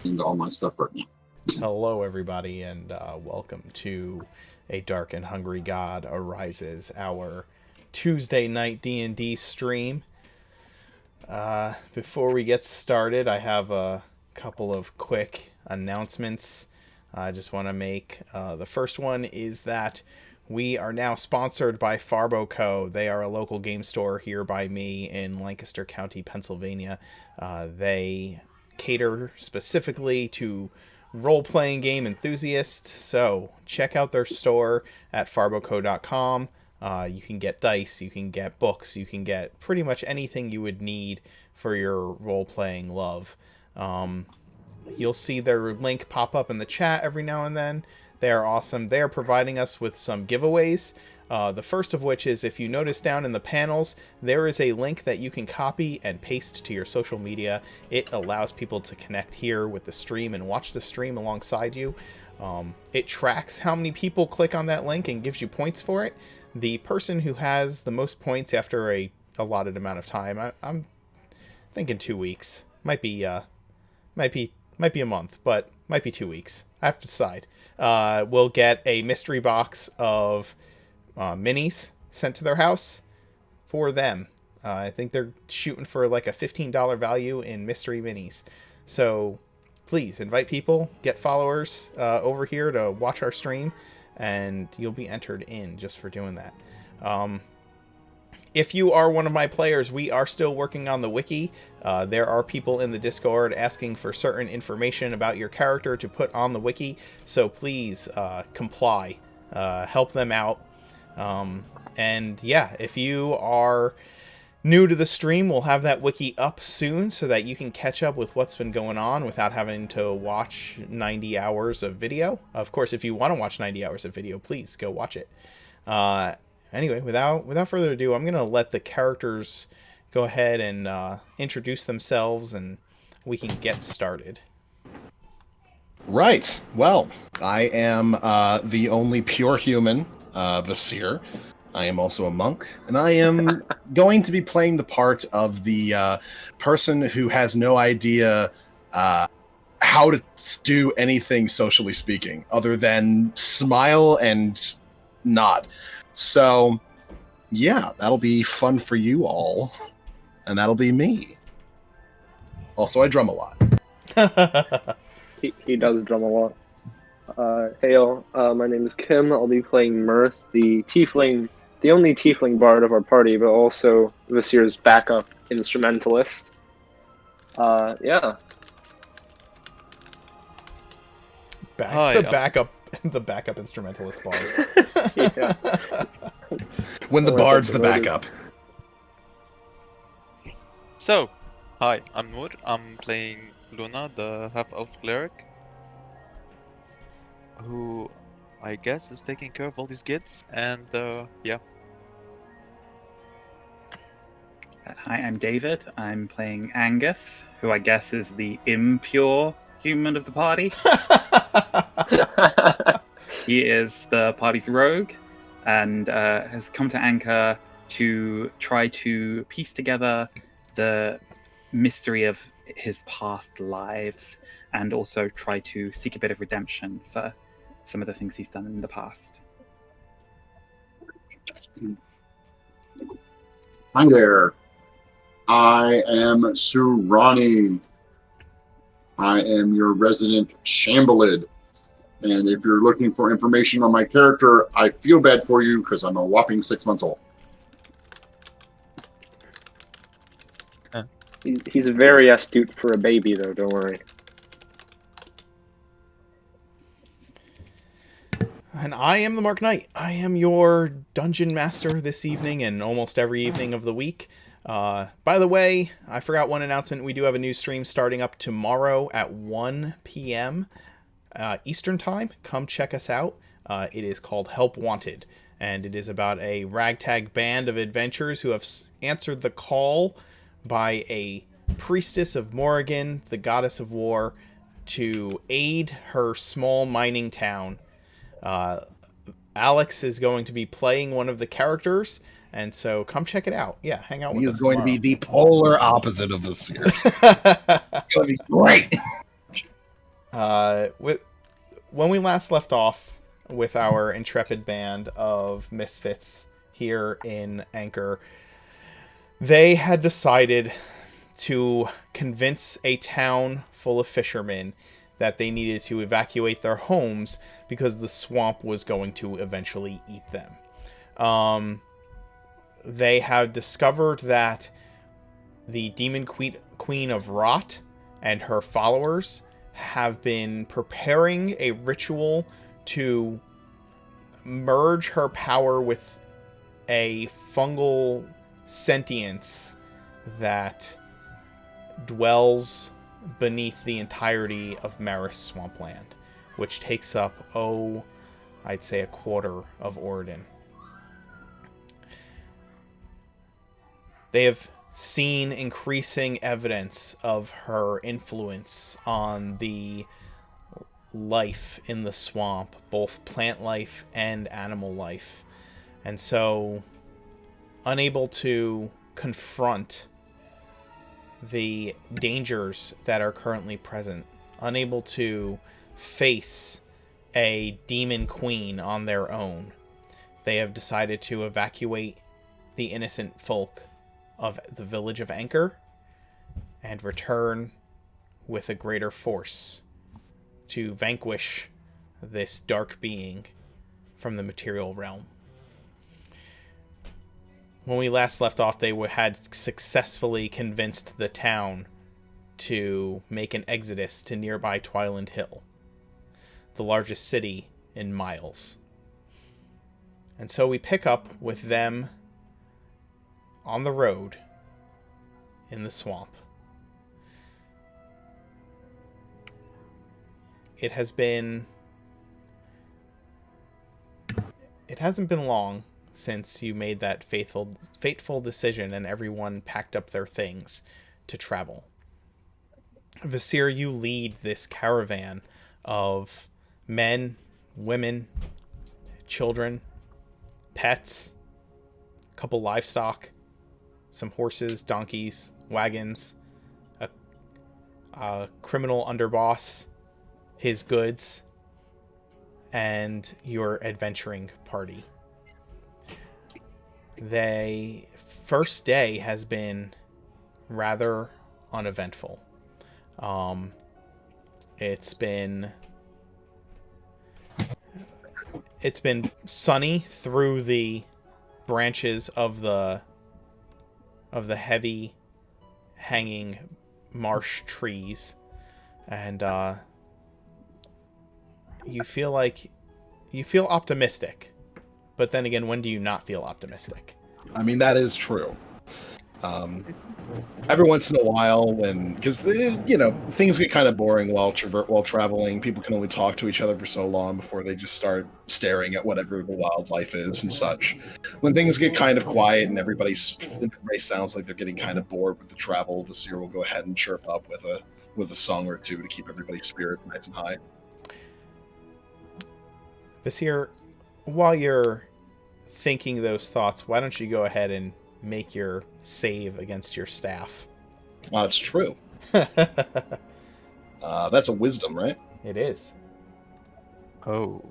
into all my stuff right now. Hello, everybody, and welcome to A Dark and Hungry God Arises, our Tuesday night D&D stream. Before we get started, I have a couple of quick announcements I just want to make. The first one is that we are now sponsored by Farbo Co. They are a local game store here by me in Lancaster County, Pennsylvania. They cater specifically to role-playing game enthusiasts, so check out their store at farboco.com. You can get dice, you can get books, you can get pretty much anything you would need for your role-playing love. You'll see their link pop up in the chat every now and then. They are awesome. They are providing us with some giveaways. The first of which is, if you notice down in the panels, there is a link that you can copy and paste to your social media. It allows people to connect here with the stream and watch the stream alongside you. It tracks how many people click on that link and gives you points for it. The person who has the most points after a allotted amount of time, I'm thinking 2 weeks, might be a month, but might be 2 weeks. I have to decide. We'll get a mystery box of minis sent to their house for them. I think they're shooting for like a $15 value in mystery minis. So please invite people, get followers over here to watch our stream, and you'll be entered in just for doing that. If you are one of my players, we are still working on the wiki. There are people in the Discord asking for certain information about your character to put on the wiki, so please comply. Help them out. And yeah, if you are new to the stream, we'll have that wiki up soon so that you can catch up with what's been going on without having to watch 90 hours of video. Of course, if you want to watch 90 hours of video, please go watch it. Anyway, without further ado, I'm going to let the characters go ahead and introduce themselves, and we can get started. Right. Well, I am the only pure human, Vasir. I am also a monk, and I am going to be playing the part of the person who has no idea how to do anything socially speaking, other than smile and nod. So, yeah, that'll be fun for you all, and that'll be me. Also, I drum a lot. He does drum a lot. Hey all, my name is Kim. I'll be playing Mirth, the only tiefling bard of our party, but also Vasir's backup instrumentalist. Yeah. Hi, the backup instrumentalist bard. Yeah. When the bard's the backup. So, hi, I'm Noor. I'm playing Luna, the half-elf cleric, who I guess is taking care of all these kids, and yeah. Hi, I'm David. I'm playing Angus, who I guess is the impure human of the party. He is the party's rogue and has come to Anchor to try to piece together the mystery of his past lives and also try to seek a bit of redemption for some of the things he's done in the past. Hi there. I am Surani. I am your resident Shambalid. And if you're looking for information on my character, I feel bad for you because I'm a whopping 6 months old. He's very astute for a baby, though, don't worry. And I am the Mark Knight. I am your dungeon master this evening and almost every evening of the week. By the way, I forgot one announcement. We do have a new stream starting up tomorrow at 1 p.m. Eastern Time. Come check us out. It is called Help Wanted, and it is about a ragtag band of adventurers who have answered the call by a priestess of Morrigan, the goddess of war, to aid her small mining town. Alex is going to be playing one of the characters, and so come check it out. Yeah, hang out with us. He is going to be the polar opposite of this year. It's going to be great. When we last left off with our intrepid band of misfits here in Anchor, they had decided to convince a town full of fishermen that they needed to evacuate their homes because the swamp was going to eventually eat them. They have discovered that the Demon Queen of Rot and her followers have been preparing a ritual to merge her power with a fungal sentience that dwells beneath the entirety of Maris Swampland, which takes up, I'd say a quarter of Oregon. They have seen increasing evidence of her influence on the life in the swamp, both plant life and animal life. And so, unable to confront the dangers that are currently present, unable to face a demon queen on their own, they have decided to evacuate the innocent folk of the village of Anchor and return with a greater force to vanquish this dark being from the material realm. When we last left off, they had successfully convinced the town to make an exodus to nearby Twiland Hill, the largest city in miles. And so we pick up with them on the road in the swamp. It hasn't been long since you made that fateful decision and everyone packed up their things to travel. Vasir, you lead this caravan of men, women, children, pets, a couple livestock, some horses, donkeys, wagons, a criminal underboss, his goods, and your adventuring party. The first day has been rather uneventful. It's been sunny through the branches of the heavy hanging marsh trees, and you feel optimistic. But then again, when do you not feel optimistic? I mean, that is true. Every once in a while, because things get kind of boring while traveling. People can only talk to each other for so long before they just start staring at whatever the wildlife is and such. When things get kind of quiet and everybody sounds like they're getting kind of bored with the travel, Vasir will go ahead and chirp up with a song or two to keep everybody's spirit nice and high. Vasir, while you're thinking those thoughts, why don't you go ahead and make your save against your staff? Well, that's true. That's a wisdom, right? It is. Oh.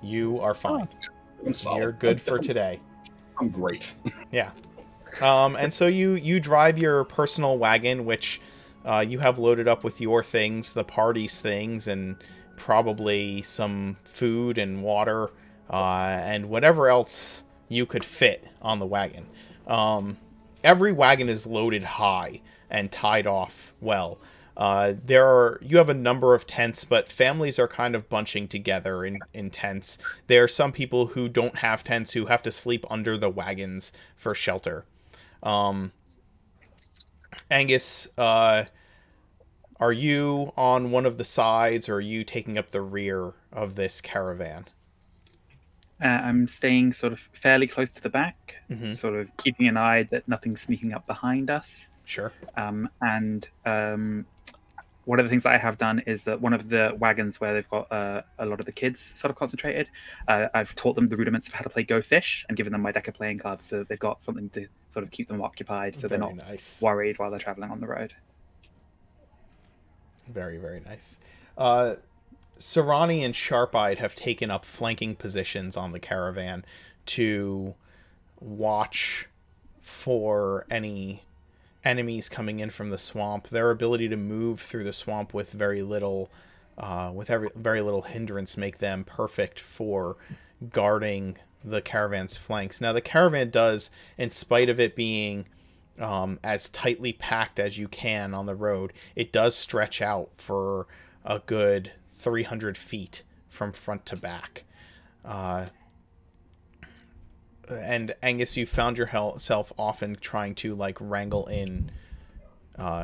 You are fine. I'm solid. You're good for today. I'm great. Yeah. And so you drive your personal wagon, which you have loaded up with your things, the party's things, and probably some food and water, and whatever else you could fit on the wagon. Every wagon is loaded high and tied off well. You have a number of tents, but families are kind of bunching together in tents. There are some people who don't have tents who have to sleep under the wagons for shelter. Angus, are you on one of the sides, or are you taking up the rear of this caravan? I'm staying sort of fairly close to the back, Mm-hmm. sort of keeping an eye that nothing's sneaking up behind us. Sure. One of the things that I have done is that one of the wagons where they've got a lot of the kids sort of concentrated, I've taught them the rudiments of how to play Go Fish and given them my deck of playing cards so that they've got something to sort of keep them occupied so they're Very not nice. worried while they're traveling on the road. Very, very nice. Sarani and Sharp-Eyed have taken up flanking positions on the caravan to watch for any enemies coming in from the swamp. Their ability to move through the swamp with very little hindrance make them perfect for guarding the caravan's flanks. Now the caravan does, in spite of it being as tightly packed as you can on the road, it does stretch out for a good 300 feet from front to back. And Angus, you found yourself often trying to like wrangle in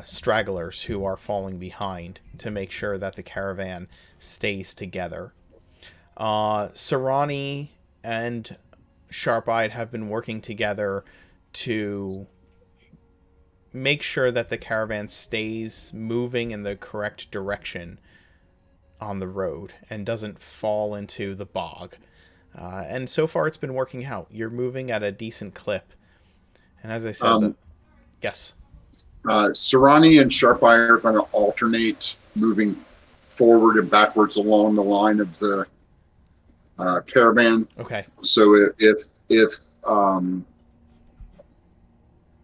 stragglers who are falling behind to make sure that the caravan stays together. Sarani and Sharp-Eyed have been working together to make sure that the caravan stays moving in the correct direction on the road and doesn't fall into the bog. And so far it's been working out. You're moving at a decent clip. And as I said, yes. Sarani and Sharp-Eye are going to alternate moving forward and backwards along the line of the caravan. Okay. So if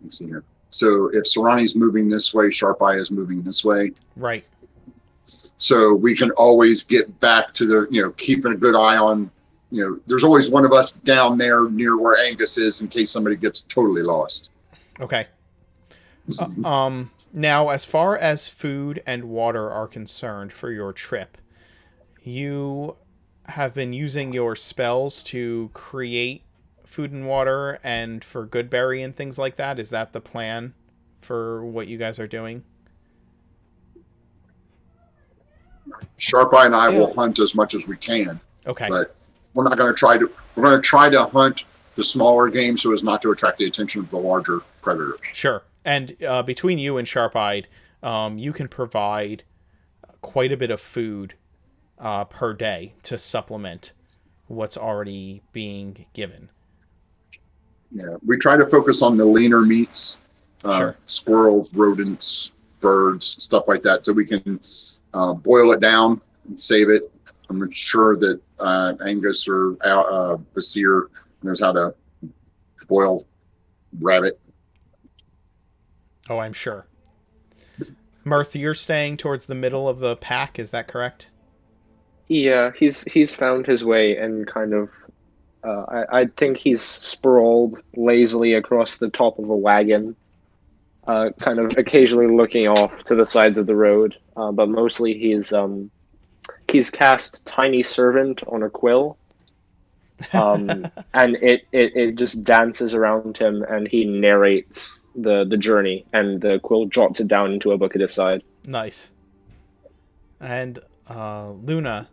let's see here. So if Sarani's moving this way, Sharp-Eye is moving this way. Right. So we can always get back to the, keeping a good eye on, there's always one of us down there near where Angus is in case somebody gets totally lost. Okay. Now, as far as food and water are concerned for your trip, you have been using your spells to create food and water and for Goodberry and things like that. Is that the plan for what you guys are doing? Sharp-Eye and I will hunt as much as we can. Okay. But we're not going to try to. We're going to try to hunt the smaller game so as not to attract the attention of the larger predators. Sure. And between you and Sharp-Eyed, you can provide quite a bit of food per day to supplement what's already being given. Yeah, we try to focus on the leaner meats, Sure. Squirrels, rodents, birds, stuff like that, so we can boil it down and save it. I'm sure that Angus or Basir knows how to boil rabbit. Oh, I'm sure. Mirth, you're staying towards the middle of the pack, is that correct? Yeah, he's found his way and kind of I think he's sprawled lazily across the top of a wagon, kind of occasionally looking off to the sides of the road. But mostly he's cast Tiny Servant on a quill, and it just dances around him, and he narrates the journey, and the quill jots it down into a book at his side. Nice. And Luna,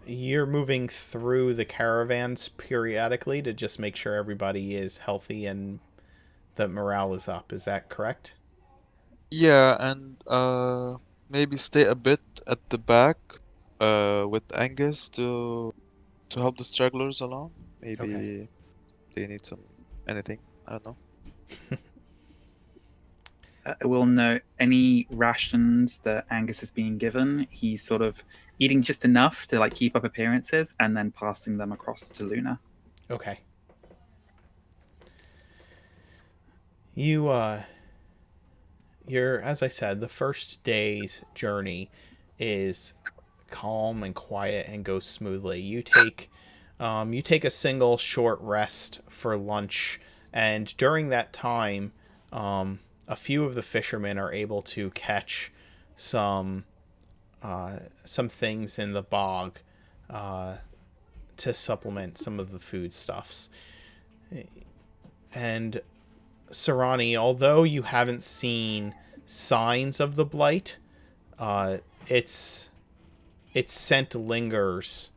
you're moving through the caravans periodically to just make sure everybody is healthy and that morale is up. Is that correct? Yeah, and maybe stay a bit at the back with Angus to help the stragglers along. Maybe Okay. they need anything. I don't know. We'll note any rations that Angus is being given. He's sort of eating just enough to like keep up appearances, and then passing them across to Luna. Okay. You're, as I said, the first day's journey is calm and quiet and goes smoothly. You take a single short rest for lunch, and during that time, a few of the fishermen are able to catch some things in the bog to supplement some of the foodstuffs. And Sarani, although you haven't seen signs of the blight, its scent lingers,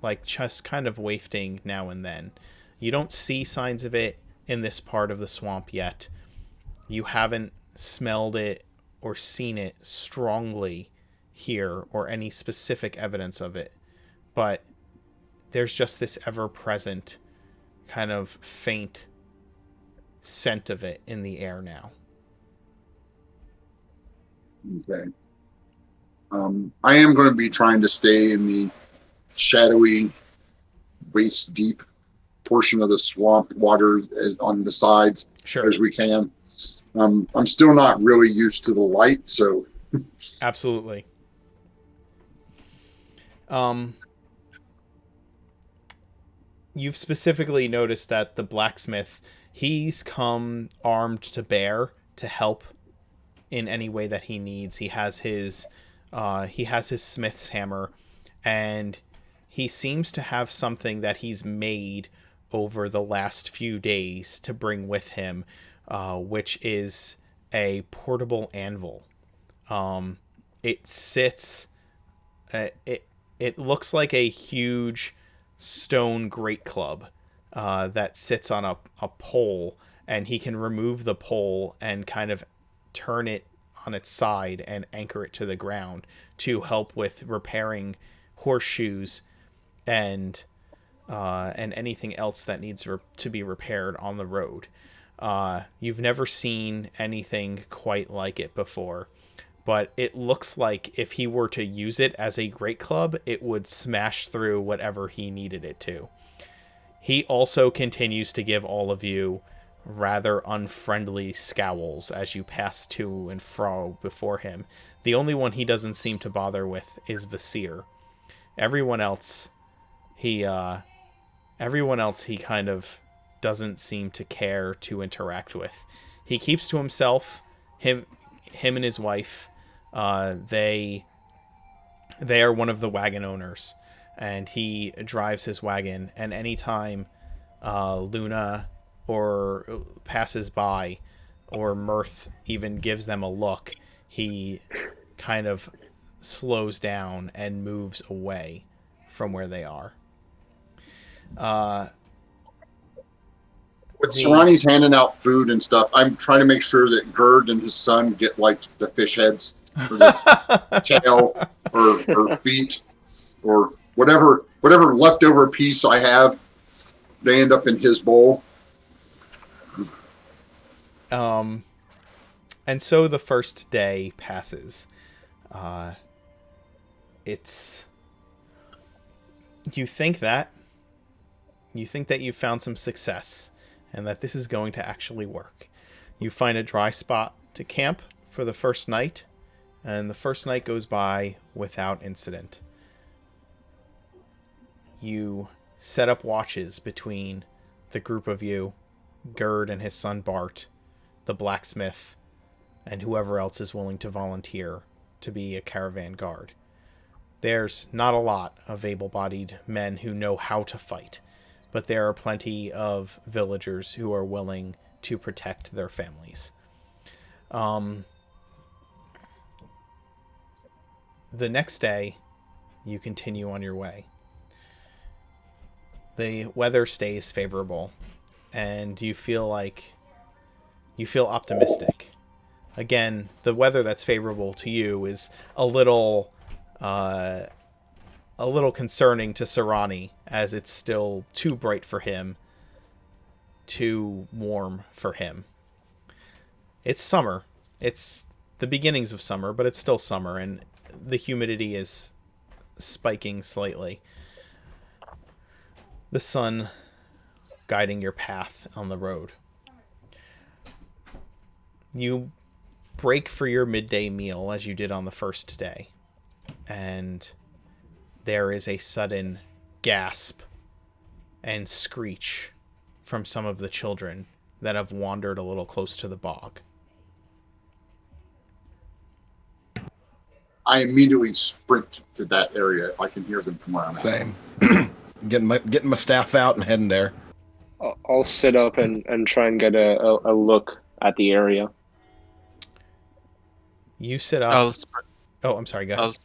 like just kind of wafting now and then. You don't see signs of it in this part of the swamp yet. You haven't smelled it or seen it strongly here or any specific evidence of it, but there's just this ever-present kind of faint scent of it in the air now. Okay. I am going to be trying to stay in the shadowy, waist deep portion of the swamp water on the sides Sure. as we can. I'm still not really used to the light, so Absolutely. You've specifically noticed that the blacksmith, he's come armed to bear to help in any way that he needs. He has his smith's hammer, and he seems to have something that he's made over the last few days to bring with him, which is a portable anvil. It sits. It looks like a huge stone great club that sits on a pole, and he can remove the pole and kind of turn it on its side and anchor it to the ground to help with repairing horseshoes and anything else that needs to be repaired on the road. You've never seen anything quite like it before, but it looks like if he were to use it as a great club, it would smash through whatever he needed it to. He also continues to give all of you rather unfriendly scowls as you pass to and fro before him. The only one he doesn't seem to bother with is Vasir. Everyone else he kind of doesn't seem to care to interact with. He keeps to himself. Him and his wife, they are one of the wagon owners, and he drives his wagon, and anytime Luna or passes by, or Mirth even gives them a look, he kind of slows down and moves away from where they are. When Serrani's handing out food and stuff, I'm trying to make sure that Gerd and his son get like the fish heads, or the tail, or feet, or whatever leftover piece I have. They end up in his bowl. And so the first day passes. You think that you've found some success and that this is going to actually work. You find a dry spot to camp for the first night, and the first night goes by without incident. You set up watches between the group of you, Gerd and his son Bart, the blacksmith, and whoever else is willing to volunteer to be a caravan guard. There's not a lot of able-bodied men who know how to fight, but there are plenty of villagers who are willing to protect their families. The next day, you continue on your way. The weather stays favorable, and you feel optimistic. Again, the weather that's favorable to you is a little concerning to Serrani, as it's still too bright for him, too warm for him. It's summer. It's the beginnings of summer, but it's still summer, and the humidity is spiking slightly. The sun guiding your path on the road. You break for your midday meal as you did on the first day, and there is a sudden gasp and screech from some of the children that have wandered a little close to the bog. I immediately sprint to that area if I can hear them from where I'm at. Same. getting my staff out and heading there. I'll sit up and try and get a look at the area. You sit up. I'll sprint. Oh, I'm sorry. Go ahead.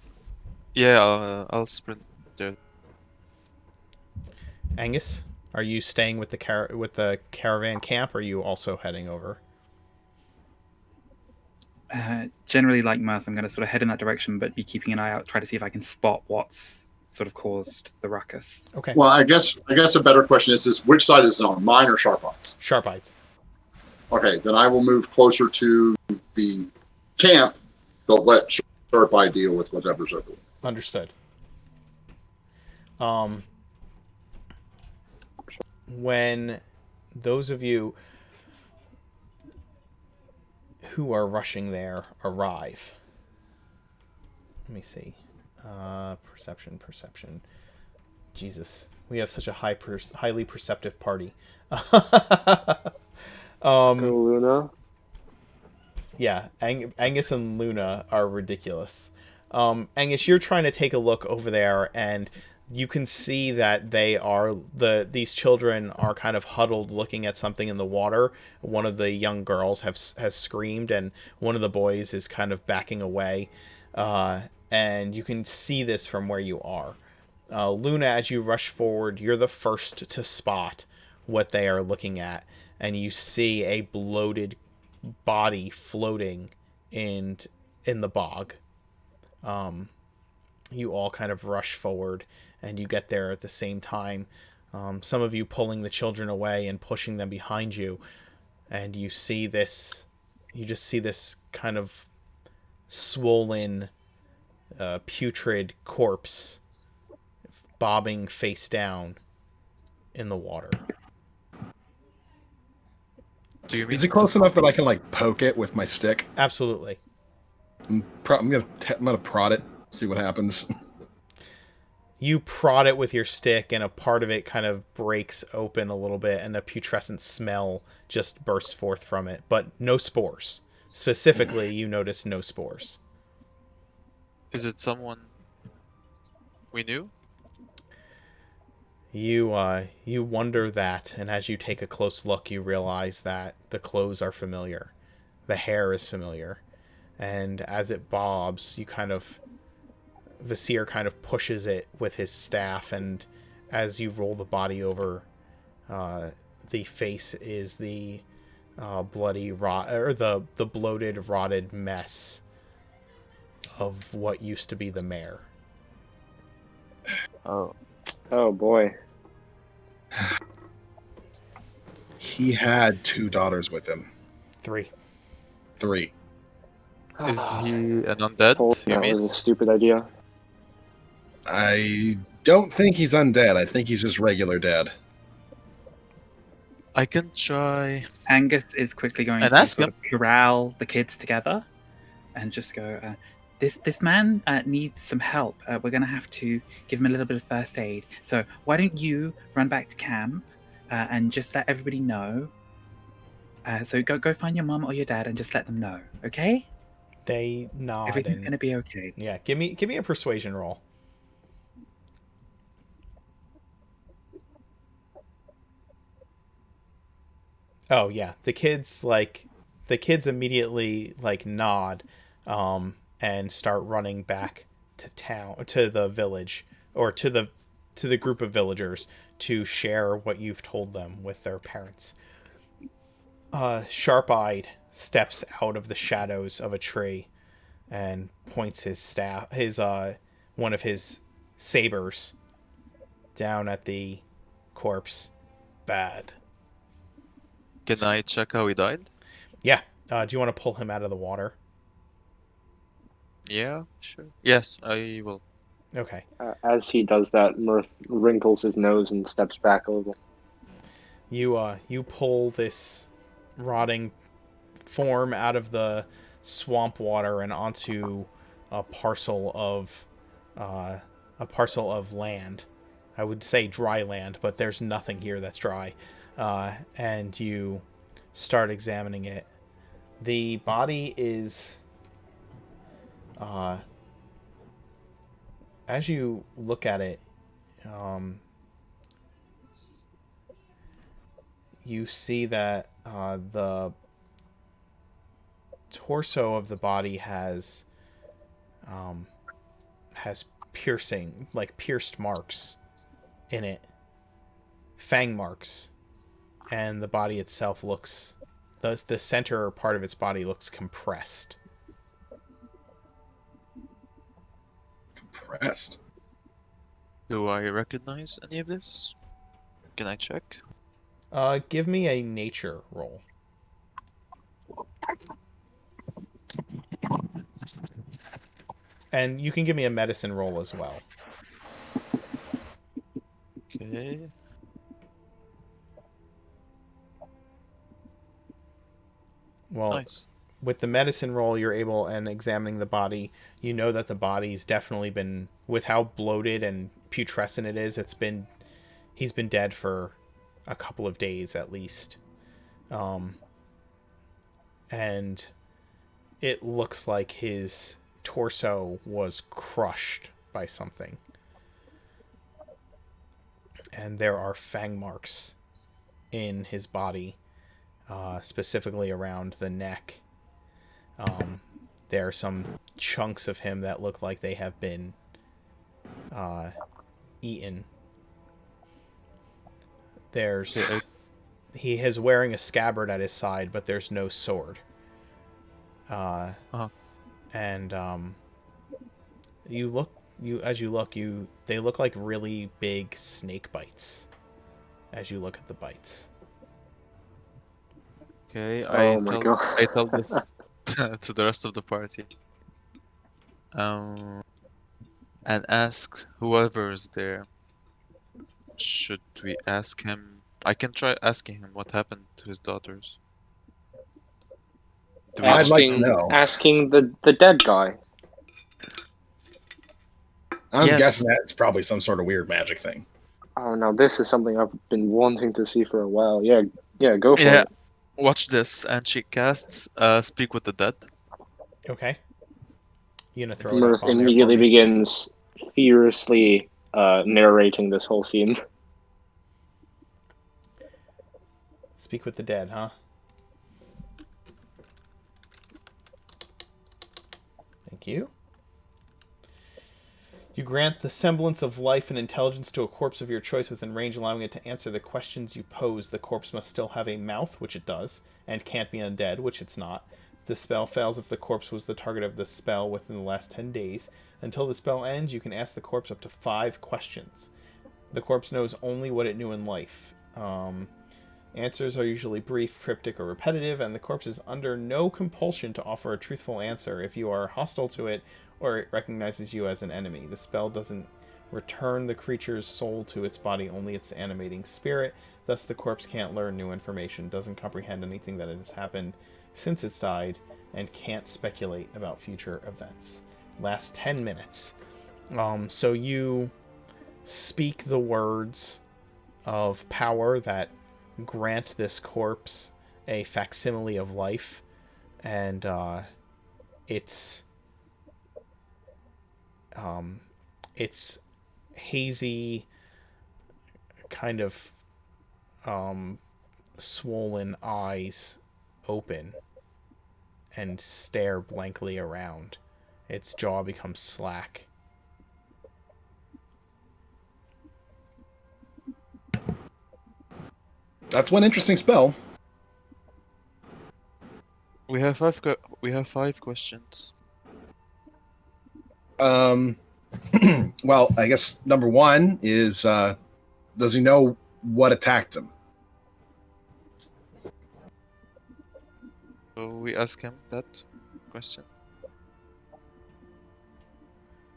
I'll sprint there. Angus, are you staying with the caravan camp, or are you also heading over? Generally, like Mirth, I'm going to sort of head in that direction, but be keeping an eye out, try to see if I can spot what's sort of caused the ruckus. Okay. Well, I guess a better question is which side is it on, mine or Sharpites? Sharpites. Okay, then I will move closer to the camp, but let sharp eye deal with whatever's over there. Understood. When those of you who are rushing there arrive, let me see. Perception. Jesus, we have such a highly perceptive party. Luna. Yeah, Angus and Luna are ridiculous. Angus, you're trying to take a look over there, and you can see that these children are kind of huddled, looking at something in the water. One of the young girls has screamed, and one of the boys is kind of backing away. And you can see this from where you are. Luna, as you rush forward, you're the first to spot what they are looking at, and you see a bloated body floating in the bog. You all kind of rush forward, and you get there at the same time. Some of you pulling the children away and pushing them behind you, and you just see this kind of swollen, putrid corpse bobbing face down in the water. Do you mean Is it close enough that I can like poke it with my stick? Absolutely. I'm gonna prod it, see what happens. You prod it with your stick, and a part of it kind of breaks open a little bit, and a putrescent smell just bursts forth from it, but no spores. Specifically, you notice no spores. Is it someone we knew? You wonder that, and as you take a close look, you realize that the clothes are familiar, the hair is familiar, and as it bobs, Vasir kind of pushes it with his staff, and as you roll the body over, the face is the bloody the bloated, rotted mess of what used to be the mayor. Oh boy. He had 2 daughters with him. 3. 3. Is he an undead? Told You that mean? was a stupid idea. I don't think he's undead. I think he's just regular dead. I can try. Angus is quickly going And to ask sort of corral the kids together and just go, this man needs some help. We're going to have to give him a little bit of first aid. So why don't you run back to camp and just let everybody know. So go find your mom or your dad and just let them know, okay? They nod. Everything's and, going to be okay. Yeah, give me a persuasion roll. Oh yeah, the kids immediately nod, and start running back to the village, or to the group of villagers, to share what you've told them with their parents. Sharp-eyed steps out of the shadows of a tree and points one of his sabers down at the corpse. Bad. Can I check how he died? Yeah. Do you want to pull him out of the water? Yeah, sure. Yes, I will. Okay. As he does that, Mirth wrinkles his nose and steps back a little. You pull this rotting form out of the swamp water and onto a parcel of land. I would say dry land, but there's nothing here that's dry. And you start examining it. The body is, as you look at it, you see that the torso of the body has pierced marks in it, fang marks, and the body itself looks, the center part of its body looks compressed. Compressed? Do I recognize any of this? Can I check? Give me a nature roll. And you can give me a medicine roll as well. Okay. Well, Nice. with the medicine roll, you're able, and examining the body, you know that the body's definitely been, with how bloated and putrescent it is, he's been dead for a couple of days at least. And it looks like his torso was crushed by something. And there are fang marks in his body, specifically around the neck. There are some chunks of him that look like they have been eaten. He is wearing a scabbard at his side, but there's no sword. And they look like really big snake bites as you look at the bites. Okay, Oh my God. I tell this to the rest of the party. And ask whoever is there. Should we ask him? I can try asking him what happened to his daughters. Do we I'd like to Asking- know. Asking the dead guy. I'm Yes. guessing that it's probably some sort of weird magic thing. Oh no, this is something I've been wanting to see for a while. Yeah, go for Yeah. it. Watch this, and she casts Speak with the Dead. Okay. You gonna throw it Mirth up on there immediately for me? begins furiously narrating this whole scene. Speak with the dead, huh? Thank you. You grant the semblance of life and intelligence to a corpse of your choice within range, allowing it to answer the questions you pose. The corpse must still have a mouth, which it does, and can't be undead, which it's not. The spell fails if the corpse was the target of the spell within the last 10 days. Until the spell ends, you can ask the corpse up to 5 questions. The corpse knows only what it knew in life. Answers are usually brief, cryptic, or repetitive, and the corpse is under no compulsion to offer a truthful answer if you are hostile to it or it recognizes you as an enemy. The spell doesn't return the creature's soul to its body, only its animating spirit. Thus, the corpse can't learn new information, doesn't comprehend anything that has happened since it's died, and can't speculate about future events. Last 10 minutes. So you speak the words of power that grant this corpse a facsimile of life, and it's hazy, kind of swollen eyes open and stare blankly around. Its jaw becomes slack. That's one interesting spell. We have 5 questions. Well, I guess number one is, does he know what attacked him? So we ask him that question.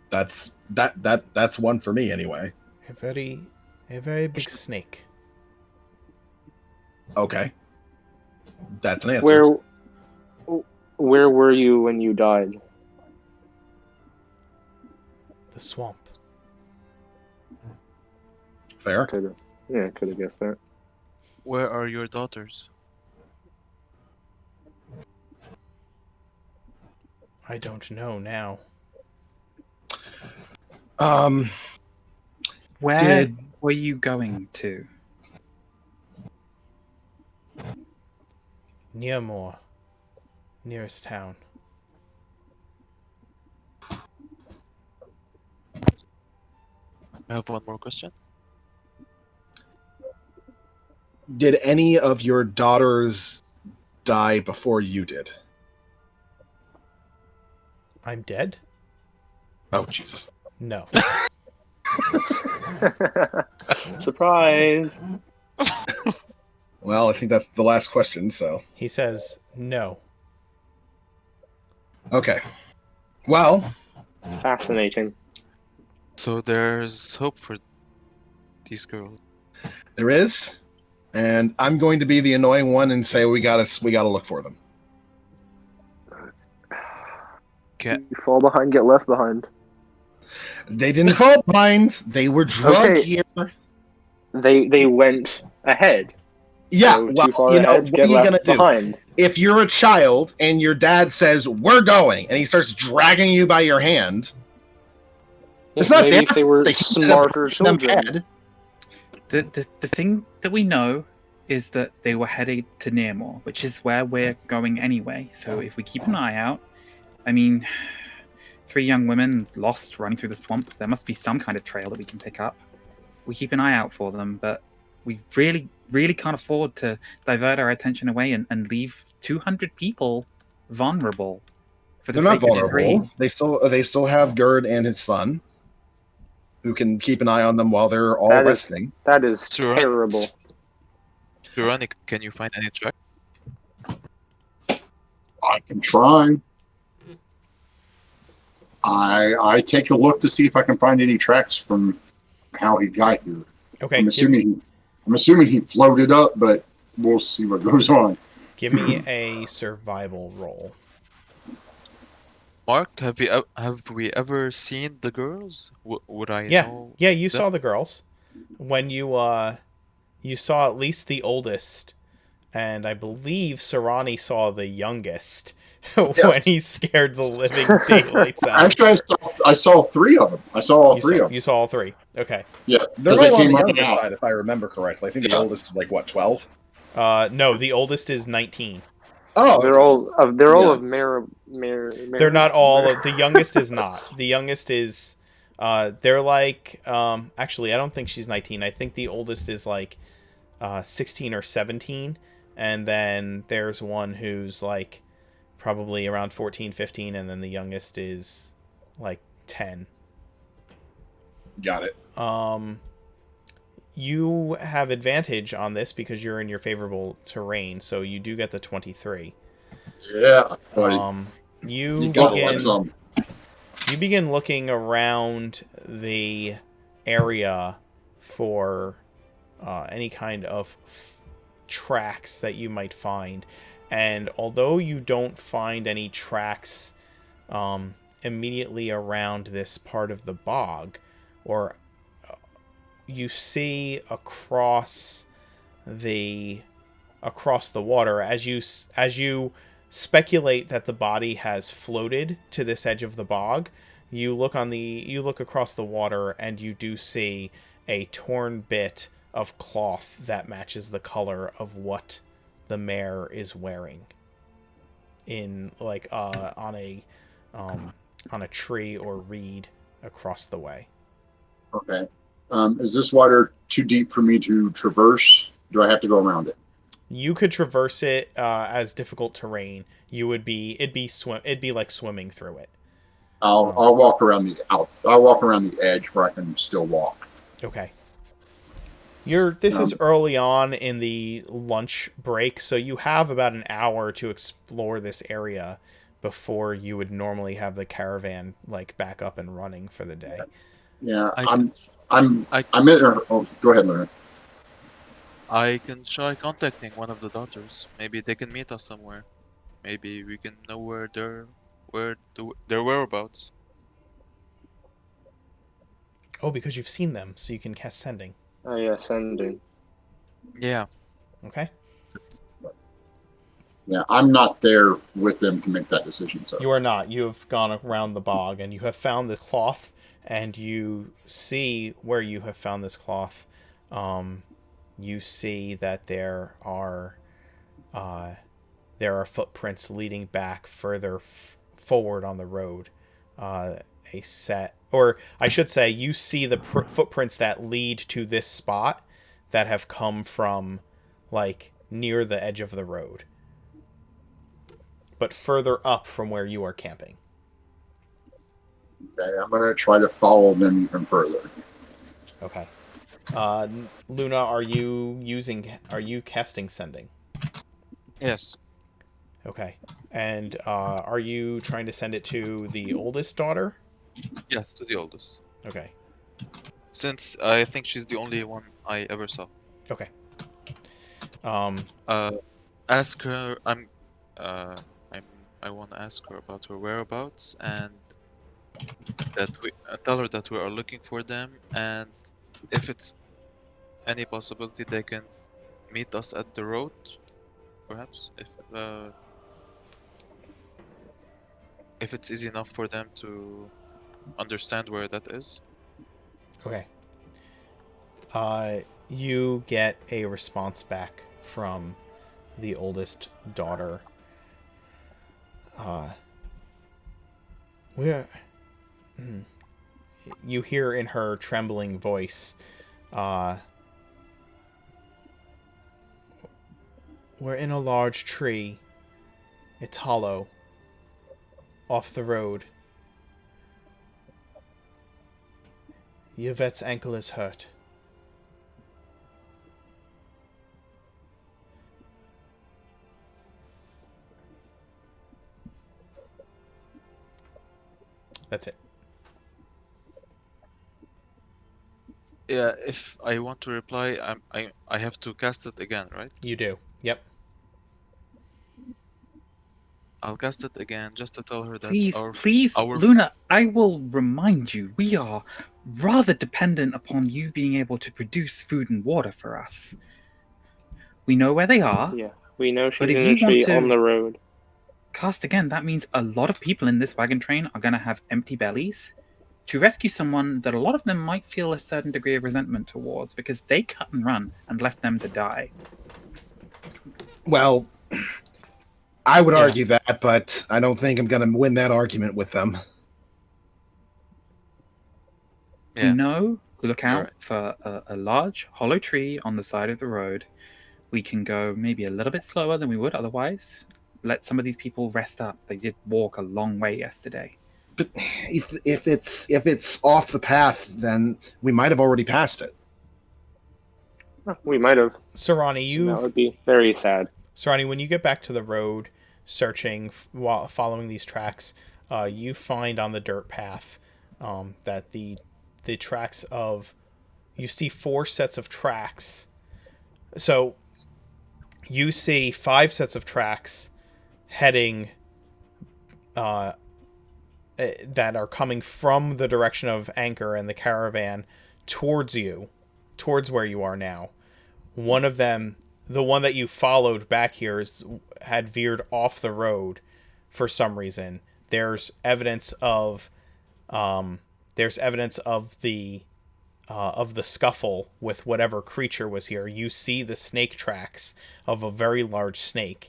That's one for me anyway. A very big snake. Okay. That's an answer. Where were you when you died? The swamp. Fair. Could have guessed that. Where are your daughters? I don't know now. Where Did were you going to? Nearmore. Nearest town. I have one more question. did any of your daughters die before you did? I'm dead? Oh Jesus. No. Surprise! Well, I think that's the last question, so. He says no. Okay. Well, Fascinating. So there's hope for these girls. There is, and I'm going to be the annoying one and say we gotta look for them. Can You fall behind, get left behind. They didn't fall behind. They were drug Okay. here. They went ahead. Yeah, So well, too far you know, ahead, what get are you left gonna do? behind. If you're a child and your dad says, "We're going," and he starts dragging you by your hand, it's not Maybe their if they were fault they ended up smarter pushing them children. ahead. The thing that we know is that they were headed to Nearmore, which is where we're going anyway. So if we keep an eye out, I mean, 3 young women lost running through the swamp. There must be some kind of trail that we can pick up. We keep an eye out for them, but we really, really can't afford to divert our attention away and leave 200 people vulnerable. For the They're not sake of vulnerable. three. They still have Gerd and his son, who can keep an eye on them while they're all That is- resting. That is Sure. terrible. Veronica, can you find any tracks? I can try. I take a look to see if I can find any tracks from how he got here. Okay. I'm assuming he floated up, but we'll see what goes on. Give me a survival roll. Mark, have we ever seen the girls? Would I Yeah. know? Yeah, you them? saw the girls. When you saw at least the oldest, and I believe Sarani saw the youngest when he scared the living daylights out. Actually, I saw 3 of them. I saw all 3 of them. You saw all 3. Okay. Yeah, They're because they all on came the up younger now. side, if I remember correctly. I think the Yeah. oldest is like what, 12? No, the oldest is 19. Oh, They're all of Yeah. They're not all of the youngest is not. The youngest is they're like actually I don't think she's 19. I think the oldest is like 16 or 17, and then there's one who's like probably around 14, 15, and then the youngest is like 10. Got it. You have advantage on this because you're in your favorable terrain, so you do get the 23. Yeah, buddy. You got begin some. you begin looking around the area for any kind of tracks that you might find, and although you don't find any tracks immediately around this part of the bog, or you see across the water as you speculate that the body has floated to this edge of the bog. You look across the water and you do see a torn bit of cloth that matches the color of what the mare is wearing in like on a tree or reed across the way. Okay. Is this water too deep for me to traverse? Do I have to go around it? You could traverse it as difficult terrain. It'd be like swimming through it. I'll walk around I'll walk around the edge where I can still walk. Okay. This is early on in the lunch break, so you have about an hour to explore this area before you would normally have the caravan like back up and running for the day. Yeah, I- I'm in. Oh, go ahead, Leonard. I can try contacting one of the daughters. Maybe they can meet us somewhere. Maybe we can know where their whereabouts. Oh, because you've seen them, so you can cast sending. Oh yeah, sending. Yeah. Okay. Yeah, I'm not there with them to make that decision. So You are not. You have gone around the bog and you have found this cloth, and you see where you have found this cloth. You see that there are footprints leading back further forward on the road. Or I should say, you see the footprints that lead to this spot that have come from like near the edge of the road, but further up from where you are camping. okay, I'm gonna try to follow them even further. Okay. Luna, are you casting sending? Yes. Okay. And are you trying to send it to the oldest daughter? Yes, to the oldest. Okay. Since I think she's the only one I ever saw. Okay. Um, Ask her. I want to ask her about her whereabouts and that we tell her that we are looking for them, and if it's any possibility they can meet us at the road, perhaps if it's easy enough for them to understand where that is. okay. You get a response back from the oldest daughter. Where? You hear in her trembling voice, we're in a large tree. It's hollow. Off the road. Yvette's ankle is hurt. That's it. Yeah, if I want to reply, I have to cast it again, right? You do. Yep. I'll cast it again just to tell her that Please, Luna, I will remind you, we are rather dependent upon you being able to produce food and water for us. We know where they are. Yeah, we know she's But if in you a tree want to on the road. cast again, that means a lot of people in this wagon train are going to have empty bellies to rescue someone that a lot of them might feel a certain degree of resentment towards because they cut and run and left them to die. Well, I would argue that, but I don't think I'm going to win that argument with them. Yeah. No, look out Alright. for a large hollow tree on the side of the road. We can go maybe a little bit slower than we would otherwise. Let some of these people rest up. They did walk a long way yesterday. But if it's off the path, then we might have already passed it. We might have. Sarani, So that would be very sad. Sarani, when you get back to the road, searching while following these tracks, you find on the dirt path that the tracks of, you see 4 sets of tracks. So you see 5 sets of tracks heading that are coming from the direction of Anchor and the caravan towards you, towards where you are now. One of them, the one that you followed back here, had veered off the road for some reason. There's evidence of the scuffle with whatever creature was here. You see the snake tracks of a very large snake,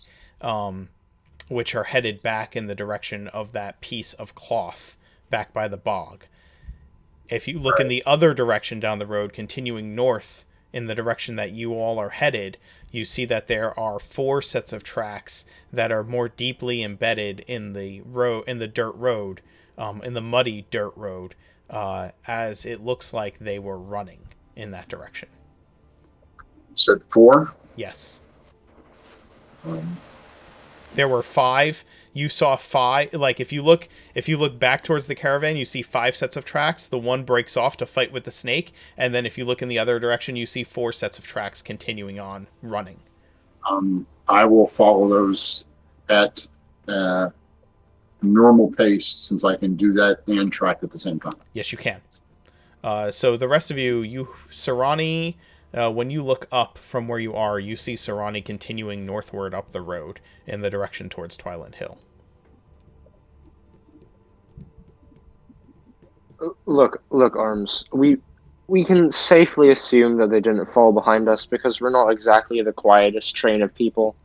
which are headed back in the direction of that piece of cloth back by the bog. If you look in the other direction down the road, continuing north in the direction that you all are headed, you see that there are 4 sets of tracks that are more deeply embedded in the dirt road, in the muddy dirt road, as it looks like they were running in that direction. You said 4? Yes. There were 5. You saw 5. Like if you look back towards the caravan, you see 5 sets of tracks. The one breaks off to fight with the snake, and then if you look in the other direction, you see 4 sets of tracks continuing on running. I will follow those at normal pace, since I can do that and track at the same time. Yes, you can. So the rest of you, Sarani, when you look up from where you are, you see Sarani continuing northward up the road in the direction towards Twilight Hill. Look, Arms. We can safely assume that they didn't fall behind us because we're not exactly the quietest train of people.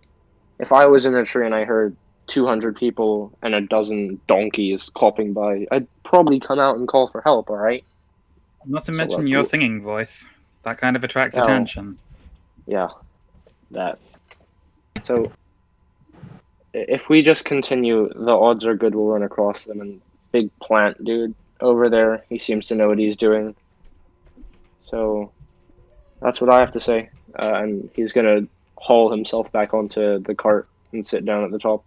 If I was in a tree and I heard 200 people and a dozen donkeys clopping by, I'd probably come out and call for help, alright? Not to mention your singing voice. That kind of attracts Oh. attention. Yeah, that. So, if we just continue, the odds are good we'll run across them. And big plant dude over there, he seems to know what he's doing. So, that's what I have to say. And he's gonna haul himself back onto the cart and sit down at the top.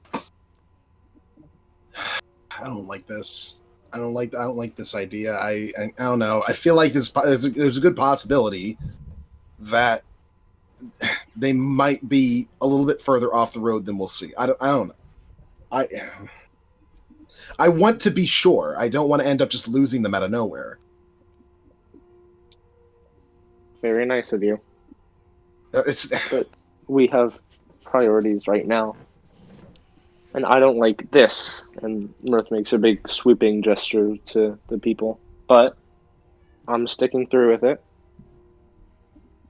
I don't like this. I don't like this idea. I don't know. I feel like there's a good possibility that they might be a little bit further off the road than we'll see. I don't know. I want to be sure. I don't want to end up just losing them out of nowhere. Very nice of you. It's But we have priorities right now. And I don't like this. And Mirth makes a big sweeping gesture to the people. But I'm sticking through with it.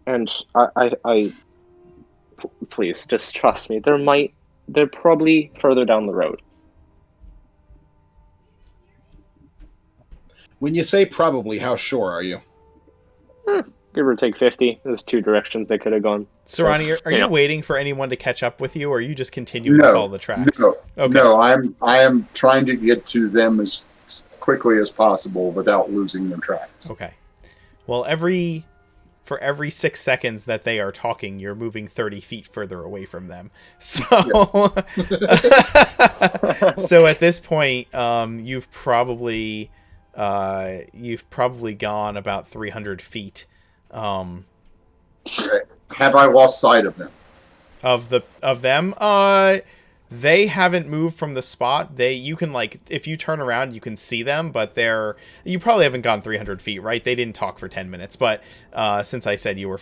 And please, just trust me. They're probably further down the road. when you say probably, how sure are you? Give or take 50. There's two directions they could have gone. Sarani, are you waiting for anyone to catch up with you, or are you just continuing to follow the tracks? No, Okay. no. I am trying to get to them as quickly as possible without losing their tracks. Okay. Well, for every 6 seconds that they are talking, you're moving 30 feet further away from them. So, so at this point, you've probably gone about 300 feet. Have I lost sight of them? Of them, they haven't moved from the spot. You can, like, if you turn around, you can see them, but you probably haven't gone 300 feet, right? They didn't talk for 10 minutes, but since you said you were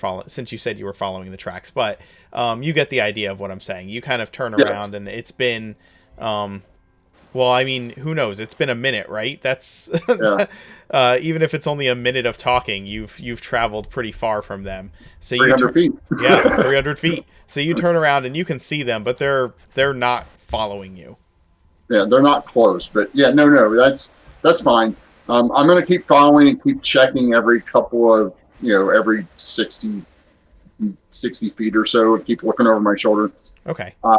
following the tracks, but you get the idea of what I'm saying. You kind of turn around, and it's been, well, I mean, who knows? It's been a minute, right? That's even if it's only a minute of talking, you've traveled pretty far from them. So 300 feet. Yeah, 300 feet. So you turn around and you can see them, but they're not following you. Yeah, they're not close, but yeah, no, that's fine. I'm going to keep following and keep checking every couple of, every 60 feet or so, and keep looking over my shoulder. Okay. I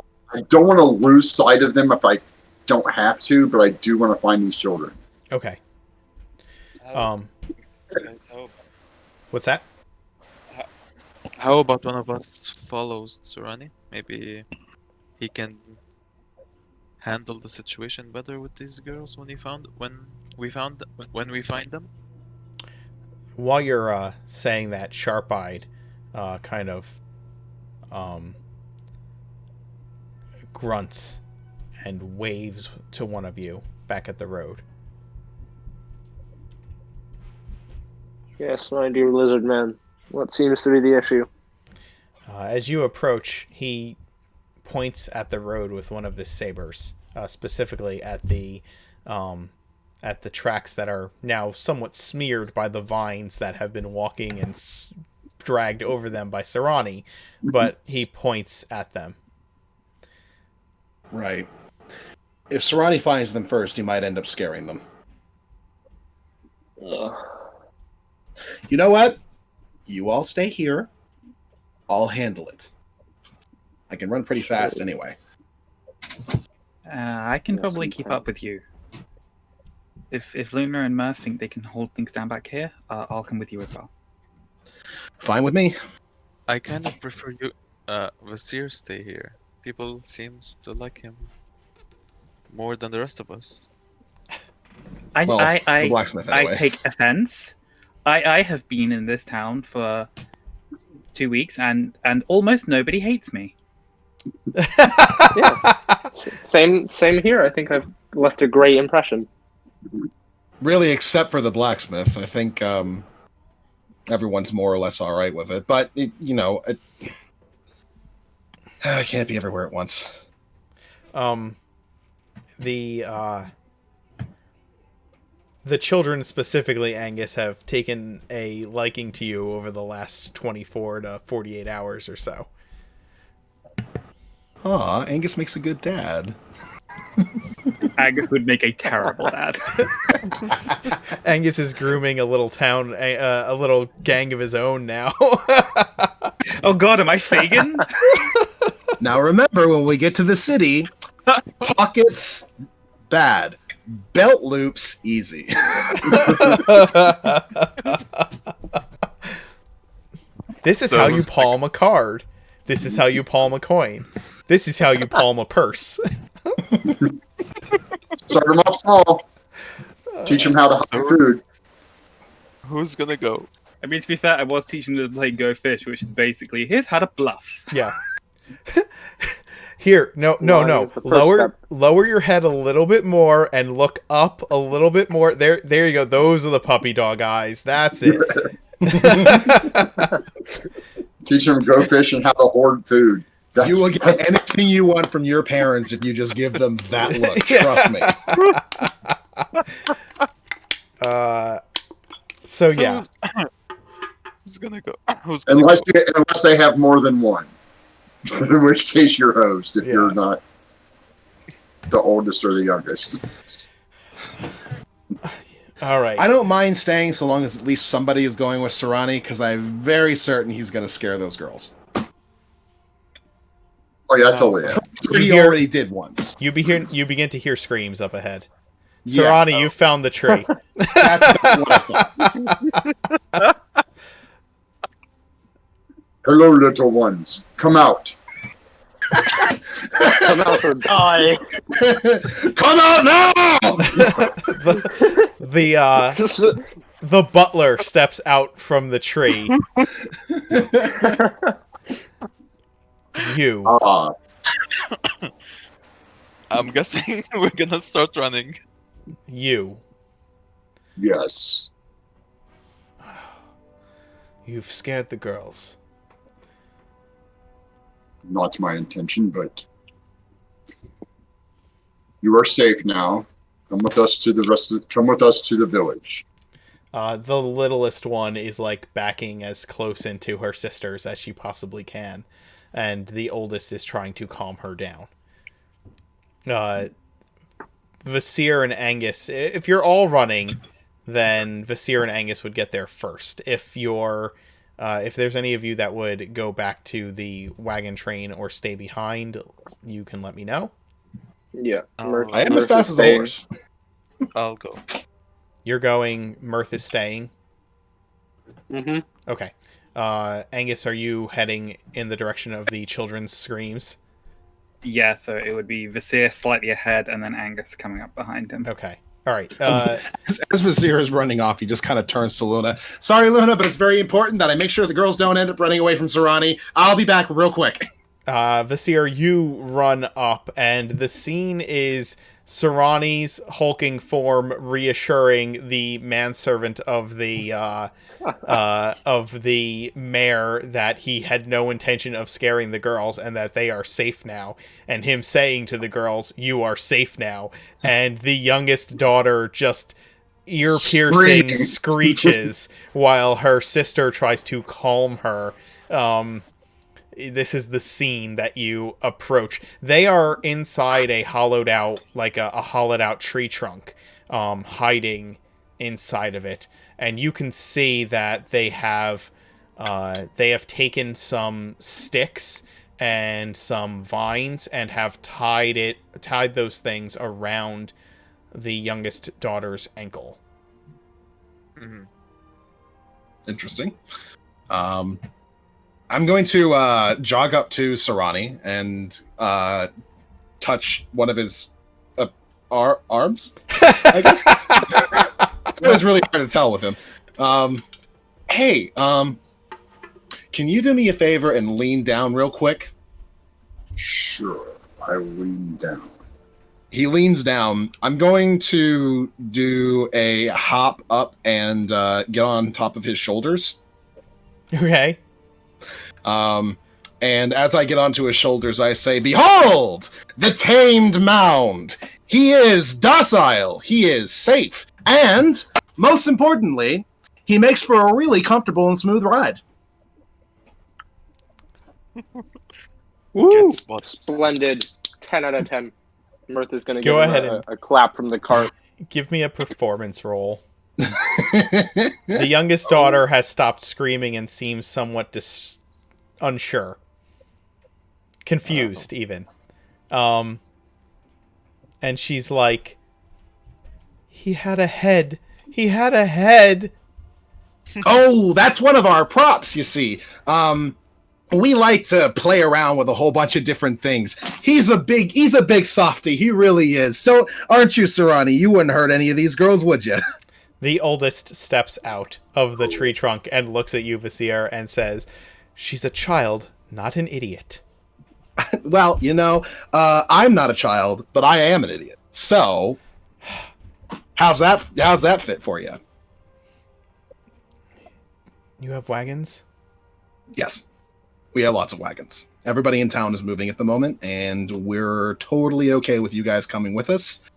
don't want to lose sight of them if I don't have to, but I do want to find these children. Okay. Guys, What's that? how about one of us follows Surani? Maybe he can handle the situation better with these girls when we find them. While you're saying that, Sharp-Eyed kind of grunts and waves to one of you back at the road. Yes, my dear lizard man. What seems to be the issue? As you approach, he points at the road with one of his sabers, specifically at the tracks that are now somewhat smeared by the vines that have been walking and dragged over them by Sarani, but he points at them. Right. If Sarani finds them first, he might end up scaring them. You know what? You all stay here. I'll handle it. I can run pretty fast anyway. I can probably keep up with you. If Luna and Mirth think they can hold things down back here, I'll come with you as well. Fine with me. I kind of prefer you, Vasir stay here. People seems to like him more than the rest of us. The blacksmith anyway. I take offense. I have been in this town for 2 weeks, and almost nobody hates me. Yeah. Same here. I think I've left a great impression. Really, except for the blacksmith. I think everyone's more or less all right with it. But, I can't be everywhere at once. The children, specifically Angus, have taken a liking to you over the last 24 to 48 hours or so. Aw, Angus makes a good dad. Angus would make a terrible dad. Angus is grooming a little town, a little gang of his own now. Oh god, am I Fagin? Now remember, when we get to the city, pockets, bad. Belt loops, easy. This is how you palm a card. This is how you palm a coin. This is how you palm a purse. Start them off small. Teach him how to hide food. Who's gonna go? I mean, to be fair, I was teaching them to play Go Fish, which is basically here's how to bluff. Yeah. Here, no. Lying is the first step. Lower your head a little bit more and look up a little bit more. There you go. Those are the puppy dog eyes. That's it. Teach him Go Fish and how to hoard food. You will get anything you want from your parents if you just give them that look. Trust me. So yeah. Who's gonna go? Who's gonna unless go? unless they have more than one, in which case you're host if you're not the oldest or the youngest. All right. I don't mind staying so long as at least somebody is going with Serrani, because I'm very certain he's going to scare those girls. Oh yeah, I totally am. He already did once. You begin to hear screams up ahead. Yeah. Serrani, you found the tree. That's what I thought. Hello, little ones. Come out. Come out or die. Come out now! The butler steps out from the tree. You. I'm guessing we're gonna start running. You. Yes. You've scared the girls. Not my intention, but you are safe now. Come with us to the village. The littlest one is like backing as close into her sisters as she possibly can, and the oldest is trying to calm her down. Vasir and Angus, if you're all running, then Vasir and Angus would get there first. If there's any of you that would go back to the wagon train or stay behind, you can let me know. Yeah. I I am as fast as a horse. I'll go. You're going, Mirth is staying. Mm-hmm. Okay. Angus, are you heading in the direction of the children's screams? Yeah, so it would be Vasir slightly ahead, and then Angus coming up behind him. Okay. All right. As Vizier is running off, he just kind of turns to Luna. Sorry, Luna, but it's very important that I make sure the girls don't end up running away from Serrani. I'll be back real quick. Vasir, you run up, and the scene is Serrani's hulking form reassuring the manservant of the mayor that he had no intention of scaring the girls and that they are safe now, and him saying to the girls, "You are safe now," and the youngest daughter just ear-piercing screeches while her sister tries to calm her. This is the scene that you approach. They are inside a hollowed out tree trunk, hiding inside of it, and you can see that they have taken some sticks and some vines and have tied those things around the youngest daughter's ankle. Mm-hmm. Interesting. I'm going to jog up to Serrani and touch one of his arms, I guess. It was really hard to tell with him. Hey, can you do me a favor and lean down real quick? Sure. I lean down. He leans down. I'm going to do a hop up and get on top of his shoulders. Okay. And as I get onto his shoulders, I say, "Behold, the tamed mound! He is docile, he is safe, and, most importantly, he makes for a really comfortable and smooth ride." Woo! Get spot. Splendid. 10 out of 10. Mirth is going to Go give ahead him a clap from the cart. Give me a performance roll. The youngest daughter has stopped screaming and seems somewhat unsure. Confused, even. And she's like, he had a head. He had a head. Oh, that's one of our props, you see. we like to play around with a whole bunch of different things. He's a big softy. He really is. So aren't you, Sarani? You wouldn't hurt any of these girls, would you? The oldest steps out of the tree trunk and looks at you, Vasir, and says, "She's a child, not an idiot." Well, I'm not a child, but I am an idiot. So, how's that fit for you? You have wagons? Yes, we have lots of wagons. Everybody in town is moving at the moment, and we're totally okay with you guys coming with us.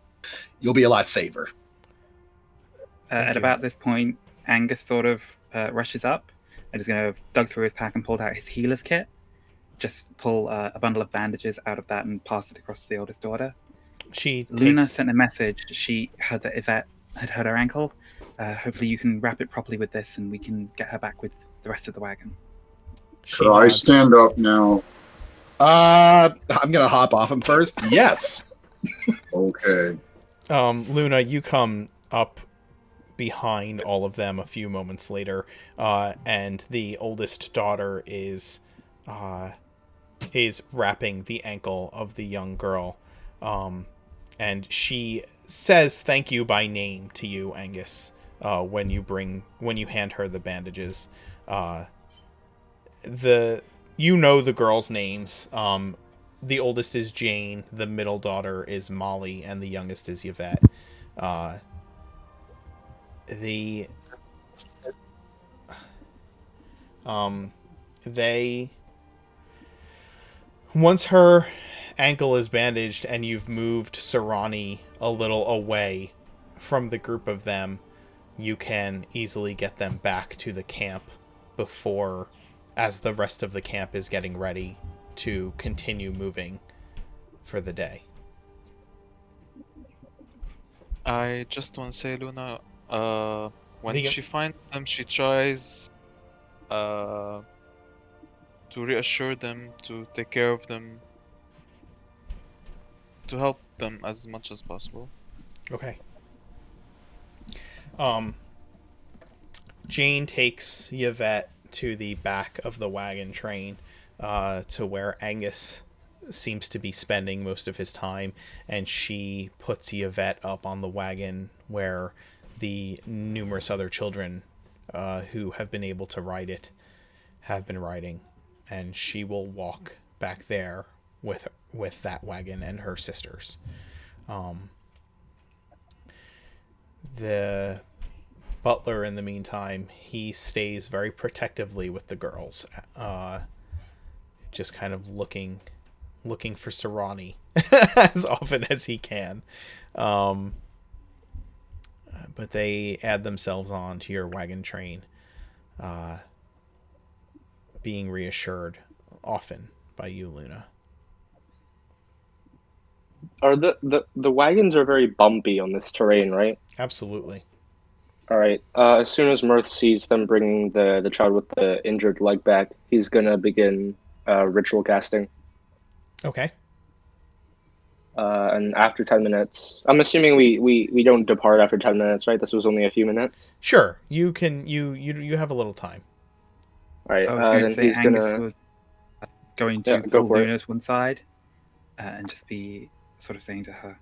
You'll be a lot safer. At about this point, Angus sort of rushes up and is going to dug through his pack and pulled out his healer's kit. Just pull a bundle of bandages out of that and pass it across to the oldest daughter. Luna sent a message. She heard that Yvette had hurt her ankle. Hopefully you can wrap it properly with this and we can get her back with the rest of the wagon. Could I stand up now? I'm going to hop off him first. Yes. Okay. Luna, you come up behind all of them a few moments later, and the oldest daughter is wrapping the ankle of the young girl, and she says thank you by name to you, Angus, when you hand her the bandages. The girls' names. The oldest is Jane, the middle daughter is Molly, and the youngest is Yvette. Once her ankle is bandaged and you've moved Sarani a little away from the group of them, you can easily get them back to the camp as the rest of the camp is getting ready to continue moving for the day. I just want to say, Luna, when Diga. she finds them, she tries to reassure them, to take care of them, to help them as much as possible. Okay. Jane takes Yvette to the back of the wagon train, to where Angus seems to be spending most of his time, and she puts Yvette up on the wagon where the numerous other children who have been able to ride it have been riding, and she will walk back there with that wagon and her sisters. The butler, in the meantime, he stays very protectively with the girls, just kind of looking for Sarani as often as he can. But they add themselves on to your wagon train, being reassured often by you, Luna. Are the wagons are very bumpy on this terrain, right? Absolutely. All right. As soon as Mirth sees them bringing the child with the injured leg back, he's gonna begin ritual casting. Okay. And after 10 minutes, I'm assuming we don't depart after 10 minutes, right? This was only a few minutes. Sure. You can you have a little time. All right. I was going to then say he's Angus gonna. was going to go pull for it. Luna to one side and just be sort of saying to her,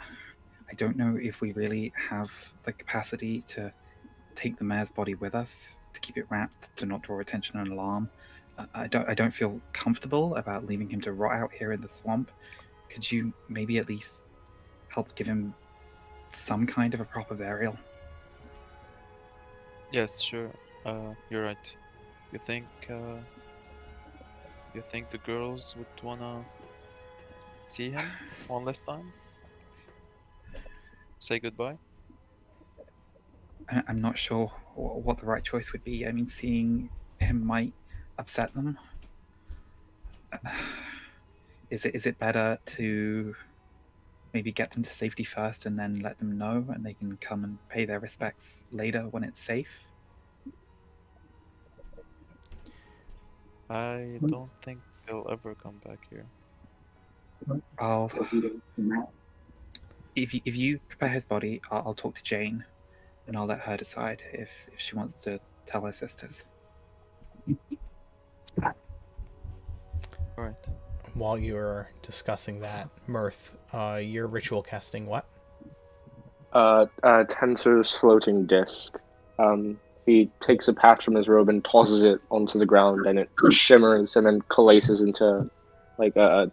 I don't know if we really have the capacity to take the mayor's body with us, to keep it wrapped, to not draw attention and alarm. I don't feel comfortable about leaving him to rot out here in the swamp. Could you maybe at least help give him some kind of a proper burial? Yes, sure. You're right. You think the girls would wanna see him one last time? Say goodbye? I'm not sure what the right choice would be. I mean, seeing him might upset them. Is it better to maybe get them to safety first and then let them know, and they can come and pay their respects later when it's safe? I don't think they'll ever come back here. If you prepare his body, I'll talk to Jane, and I'll let her decide if she wants to tell her sisters. Alright. While you're discussing that, Mirth, you're ritual casting what? Tensor's floating disc. He takes a patch from his robe and tosses it onto the ground, and it shimmers and then coalesces into like a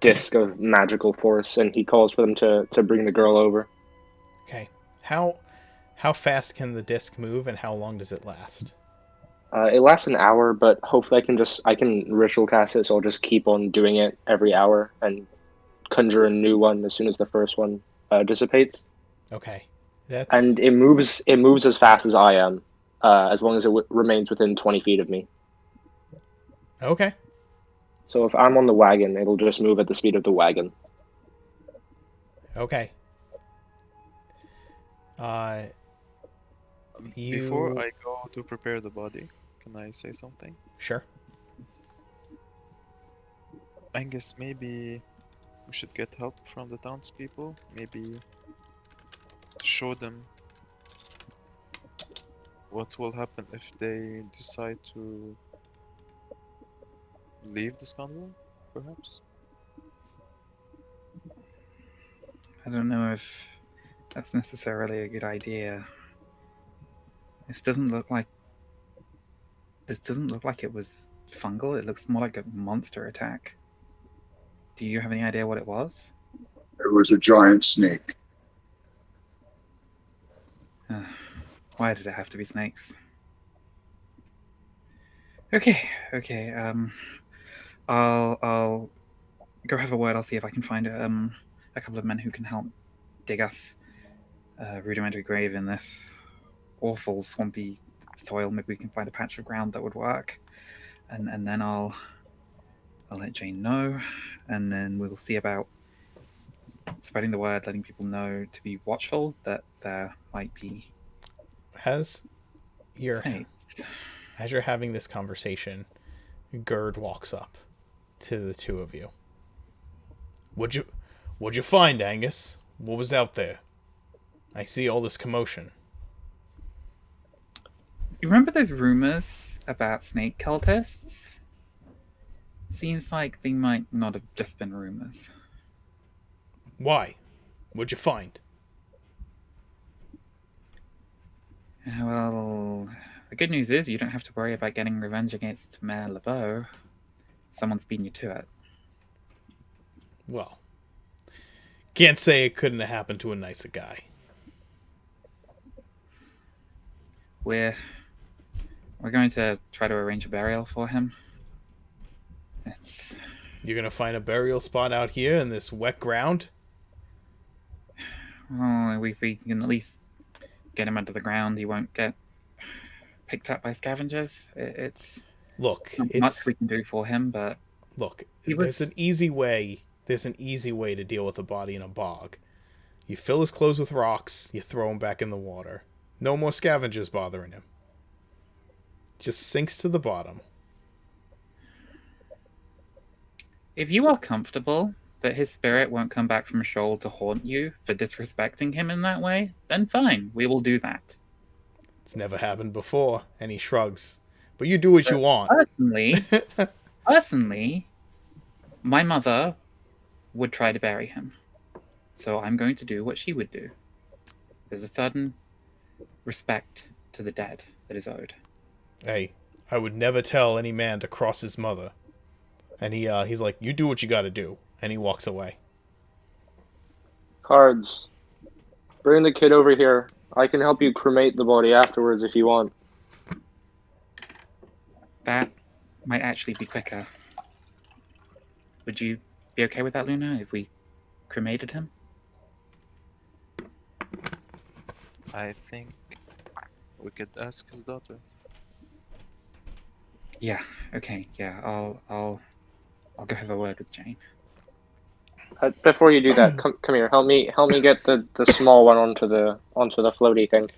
disc of magical force. And he calls for them to bring the girl over. Okay. How fast can the disc move, and how long does it last? It lasts an hour, but hopefully I can ritual cast it, so I'll just keep on doing it every hour and conjure a new one as soon as the first one dissipates. Okay. That's And it moves as fast as I am, as long as it remains within 20 feet of me. okay. So if I'm on the wagon, it'll just move at the speed of the wagon. Okay. Before I go to prepare the body, can I say something? Sure. Angus, maybe we should get help from the townspeople. Maybe show them what will happen if they decide to leave this convoy, perhaps? I don't know if that's necessarily a good idea. This doesn't look like it was fungal. It looks more like a monster attack. Do you have any idea what it was? It was a giant snake. Why did it have to be snakes? Okay. I'll go have a word. I'll see if I can find a couple of men who can help dig us a rudimentary grave in this awful swampy soil. Maybe we can find a patch of ground that would work, and then I'll let Jane know, and then we'll see about spreading the word, letting people know to be watchful that there might be As you're snakes. having this conversation, Gerd walks up to the two of you. What'd you find, Angus? What was out there? I see all this commotion. You remember those rumors about snake cultists? Seems like they might not have just been rumors. Why? What'd you find? Well, the good news is you don't have to worry about getting revenge against Mayor LeBeau. Someone's beaten you to it. Well, can't say it couldn't have happened to a nicer guy. We're going to try to arrange a burial for him. You're gonna find a burial spot out here in this wet ground? Well, if we can at least get him under the ground, he won't get picked up by scavengers. It's Look, not much we can do for him, but there's an easy way. There's an easy way to deal with a body in a bog. You fill his clothes with rocks, you throw him back in the water. No more scavengers bothering him. Just sinks to the bottom. if you are comfortable that his spirit won't come back from Sheol to haunt you for disrespecting him in that way, then fine, we will do that. It's never happened before. And he shrugs. But you do what you want. Personally, my mother would try to bury him. So I'm going to do what she would do. There's a certain respect to the dead that is owed. Hey, I would never tell any man to cross his mother. And he's like, you do what you gotta do. And he walks away. Cards. Bring the kid over here. I can help you cremate the body afterwards if you want. That might actually be quicker. Would you be okay with that, Luna, if we cremated him? I think we could ask his daughter. Yeah. Okay. Yeah. I'll go have a word with Jane. Before you do that, come here. Help me get the small one onto the floaty thing.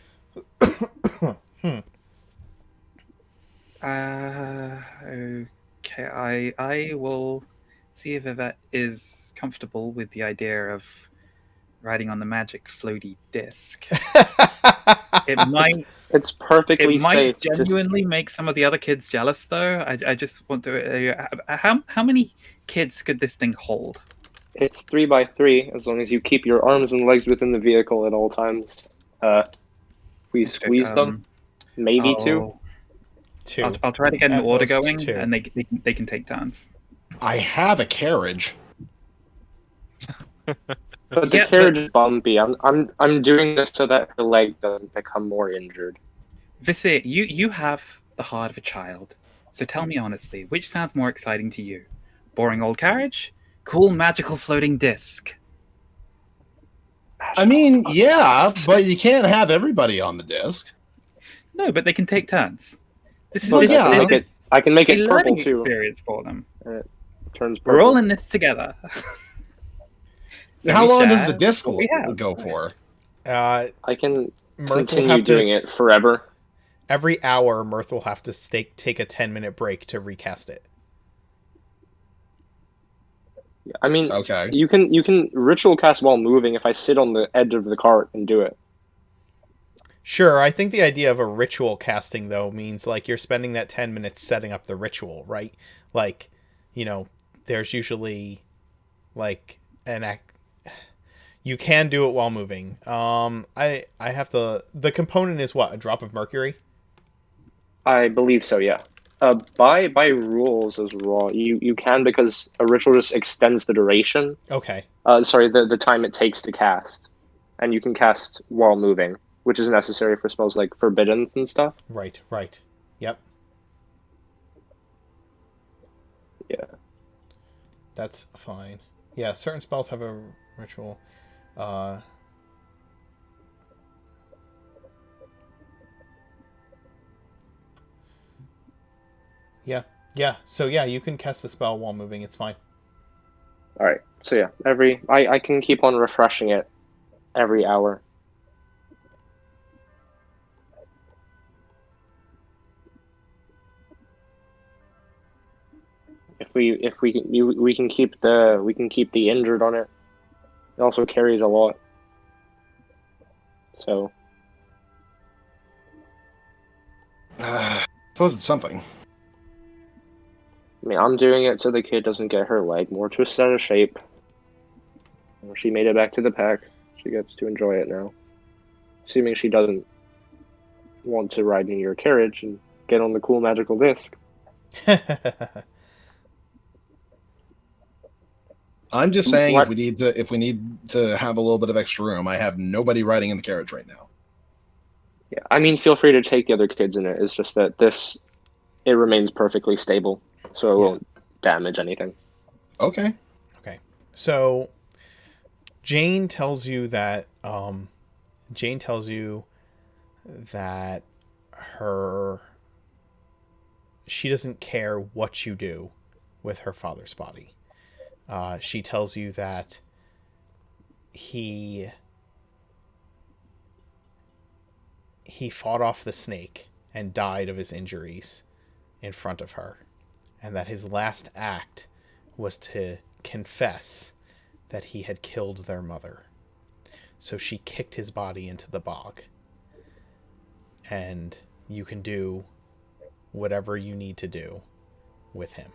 Okay. I will see if Yvette is comfortable with the idea of riding on the magic floaty disc. It might It's perfectly it might safe. Just genuinely make some of the other kids jealous, though. I just want to. How many kids could this thing hold? it's 3 by 3 as long as you keep your arms and legs within the vehicle at all times. We squeeze them, maybe two. Oh, Two. I'll try to get an At order most going, two. and they can take turns. I have a carriage. But the Yeah, carriage is bumpy. I'm doing this so that her leg doesn't become more injured. Visir, you have the heart of a child. So tell me honestly, which sounds more exciting to you? Boring old carriage? Cool magical floating disc? I mean, yeah, but you can't have everybody on the disc. No, but they can take turns. This is Well, this, yeah. I can make a it purple learning too. experience for them. Turns We're all purple. in this together. So How we long does share the disc what we have. go for? Uh, I can Mirth will continue have doing to it forever. every hour. Mirth will have to take a 10-minute break to recast it. I mean, Okay. you can ritual cast while moving if I sit on the edge of the cart and do it. Sure, I think the idea of a ritual casting though means like you're spending that 10 minutes setting up the ritual, right? Like, there's usually like an act. You can do it while moving. I have to. The component is what, a drop of mercury. I believe so. Yeah. By rules as well, you can, because a ritual just extends the duration. Okay. Sorry, the time it takes to cast, and you can cast while moving, which is necessary for spells like forbiddens and stuff. Right. Yep. Yeah. That's fine. Yeah, certain spells have a ritual. Yeah. So yeah, you can cast the spell while moving. It's fine. All right. So yeah, I can keep on refreshing it every hour. We can keep the injured on it. It also carries a lot. So Suppose it's something. I mean, I'm doing it so the kid doesn't get her leg more twisted out of shape. She made it back to the pack. She gets to enjoy it now. Assuming she doesn't want to ride in your carriage and get on the cool magical disc. I'm just saying, What? if we need to have a little bit of extra room, I have nobody riding in the carriage right now. Yeah, I mean, feel free to take the other kids in it. It's just that it remains perfectly stable, so it won't damage anything. Okay. So Jane tells you that she doesn't care what you do with her father's body. She tells you that he fought off the snake and died of his injuries in front of her, and that his last act was to confess that he had killed their mother. So she kicked his body into the bog. And you can do whatever you need to do with him.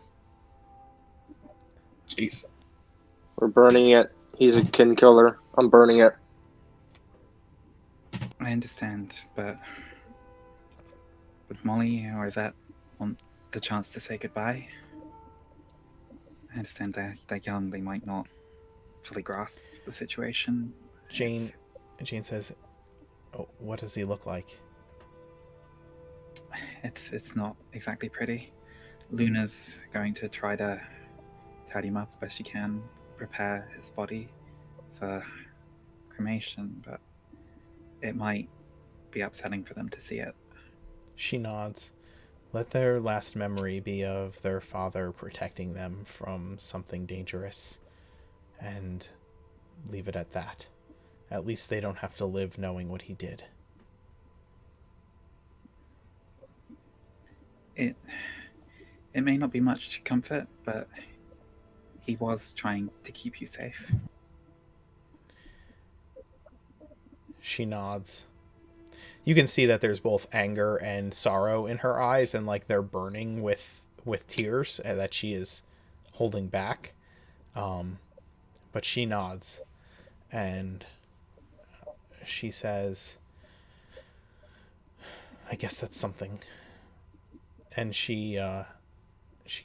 Jeez. We're burning it. He's a kin killer. I'm burning it. I understand, but would Molly or Yvette want the chance to say goodbye? I understand they're young, they might not fully grasp the situation. Jane says, "Oh, what does he look like?" It's not exactly pretty. Luna's going to try to tidy him up as best she can, prepare his body for cremation, but it might be upsetting for them to see it. She nods. Let their last memory be of their father protecting them from something dangerous, and leave it at that. At least they don't have to live knowing what he did. It may not be much comfort, but he was trying to keep you safe. She nods. you can see that there's both anger and sorrow in her eyes, and like they're burning with tears that she is holding back. But she nods, and she says, I guess that's something. And she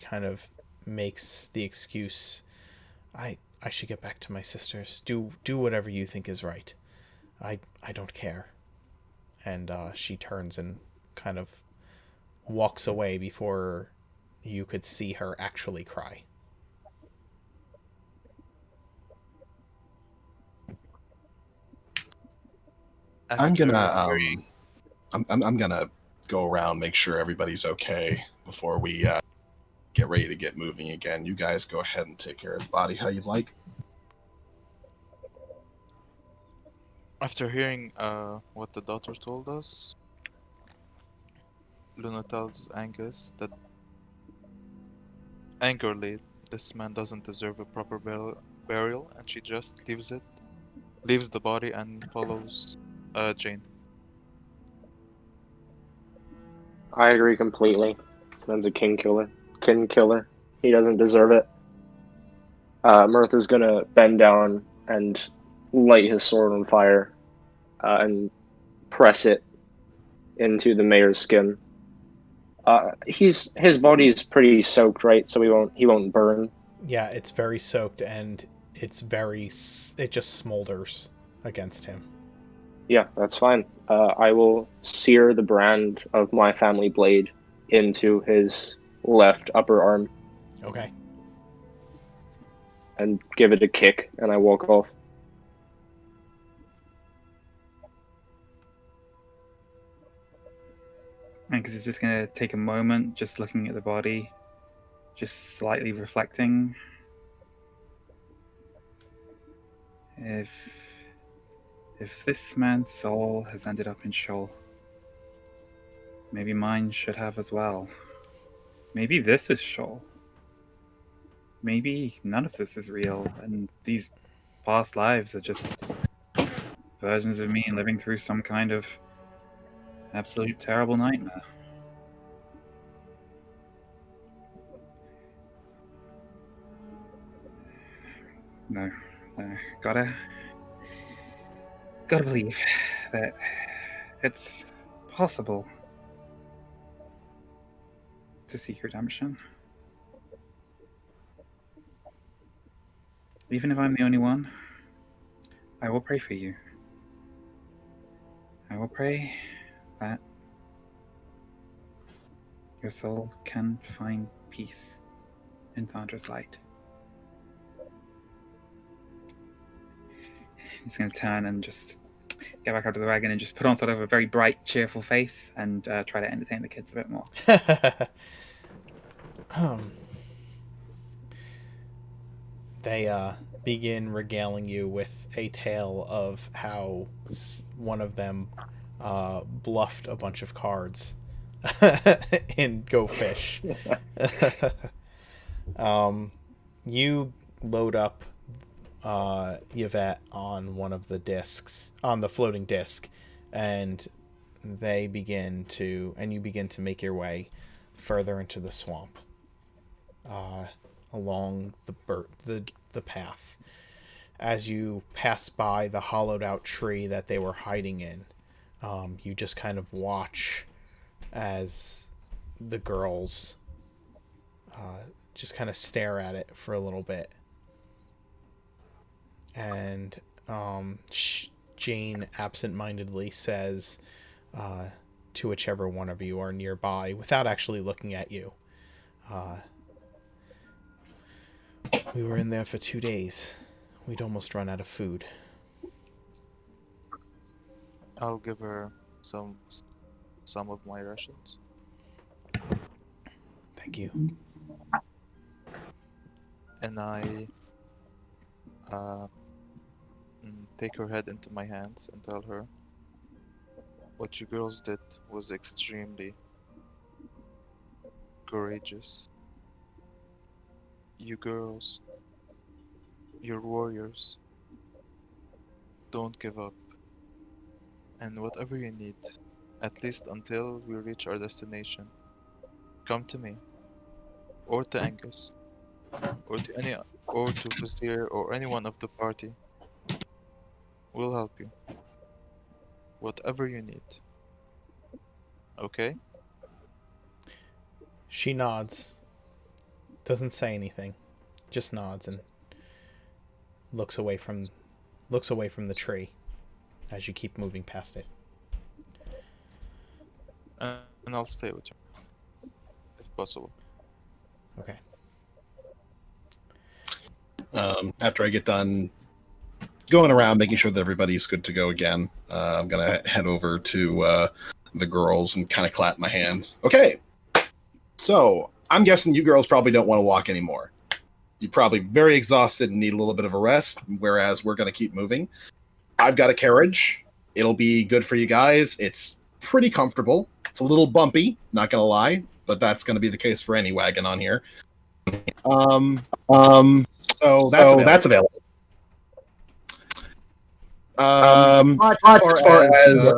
kind of makes the excuse, I should get back to my sisters. Do whatever you think is right. I don't care. And she turns and kind of walks away before you could see her actually cry. I'm gonna After very I'm gonna go around, make sure everybody's okay before we get ready to get moving again. You guys go ahead and take care of the body how you like. After hearing what the daughter told us, Luna tells Angus that angrily this man doesn't deserve a proper burial, and she just leaves the body and follows Jane. I agree completely. Man's a kin killer. He doesn't deserve it. Mirth is gonna bend down and light his sword on fire, and press it into the mayor's skin. His body's pretty soaked, right? So he won't burn. Yeah, it's very soaked, and it just smolders against him. Yeah, that's fine. I will sear the brand of my family blade into his left upper arm Okay. and give it a kick, and I walk off. Because it's just going to take a moment, just looking at the body, just slightly reflecting. If this man's soul has ended up in Sheol, maybe mine should have as well. Maybe this is Sheol. Maybe none of this is real, and these past lives are just versions of me living through some kind of absolute terrible nightmare. No, gotta believe that it's possible to seek redemption. Even if I'm the only one, I will pray for you. I will pray that your soul can find peace in Thandra's light. He's going to turn and just get back out of the wagon and just put on sort of a very bright, cheerful face and try to entertain the kids a bit more. They begin regaling you with a tale of how one of them bluffed a bunch of cards in Go Fish. You load up Yvette on one of the discs, on the floating disc, and you begin to make your way further into the swamp, along the path. As you pass by the hollowed out tree that they were hiding in, you just kind of watch as the girls just kind of stare at it for a little bit. And Jane absentmindedly says to whichever one of you are nearby, without actually looking at you, we were in there for 2 days. We'd almost run out of food. I'll give her some of my rations. Thank you. And I take her head into my hands and tell her, what you girls did was extremely courageous. You girls, you're warriors. Don't give up. and whatever you need, at least until we reach our destination, come to me, or to Angus, or to Vizier, or anyone of the party. We'll help you. Whatever you need. Okay? She nods, doesn't say anything, just nods and looks away from the tree as you keep moving past it. And I'll stay with you, if possible. Okay. After I get done going around making sure that everybody's good to go again, I'm gonna head over to the girls and kind of clap my hands. Okay, so I'm guessing you girls probably don't want to walk anymore. You're probably very exhausted and need a little bit of a rest, whereas we're gonna keep moving. I've got a carriage. It'll be good for you guys. It's pretty comfortable. It's a little bumpy, not gonna lie, but that's gonna be the case for any wagon on here. So that's available. But as far as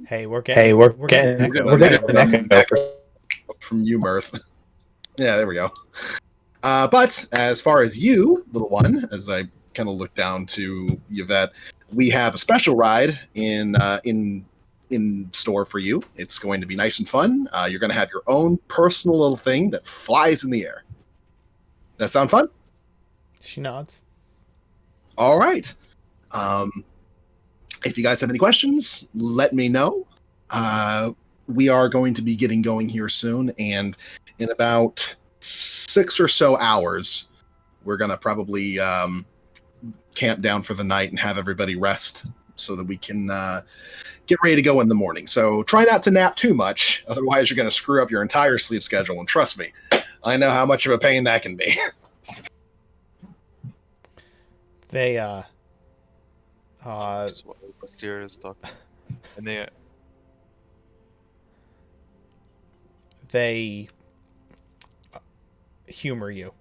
Hey, we're getting an echo. from you, Mirth. Yeah, there we go. But as far as you, little one, as I kind of look down to Yvette, we have a special ride in store for you. It's going to be nice and fun. You're going to have your own personal little thing that flies in the air. That sound fun? She nods. All right. If you guys have any questions, let me know. We are going to be getting going here soon, and in about 6 or so hours, we're going to probably camp down for the night and have everybody rest so that we can get ready to go in the morning. So try not to nap too much, otherwise you're going to screw up your entire sleep schedule, and trust me, I know how much of a pain that can be. They That's what Vizier is talking. And they humor you.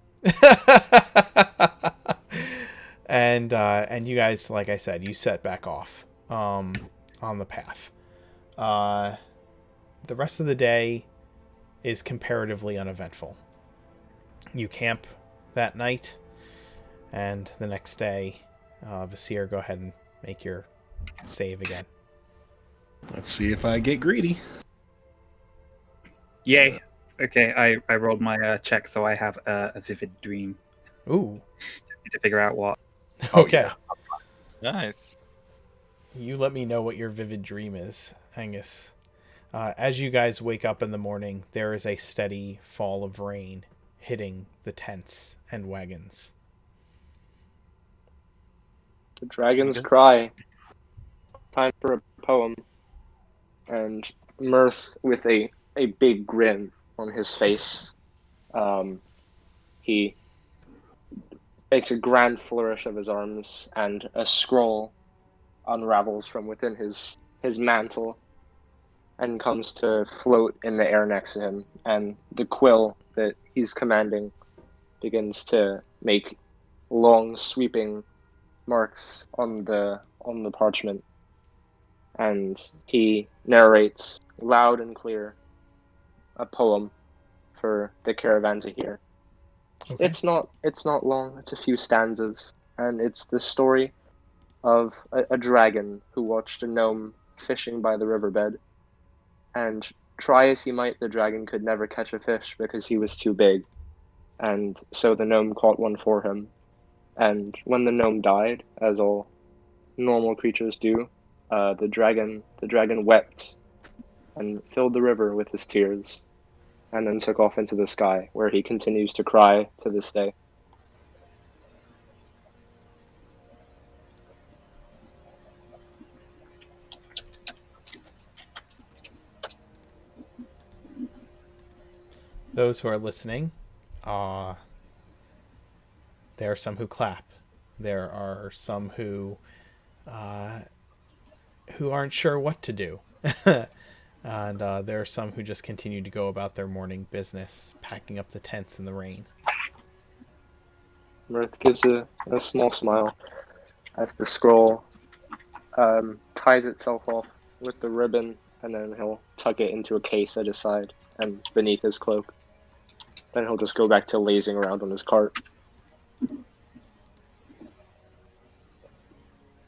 And you guys, like I said, you set back off on the path. The rest of the day is comparatively uneventful. You camp that night, and the next day, Vizier, go ahead and make your save again. Let's see if I get greedy. Yay. Okay, I rolled my check, so I have a vivid dream. Ooh. Just need to figure out what. Okay. nice. You let me know what your vivid dream is, Angus. As you guys wake up in the morning, there is a steady fall of rain hitting the tents and wagons. The dragon's cry. Time for a poem. And Mirth, with a big grin on his face, he makes a grand flourish of his arms, and a scroll unravels from within his mantle and comes to float in the air next to him, and the quill that he's commanding begins to make long sweeping marks on the parchment, and he narrates loud and clear a poem for the caravan to hear. Okay. It's not long, it's a few stanzas, and it's the story of a dragon who watched a gnome fishing by the riverbed, and try as he might, the dragon could never catch a fish because he was too big, and so the gnome caught one for him. And when the gnome died, as all normal creatures do, the dragon wept and filled the river with his tears, and then took off into the sky, where he continues to cry to this day. Those who are listening, there are some who clap. There are some who aren't sure what to do. And there are some who just continue to go about their morning business, packing up the tents in the rain. Mirth gives a small smile as the scroll ties itself off with the ribbon, and then he'll tuck it into a case at his side and beneath his cloak. Then he'll just go back to lazing around on his cart.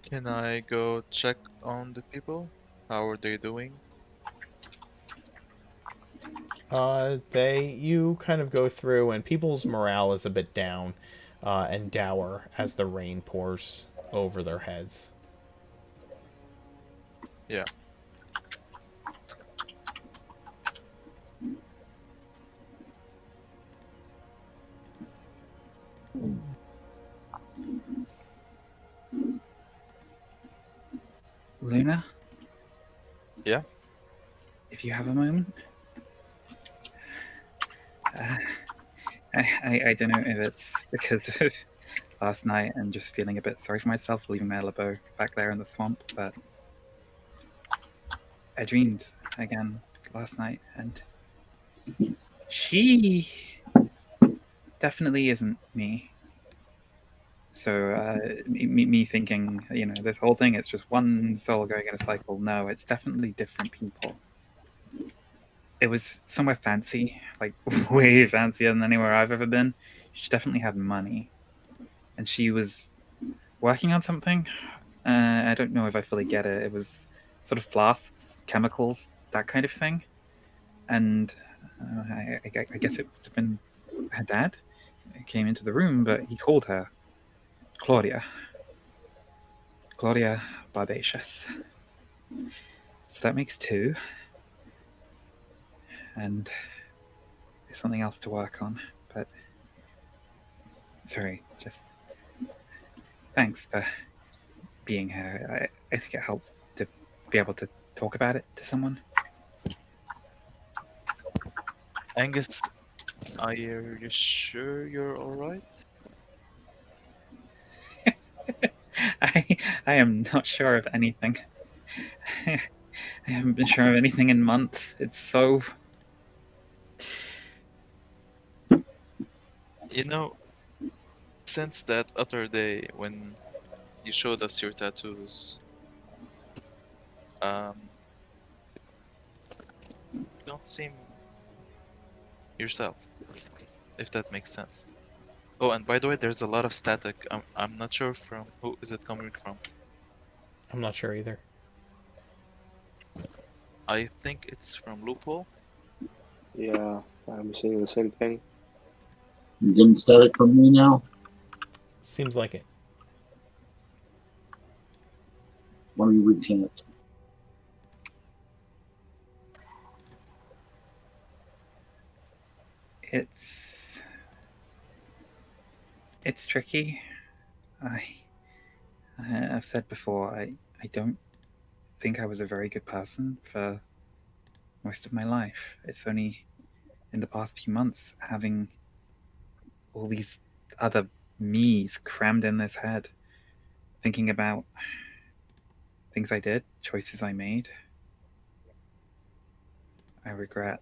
Can I go check on the people? How are they doing? You kind of go through, and people's morale is a bit down, and dour as the rain pours over their heads. Yeah. Luna? Yeah? If you have a moment. I don't know if it's because of last night and just feeling a bit sorry for myself leaving my elbow back there in the swamp, but I dreamed again last night, and she definitely isn't me. So me thinking, this whole thing, it's just one soul going in a cycle. No, it's definitely different people. It was somewhere fancy, like way fancier than anywhere I've ever been. She definitely had money, and she was working on something. I don't know if I fully get it. It was sort of flasks, chemicals, that kind of thing. And I guess it must have been her dad. He came into the room, but he called her Claudia. Claudia Barbacious. So that makes two. And there's something else to work on. But sorry, just thanks for being here. I think it helps to be able to talk about it to someone. Angus, are you sure you're alright? I am not sure of anything. I haven't been sure of anything in months. It's so. You know, since that other day when you showed us your tattoos, you don't seem yourself, if that makes sense. Oh, and by the way, there's a lot of static. I'm not sure from who is it coming from. I'm not sure either. I think it's from Loophole. Yeah, I'm seeing the same thing. You getting static from me now? Seems like it. Let me recant. It's tricky. I've said before, I don't think I was a very good person for most of my life. It's only in the past few months, having all these other me's crammed in this head, thinking about things I did, choices I made. I regret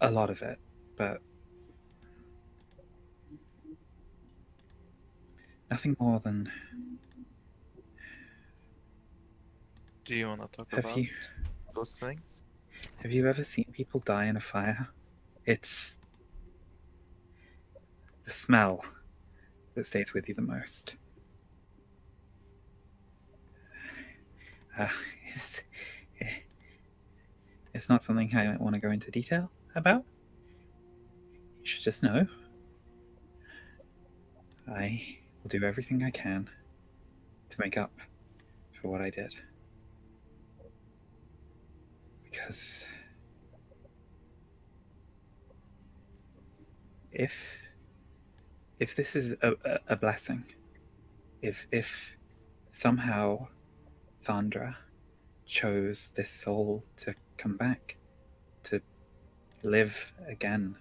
a lot of it, but nothing more than. Do you want to talk Have about you those things? have you ever seen people die in a fire? It's the smell that stays with you the most. Uh, it's, it's not something I want to go into detail about. You should just know I will do everything I can to make up for what I did. Because if this is a blessing, if somehow Thandra chose this soul to come back, to live again,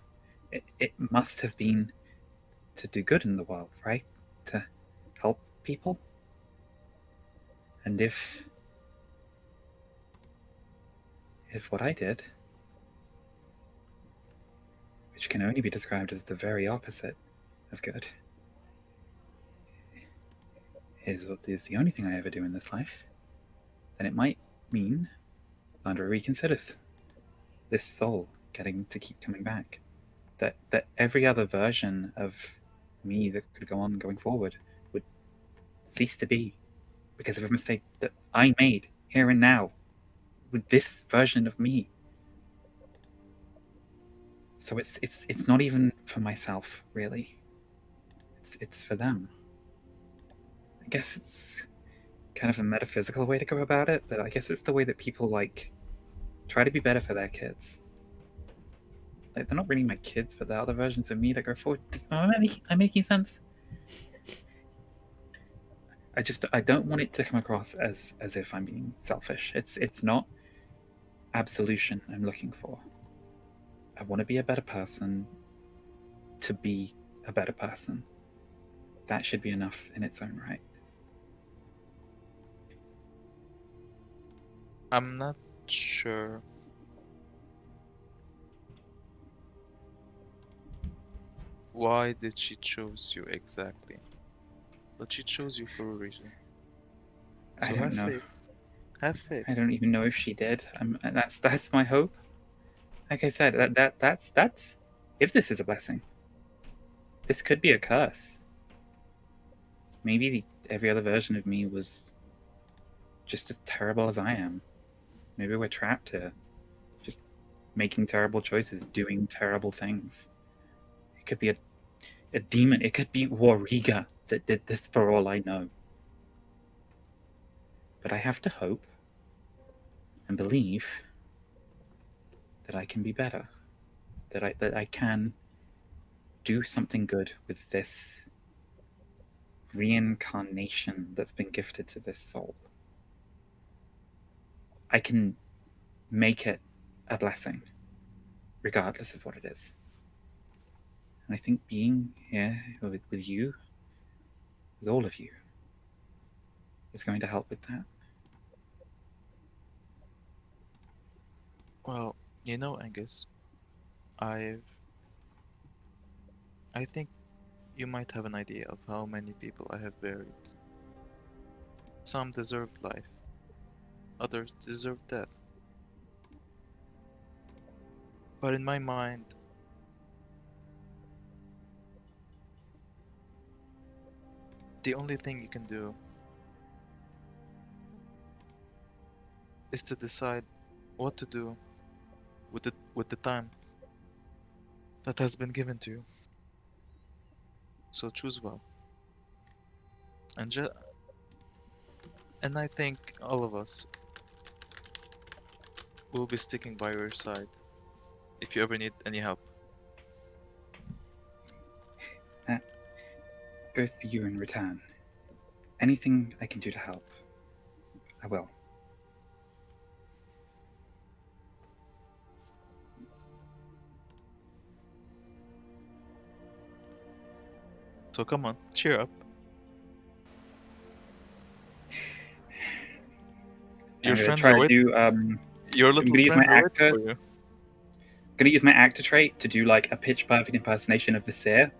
it must have been to do good in the world, right? To help people. And if what I did, which can only be described as the very opposite of good, is the only thing I ever do in this life, then it might mean Thundra reconsiders this soul getting to keep coming back. That every other version of me that could go on going forward would cease to be because of a mistake that I made here and now with this version of me. So it's not even for myself, really. It's for them. I guess it's kind of a metaphysical way to go about it, but I guess it's the way that people like try to be better for their kids. Like, they're not really my kids, but they're other versions of me that go forward. Am I making sense? I don't want it to come across as if I'm being selfish. It's not absolution I'm looking for. I want to be a better person to be a better person. That should be enough in its own right. I'm not sure. Why did she choose you exactly? But she chose you for a reason. I So don't have know. faith. Have faith. I don't even know if she did. That's my hope. Like I said, that's if this is a blessing, this could be a curse. Maybe every other version of me was just as terrible as I am. Maybe we're trapped here, just making terrible choices, doing terrible things. It could be a demon. It could be Wariga that did this for all I know. But I have to hope and believe that I can be better. That I can do something good with this reincarnation that's been gifted to this soul. I can make it a blessing, regardless of what it is. And I think being here with you, with all of you, is going to help with that. Well, you know, Angus, I think you might have an idea of how many people I have buried. Some deserve life, others deserve death. But in my mind, the only thing you can do is to decide what to do with the time that has been given to you. So choose well. And I think all of us will be sticking by your side if you ever need any help. That goes for you in return. Anything I can do to help, I will. So come on, cheer up. Your I'm gonna friends try are to waiting. do. Your little gonna use friends my are actor. waiting for you. I'm gonna use my actor trait to do like a pitch perfect impersonation of Visir,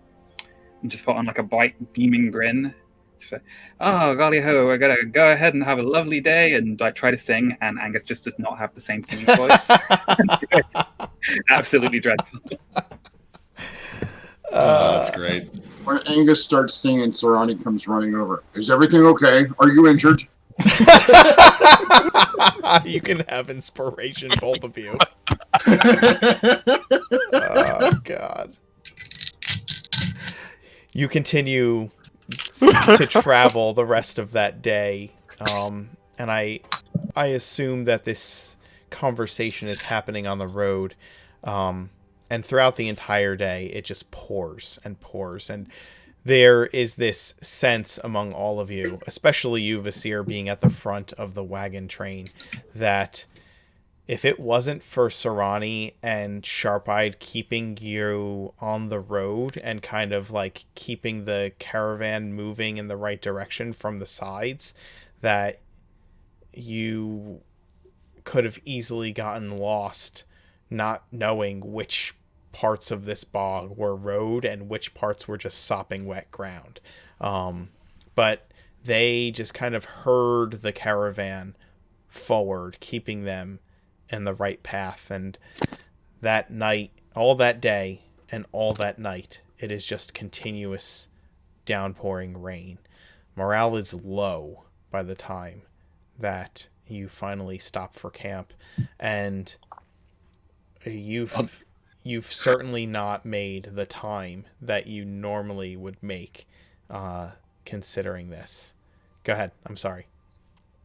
and just put on like a bright, beaming grin. Just like, oh golly ho, we're gonna go ahead and have a lovely day, and like try to sing, and Angus just does not have the same singing voice. Absolutely dreadful. That's great. When Angus starts singing, Sarani comes running over. Is everything okay? Are you injured? You can have inspiration, both of you. Oh, God. You continue to travel the rest of that day, and I assume that this conversation is happening on the road, and throughout the entire day, it just pours and pours, and there is this sense among all of you, especially you, Visir, being at the front of the wagon train, that if it wasn't for Sarani and Sharp-Eyed keeping you on the road and kind of like keeping the caravan moving in the right direction from the sides, that you could have easily gotten lost not knowing which parts of this bog were road and which parts were just sopping wet ground. But they just kind of herd the caravan forward, keeping them in the right path. And that night, all that day and all that night, it is just continuous downpouring rain. Morale is low by the time that you finally stop for camp, and you've certainly not made the time that you normally would make, considering this. Go ahead. I'm sorry.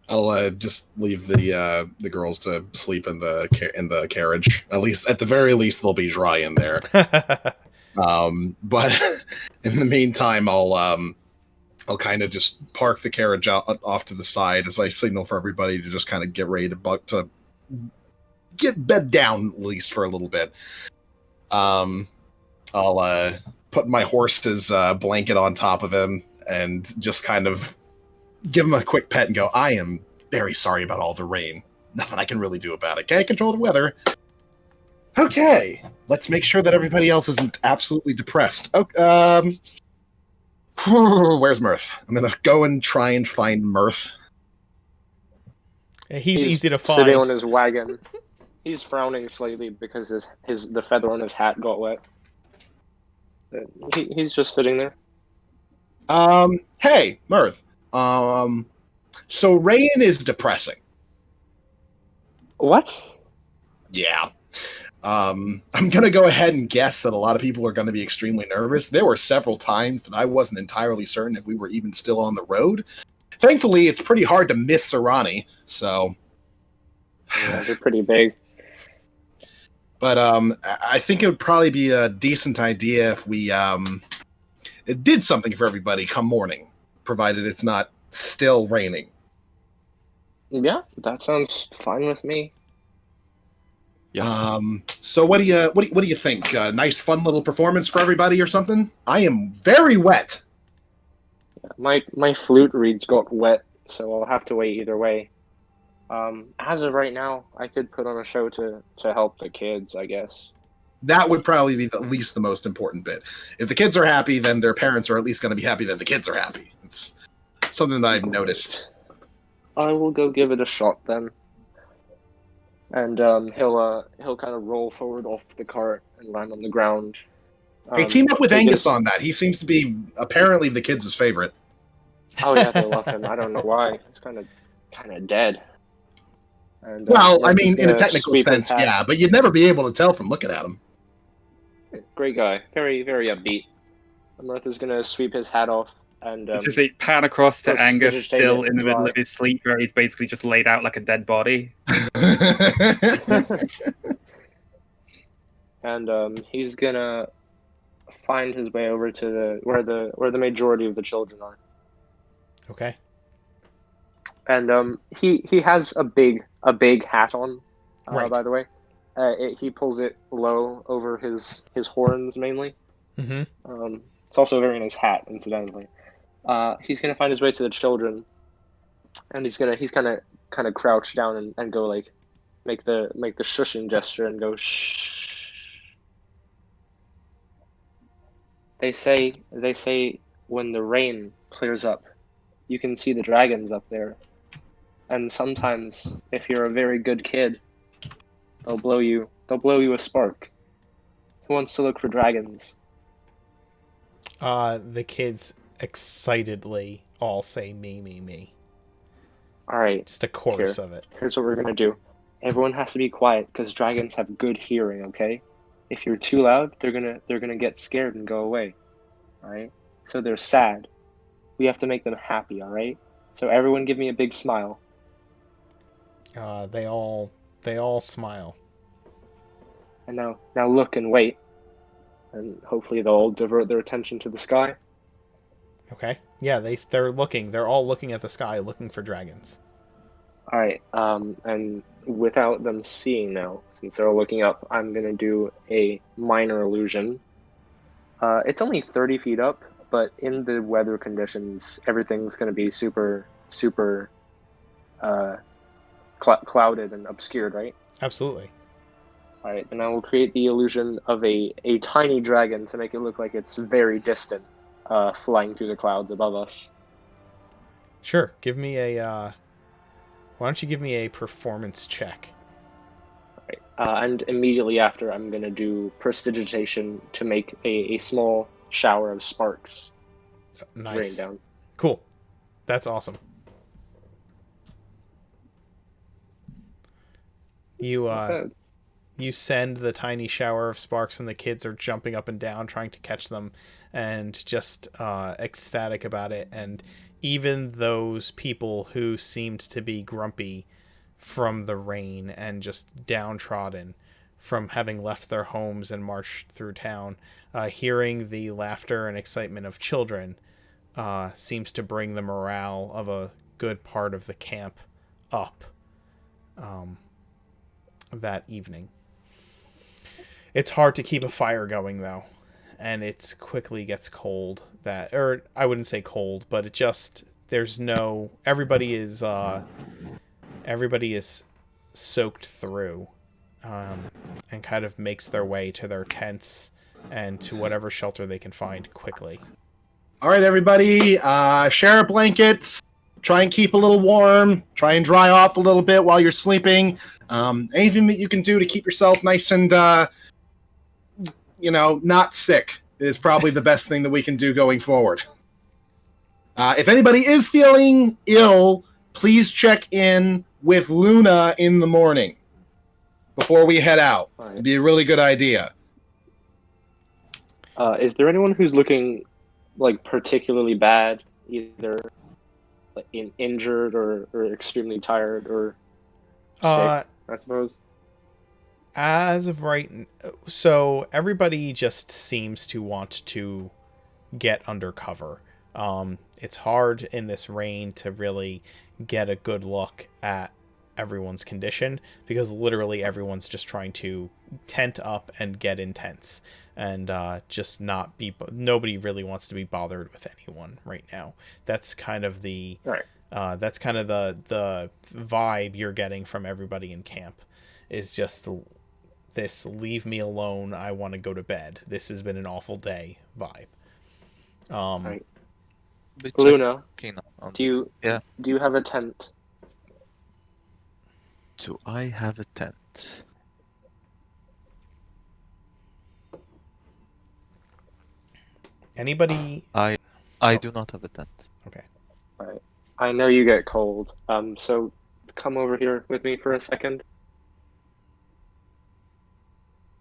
I'll just leave the girls to sleep in the carriage. At the very least, they'll be dry in there. But in the meantime, I'll kind of just park the carriage off to the side as I signal for everybody to just kind of get ready to get bed down at least for a little bit. I'll put my horse's blanket on top of him and just kind of give him a quick pet and go, I am very sorry about all the rain. Nothing I can really do about it. Can't control the weather. Okay, let's make sure that everybody else isn't absolutely depressed. Where's Mirth? I'm gonna go and try and find Mirth. He's easy to Sitting find. on his wagon. He's frowning slightly because the feather on his hat got wet. He's just sitting there. Hey, Mirth. So rain is depressing. What? Yeah. I'm gonna go ahead and guess that a lot of people are gonna be extremely nervous. There were several times that I wasn't entirely certain if we were even still on the road. Thankfully, it's pretty hard to miss Serrani, so... Yeah, they're pretty big. But I think it would probably be a decent idea if we it did something for everybody come morning, provided it's not still raining. Yeah, that sounds fine with me. So what do you think? Nice, fun little performance for everybody or something? I am very wet. My flute reeds got wet, so I'll have to wait either way. As of right now, I could put on a show to help the kids, I guess. That would probably be at least the most important bit. If the kids are happy, then their parents are at least going to be happy that the kids are happy. It's something that I've noticed. I will go give it a shot then. And he'll kind of roll forward off the cart and land on the ground. Hey, team up with they Angus just- on that. He seems to be apparently the kids' favorite. Oh yeah, they love him. I don't know why. He's kind of dead. And, Well, I Mirth mean, is in a gonna technical sweep his sense, hat. yeah, but you'd never be able to tell from looking at him. Great guy. Very, very upbeat. Mirth is gonna sweep his hat off and Just a pan across to let's Angus, just take still it in the middle dry. of his sleep, where he's basically just laid out like a dead body. and he's gonna find his way over to where the majority of the children are. Okay. And he has a big hat on, Right. by the way. He pulls it low over his horns mainly. Mm-hmm. It's also a very nice hat, incidentally. He's gonna find his way to the children, and he's kind of crouch down and go like make the shushing gesture and go shh. They say when the rain clears up, you can see the dragons up there. And sometimes, if you're a very good kid, they'll blow you a spark. Who wants to look for dragons? The kids excitedly all say me. All right, Just a chorus of it. here's what we're gonna do. Everyone has to be quiet because dragons have good hearing. Okay, if you're too loud, they're gonna get scared and go away. All right, so they're sad. We have to make them happy. All right, so everyone give me a big smile. They all smile. And now look and wait. And hopefully they'll divert their attention to the sky. Okay. Yeah, they're looking. They're all looking at the sky, looking for dragons. All right. And without them seeing now, since they're all looking up, I'm gonna do a minor illusion. It's only 30 feet up, but in the weather conditions, everything's gonna be super clouded and obscured, right? Absolutely. All right, and I will create the illusion of a tiny dragon to make it look like it's very distant, flying through the clouds above us. Sure. Give me a Why don't you give me a performance check? Right. And immediately after, I'm going to do prestidigitation to make a small shower of sparks rain Nice. down. Cool. That's awesome. You Okay. you send the tiny shower of sparks, and the kids are jumping up and down trying to catch them, and just ecstatic about it. And even those people who seemed to be grumpy from the rain and just downtrodden from having left their homes and marched through town, hearing the laughter and excitement of children seems to bring the morale of a good part of the camp up that evening. It's hard to keep a fire going, though, and it quickly gets cold. Or I wouldn't say cold, but it just, there's no, everybody is soaked through, and kind of makes their way to their tents and to whatever shelter they can find quickly. All right, everybody, share blankets. Try and keep a little warm. Try and dry off a little bit while you're sleeping. Anything that you can do to keep yourself nice and, not sick is probably the best thing that we can do going forward. If anybody is feeling ill, please check in with Luna in the morning before we head out. It'd be a really good idea. Is there anyone who's looking like particularly bad, either like, injured or extremely tired or sick, I suppose? As of so everybody just seems to want to get under cover. It's hard in this rain to really get a good look at everyone's condition, because literally everyone's just trying to tent up and get in tents, and just not be, nobody really wants to be bothered with anyone right now. That's kind of the that's kind of the vibe you're getting from everybody in camp, is just this leave me alone, I want to go to bed, this has been an awful day vibe. Right. But Luna, checking on do you have a tent? Do I have a tent? Anybody? I do not have a tent. Okay. Right. I know you get cold. So come over here with me for a second.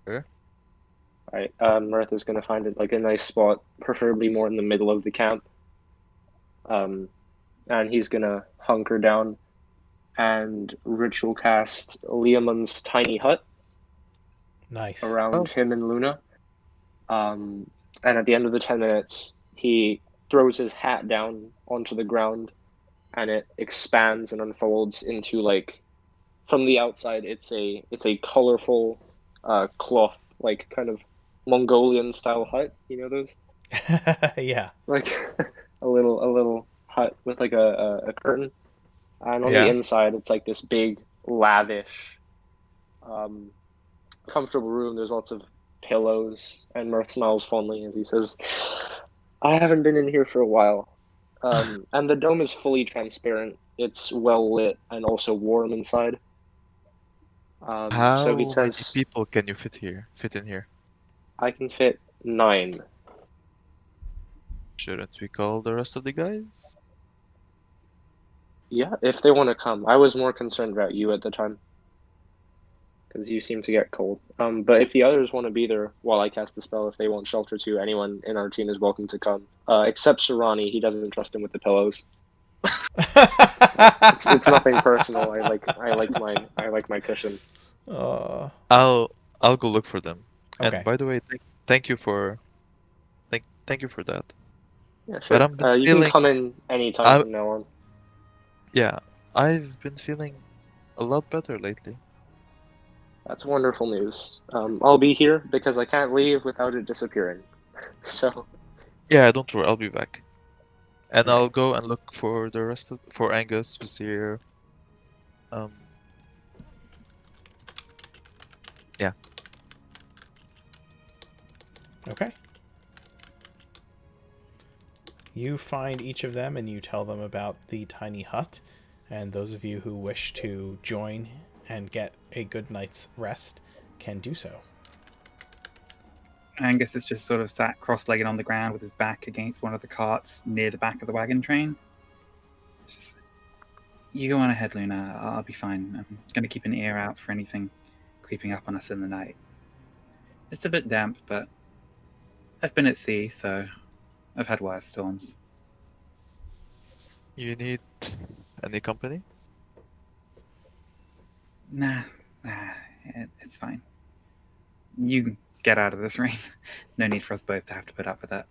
Sure. Right. Mirth is gonna find it like a nice spot, preferably more in the middle of the camp. And he's gonna hunker down and ritual cast Liamon's tiny hut Nice. around him and Luna. And at the end of the 10 minutes, he throws his hat down onto the ground, and it expands and unfolds into, like, from the outside, it's a colorful cloth, like kind of Mongolian style hut. You know those? Yeah. Like a little hut with like a curtain. And on the inside, it's like this big, lavish, comfortable room. There's lots of pillows, and Mirth smiles fondly as he says, I haven't been in here for a while. And the dome is fully transparent. It's well lit and also warm inside. How so he many says, people can you fit in here? I can fit 9. Shouldn't we call the rest of the guys? Yeah, if they want to come. I was more concerned about you at the time, because you seem to get cold. But if the others want to be there while I cast the spell, if they want shelter too, anyone in our team is welcome to come. Except Sarani, he doesn't trust him with the pillows. It's nothing personal. I like my cushions. Uh, I'll go look for them. Okay. And by the way, thank you for thank you for that. Yeah, sure. But I'm You can feeling- come in anytime from now on. Yeah, I've been feeling a lot better lately. That's wonderful news. I'll be here because I can't leave without it disappearing. So Yeah, don't worry, I'll be back. And I'll go and look for the rest for Angus, Vizier. Yeah. Okay. You find each of them and you tell them about the tiny hut, and those of you who wish to join and get a good night's rest can do so. Angus is just sort of sat cross-legged on the ground with his back against one of the carts near the back of the wagon train. Just, you go on ahead, Luna. I'll be fine. I'm going to keep an ear out for anything creeping up on us in the night. It's a bit damp, but I've been at sea, so I've had worse storms. You need any company? Nah, it's fine. You can get out of this rain. No need for us both to have to put up with that.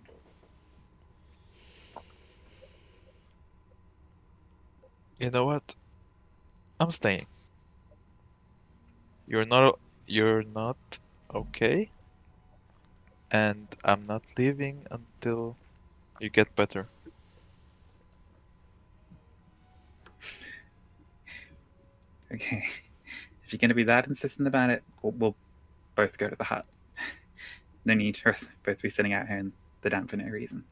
You know what? I'm staying. You're not okay, and I'm not leaving until you get better. Okay. If you're going to be that insistent about it, we'll both go to the hut. No need for us both to be sitting out here in the damp for no reason.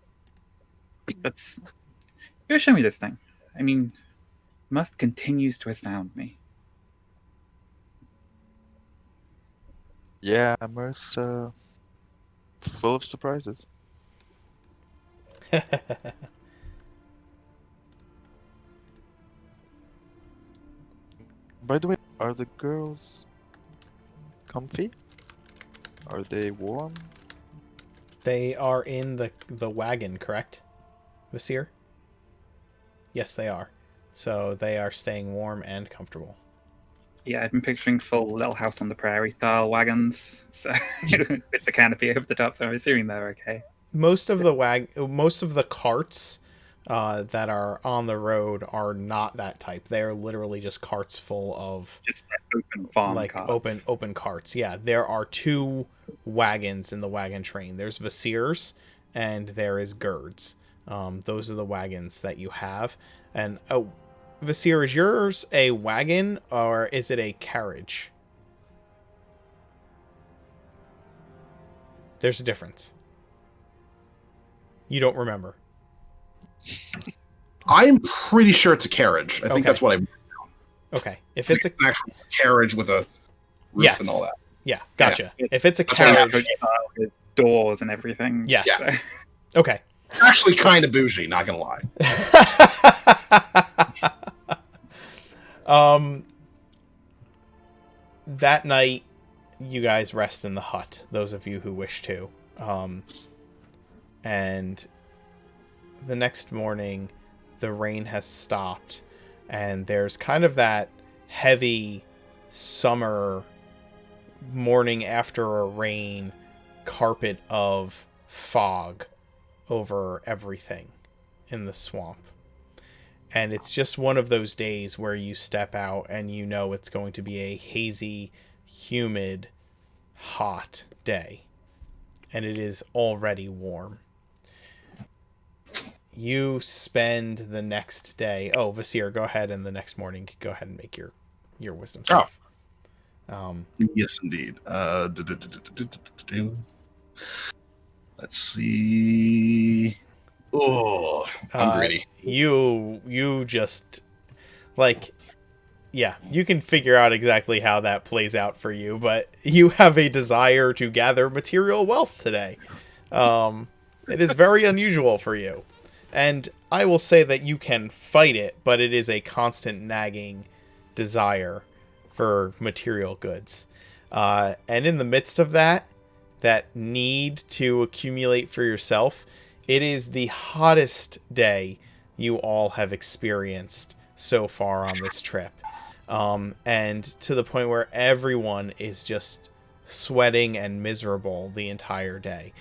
Go show me this thing. I mean, Muth continues to astound me. Yeah, Mirth, full of surprises. By the way, are the girls comfy? Are they warm? They are in the wagon, correct, Vasir? Yes, they are. So they are staying warm and comfortable. Yeah, I've been picturing full Little House on the Prairie style wagons, so with the canopy over the top. So I'm assuming they're okay. Most of the carts that are on the road are not that type. They are literally just carts full of Just open farm like carts. open carts. Yeah, there are 2 wagons in the wagon train. There's Vasirs and there is Girds. Those are the wagons that you have. And Vasir, is yours a wagon or is it a carriage? There's a difference. You don't remember. I'm pretty sure it's a carriage. I think Okay. that's what I'm. Okay. If it's An actual carriage with a roof Yes. and all that. yeah, gotcha. Yeah. If it's a That's what I carriage, With doors and everything. Yes. So, okay. Actually, kind of bougie. Not gonna lie. That night, you guys rest in the hut. Those of you who wish to, and the next morning, the rain has stopped, and there's kind of that heavy summer morning after a rain carpet of fog over everything in the swamp. And it's just one of those days where you step out and you know it's going to be a hazy, humid, hot day. And it is already warm. You spend the next day... Oh, Vasir, go ahead, and the next morning, go ahead and make your wisdom save. Yes, indeed. Let's see. Oh, I'm greedy. You just like, yeah, you can figure out exactly how that plays out for you, but you have a desire to gather material wealth today. It is very unusual for you, and I will say that you can fight it, but it is a constant nagging desire for material goods. And in the midst of that need to accumulate for yourself, it is the hottest day you all have experienced so far on this trip. And to the point where everyone is just sweating and miserable the entire day.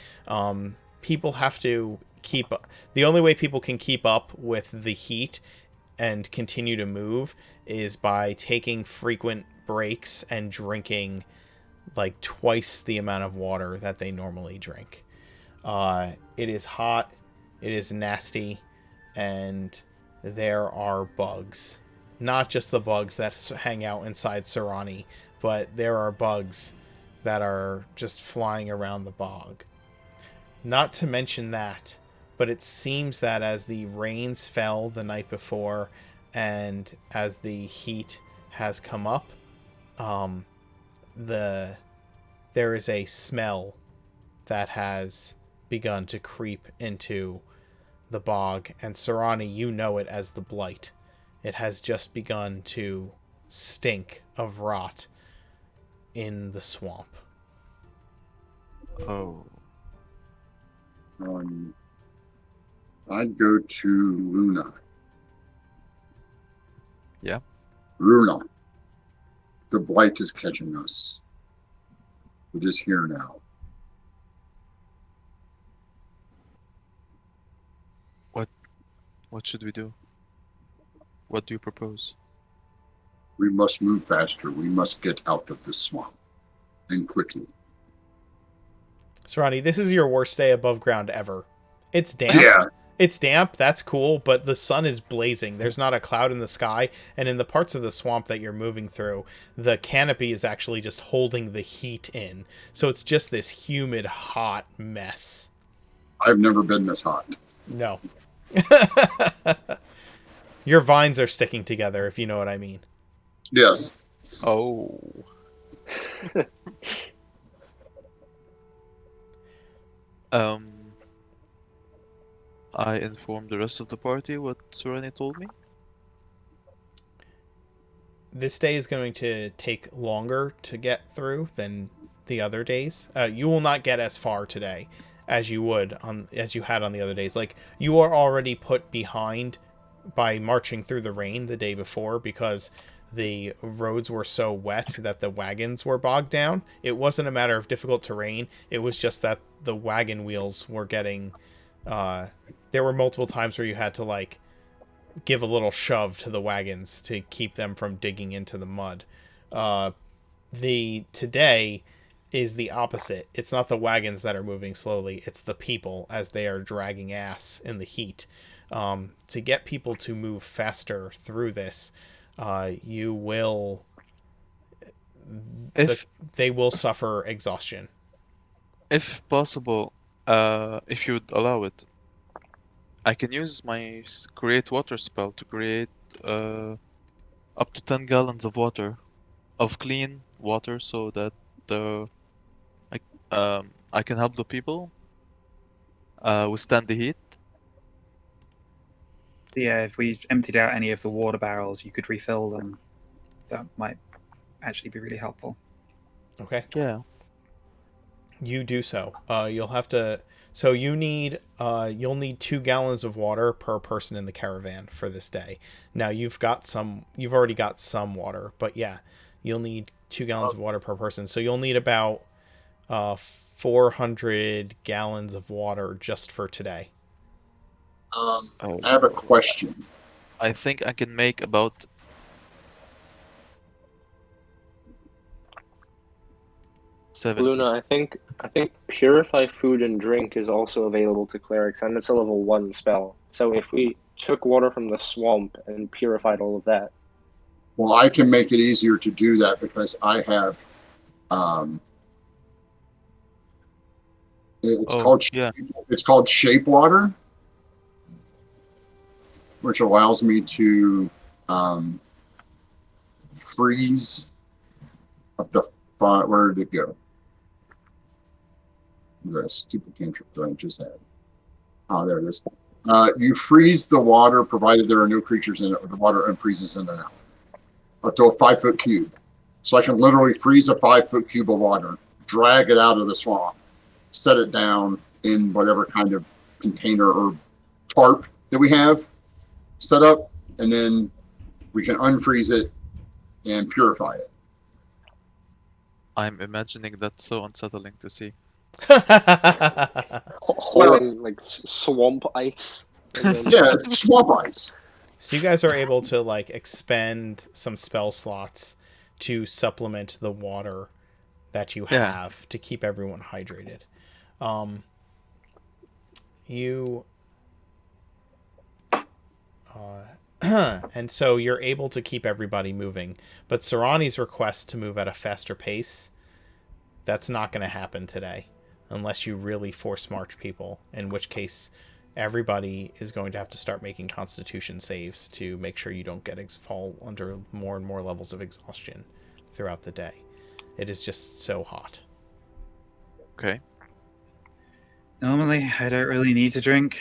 People have to keep up. The only way people can keep up with the heat and continue to move is by taking frequent breaks and drinking like twice the amount of water that they normally drink. It is hot, it is nasty, and there are bugs. Not just the bugs that hang out inside Serani, but there are bugs that are just flying around the bog. Not to mention that, but it seems that as the rains fell the night before and as the heat has come up, there is a smell that has begun to creep into the bog, and Sarani, you know it as the blight. It has just begun to stink of rot in the swamp. Oh. I'd go to Luna. Yeah. Luna, the blight is catching us. It is here now. What should we do? What do you propose? We must move faster. We must get out of this swamp. And quickly. Sarani, this is your worst day above ground ever. It's damp. Yeah. It's damp, that's cool, but the sun is blazing. There's not a cloud in the sky, and in the parts of the swamp that you're moving through, the canopy is actually just holding the heat in. So it's just this humid, hot mess. I've never been this hot. No. Your vines are sticking together, if you know what I mean. Yes. Oh. I informed the rest of the party what Surani told me. This day is going to take longer to get through than the other days. You will not get as far today as you had on the other days. Like, you are already put behind by marching through the rain the day before because the roads were so wet that the wagons were bogged down. It wasn't a matter of difficult terrain. It was just that the wagon wheels were getting... there were multiple times where you had to, like, give a little shove to the wagons to keep them from digging into the mud. Today is the opposite. It's not the wagons that are moving slowly. It's the people as they are dragging ass in the heat. To get people to move faster through this, they will suffer exhaustion. If possible, if you'd allow it, I can use my create water spell to create up to 10 gallons of water, of clean water, so that I can help the people withstand the heat. Yeah, if we emptied out any of the water barrels, you could refill them. That might actually be really helpful. Okay. Yeah. You do so. You'll have to. So you'll need 2 gallons of water per person in the caravan for this day. Now you've already got some water, but yeah, you'll need 2 gallons of water per person. So you'll need about 400 gallons of water just for today. I have a question. I think I can make about 70. Luna, I think Purify Food and Drink is also available to clerics, and it's a level 1 spell. So if we took water from the swamp and purified all of that. Well, I can make it easier to do that because I have it's called Shape Water, which allows me to freeze up the fire. Where did it go? The stupid cantrip that I just had. Oh, there it is. You freeze the water, provided there are no creatures in it, or the water unfreezes in and out, up to a 5-foot cube. So I can literally freeze a 5-foot cube of water, drag it out of the swamp, set it down in whatever kind of container or tarp that we have set up, and then we can unfreeze it and purify it. I'm imagining that's so unsettling to see. Holding like swamp ice. Yeah, it's swamp ice. So you guys are able to like expend some spell slots to supplement the water that you have to keep everyone hydrated. And so you're able to keep everybody moving, but Sarani's request to move at a faster pace, that's not going to happen today unless you really force march people, in which case everybody is going to have to start making constitution saves to make sure you don't fall under more and more levels of exhaustion throughout the day. It is just so hot. Okay. Normally, I don't really need to drink,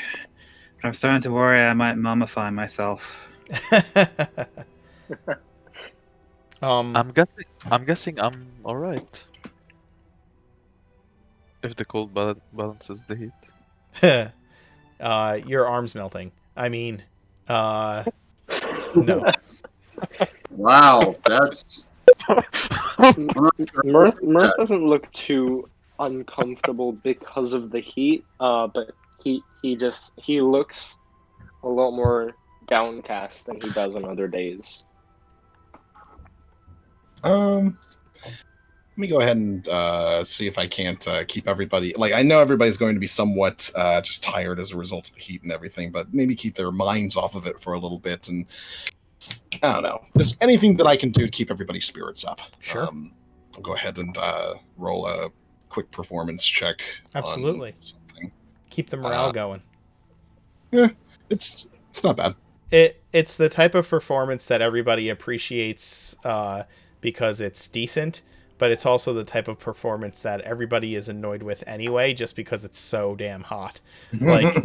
but I'm starting to worry I might mummify myself. I'm guessing I'm all right. If the cold balances the heat. Your arm's melting. I mean, no. Wow, that's Mirth doesn't look too uncomfortable because of the heat, but he looks a lot more downcast than he does on other days. Let me go ahead and see if I can't keep everybody. Like, I know everybody's going to be somewhat just tired as a result of the heat and everything, but maybe keep their minds off of it for a little bit. And I don't know, just anything that I can do to keep everybody's spirits up. Sure. I'll go ahead and roll a quick performance check. Absolutely. On something. Keep the morale going. Yeah, it's not bad. It's the type of performance that everybody appreciates because it's decent, but it's also the type of performance that everybody is annoyed with anyway, just because it's so damn hot. Like,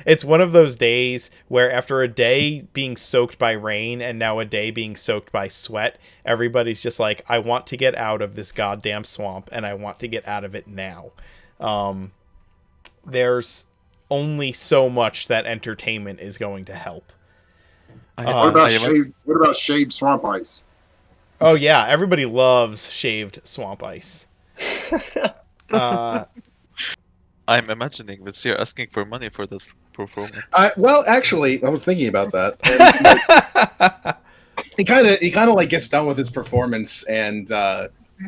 it's one of those days where after a day being soaked by rain and now a day being soaked by sweat, everybody's just like, I want to get out of this goddamn swamp, and I want to get out of it now. There's only so much that entertainment is going to help. what about shaved swamp ice? Oh yeah, everybody loves shaved swamp ice. I'm imagining Vizier asking for money for that performance. Well, actually, I was thinking about that. He kind of like gets done with his performance, and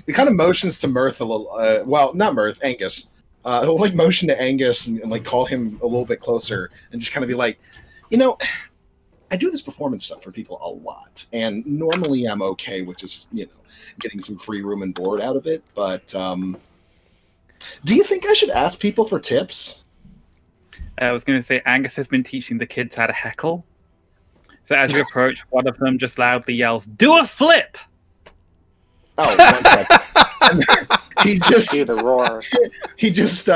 he kind of motions to Mirth a little. Well, not Mirth, Angus. He'll like motion to Angus and like call him a little bit closer, and just kind of be like, I do this performance stuff for people a lot, and normally I'm okay with just, getting some free room and board out of it. But do you think I should ask people for tips? I was going to say, Angus has been teaching the kids how to heckle. So as you approach, one of them just loudly yells, "Do a flip!" Oh, one second. he just See the roar. he just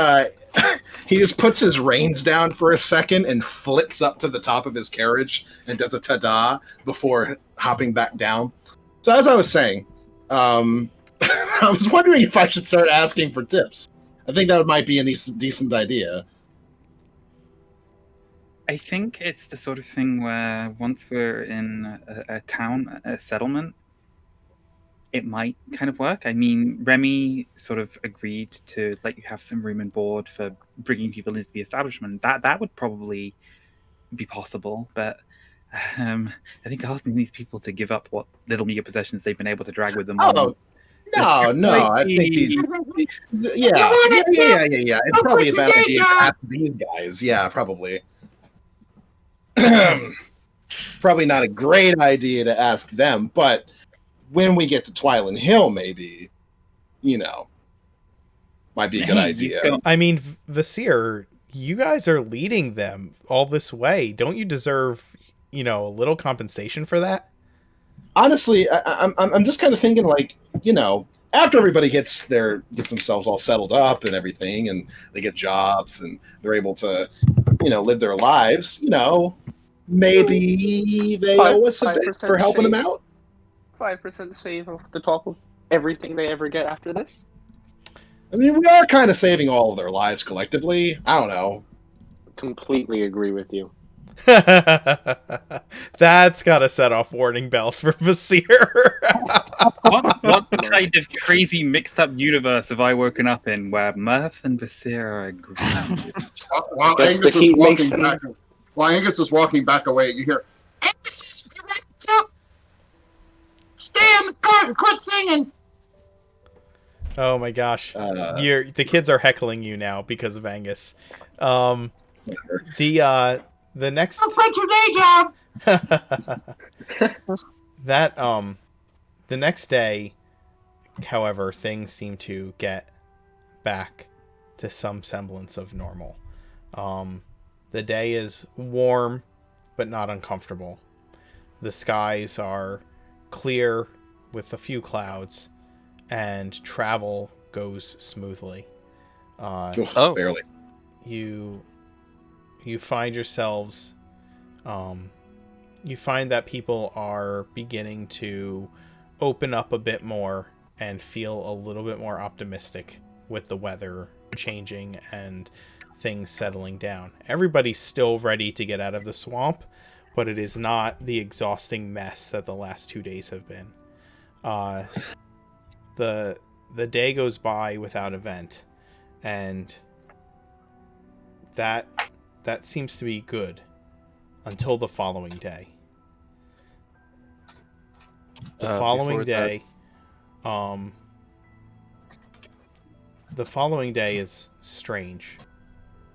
puts his reins down for a second and flips up to the top of his carriage and does a ta-da before hopping back down. So as I was saying, I was wondering if I should start asking for tips. I think that might be a decent idea. I think it's the sort of thing where once we're in a town, a settlement, it might kind of work. I mean, Remy sort of agreed to let you have some room and board for bringing people into the establishment. That would probably be possible, but I think asking these people to give up what little meager possessions they've been able to drag with them. Oh, no, I think yeah. It's probably a bad idea to ask these guys. Yeah, probably. Probably not a great idea to ask them, but when we get to Twilight Hill, maybe, might be a good idea. I mean, Vizier, you guys are leading them all this way. Don't you deserve, a little compensation for that? Honestly, I'm just kind of thinking, like, after everybody gets themselves all settled up and everything, and they get jobs and they're able to, live their lives, maybe they owe us a bit for helping them out. 5% save off the top of everything they ever get after this. I mean, we are kind of saving all of their lives collectively. I don't know. Completely agree with you. That's gotta set off warning bells for Vizier. What kind of crazy mixed up universe have I woken up in where Mirth and Vizier are agreeing? While Angus is walking back away, you hear, "Angus is direct to stay on the court and quit singing." Oh my gosh. The kids are heckling you now because of Angus. The next quit your day job. The next day, however, things seem to get back to some semblance of normal. The day is warm, but not uncomfortable. The skies are clear with a few clouds, and travel goes smoothly. Oh. Barely. You find yourselves, you find that people are beginning to open up a bit more and feel a little bit more optimistic with the weather changing and things settling down. Everybody's still ready to get out of the swamp, but it is not the exhausting mess that the last 2 days have been. The day goes by without event, and that seems to be good until the following day. The following day, the following day is strange.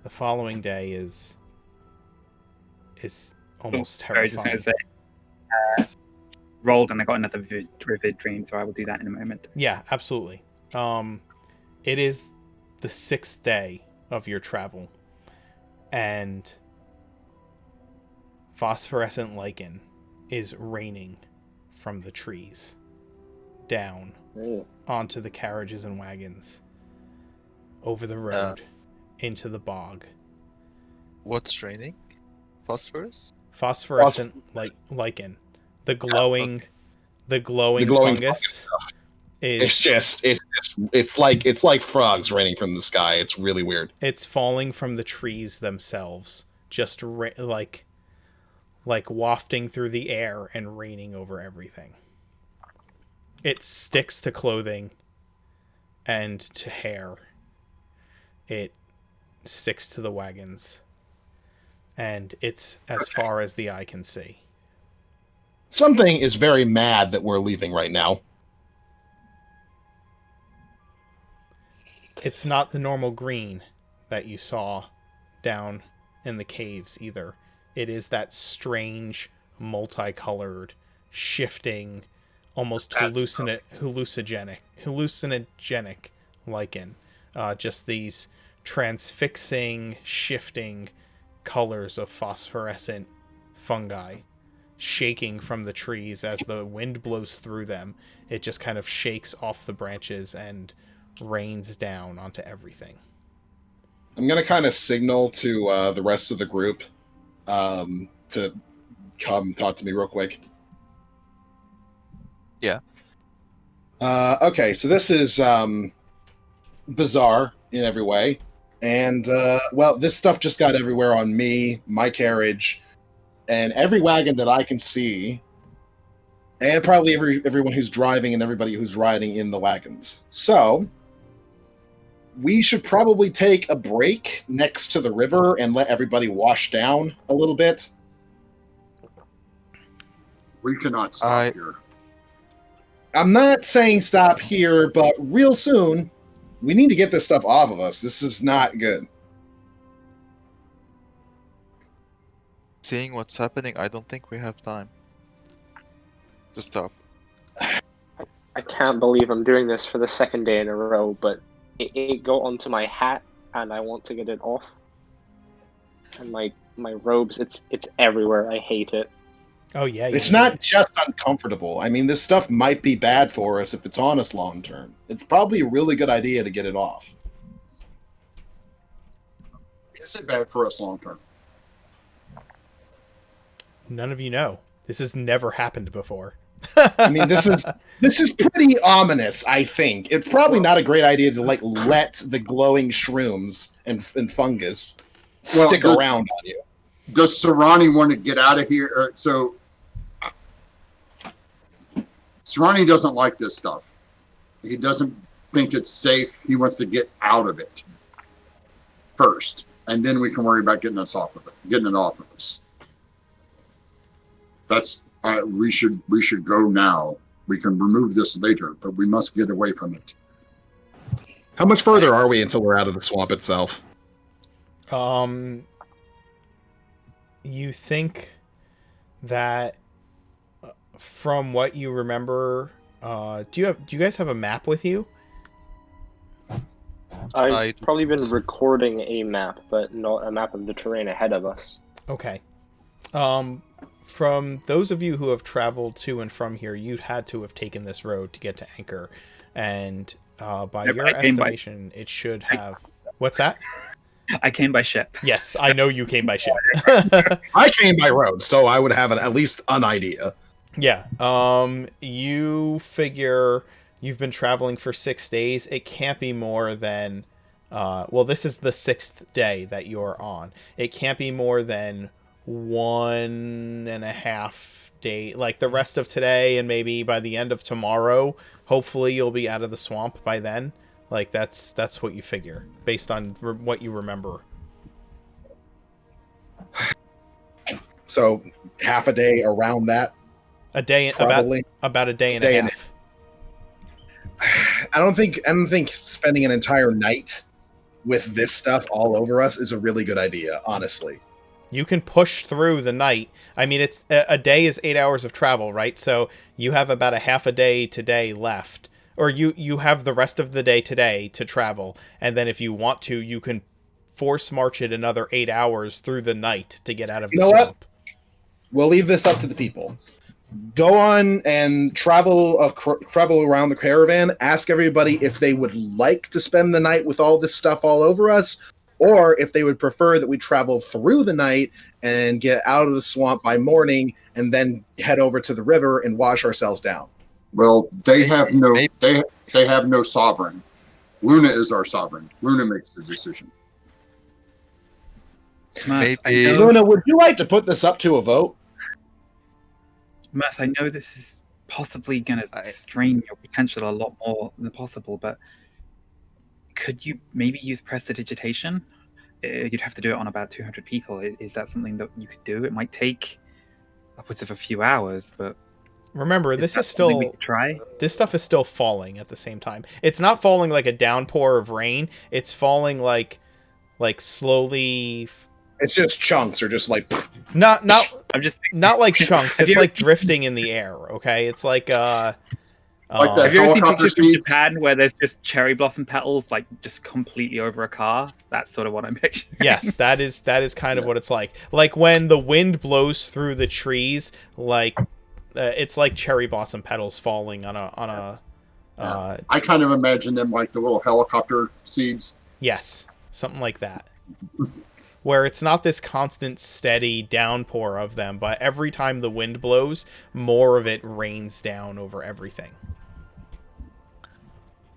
The following day is almost Sorry, just terrifying. going to say, rolled and I got another vivid dream, so I will do that in a moment. Yeah, absolutely. It is the 6th day of your travel, and phosphorescent lichen is raining from the trees down onto the carriages and wagons, over the road, into the bog. What's raining? Phosphorus? Phosphorescent lichen. The glowing fungus is It's like frogs raining from the sky. It's really weird. it's falling from the trees themselves, just like wafting through the air and raining over everything. It sticks to clothing and to hair. It sticks to the wagons, and it's as far as the eye can see. Something is very mad that we're leaving right now. It's not the normal green that you saw down in the caves either. It is that strange, multicolored, shifting, almost hallucinogenic lichen. Just these transfixing, shifting colors of phosphorescent fungi shaking from the trees as the wind blows through them. It just kind of shakes off the branches and rains down onto everything. I'm gonna kind of signal to the rest of the group to come talk to me real quick. Yeah. Okay, so this is bizarre in every way, and well, this stuff just got everywhere on me, my carriage, and every wagon that I can see, and probably everyone who's driving and everybody who's riding in the wagons. So we should probably take a break next to the river and let everybody wash down a little bit. We cannot stop here. I'm not saying stop here, but real soon, we need to get this stuff off of us. This is not good. Seeing what's happening, I don't think we have time to stop. I can't believe I'm doing this for the 2nd day in a row, but it got onto my hat and I want to get it off. And my robes, it's everywhere. I hate it. Oh yeah, It's not just uncomfortable. I mean, this stuff might be bad for us if it's on us long term. It's probably a really good idea to get it off. Is it bad for us long term? None of you know. This has never happened before. I mean, this is pretty ominous, I think. It's probably not a great idea to let the glowing shrooms and fungus stick around on you. Does Serrani want to get out of here? So Serrani doesn't like this stuff. He doesn't think it's safe. He wants to get out of it first, and then we can worry about getting it off of us. That's we should go now. We can remove this later, but we must get away from it. How much further are we until we're out of the swamp itself? You think that from what you remember, do you guys have a map with you? I've probably been recording a map, but not a map of the terrain ahead of us. Okay. From those of you who have traveled to and from here, you'd had to have taken this road to get to Anchor, and by your estimation, it should have. What's that? I came by ship. Yes, I know you came by ship. I came by road, so I would have at least an idea. Yeah. You figure you've been traveling for 6 days. It can't be more than. Well, this is the 6th day that you're on. It can't be more than 1.5 day, like the rest of today, and maybe by the end of tomorrow. Hopefully, you'll be out of the swamp by then. Like that's what you figure based on what you remember. So half a day around that. A day, Probably. about a day and a half. I don't think spending an entire night with this stuff all over us is a really good idea, honestly. You can push through the night. I mean, it's a day is 8 hours of travel, right? So you have about a half a day today left, or you have the rest of the day today to travel, and then if you want to, you can force march it another 8 hours through the night to get out of the swamp. What? We'll leave this up to the people. Go on and travel around the caravan. Ask everybody if they would like to spend the night with all this stuff all over us, or if they would prefer that we travel through the night and get out of the swamp by morning and then head over to the river and wash ourselves down. Well, they have no they have no sovereign. Luna is our sovereign. Luna makes the decision. Murph, Maybe- Luna, would you like to put this up to a vote? Murph, I know this is possibly going to strain your potential a lot more than possible, but could you maybe use prestidigitation? You'd have to do it on about 200 people. Is that something that you could do? It might take upwards of a few hours, but Remember, this that is something we still could try. this stuff is still falling at the same time. It's not falling like a downpour of rain. It's falling like slowly. It's just chunks, or just like Not I'm just not like chunks. Have It's you like drifting in the air. Okay, it's like Like that. Have you ever seen Helicopter pictures from seeds? Japan where there's just cherry blossom petals like just completely over a car? That's sort of what I'm picturing. Yes, that is kind of what it's like. Like when the wind blows through the trees, like it's like cherry blossom petals falling on a. I kind of imagine them like the little helicopter seeds. Yes, something like that. Where it's not this constant, steady downpour of them, but every time the wind blows, more of it rains down over everything.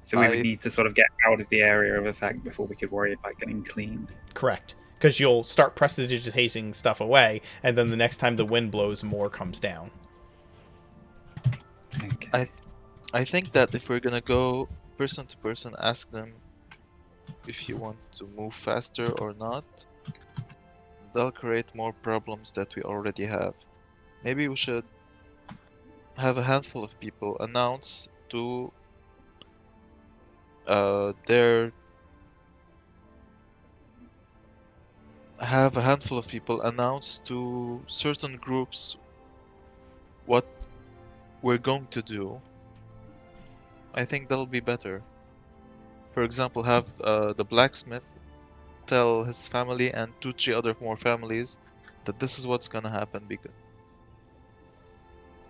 So we would need to sort of get out of the area of effect before we could worry about getting clean. Correct. Because you'll start prestidigitating stuff away, and then the next time the wind blows, more comes down. Okay. I think that if we're gonna go person to person, ask them if you want to move faster or not. They'll create more problems that we already have. Maybe we should have a handful of people announce to have a handful of people announce to certain groups what we're going to do. I think that'll be better. For example, have the blacksmith tell his family and 2-3 other more families that this is what's gonna happen, because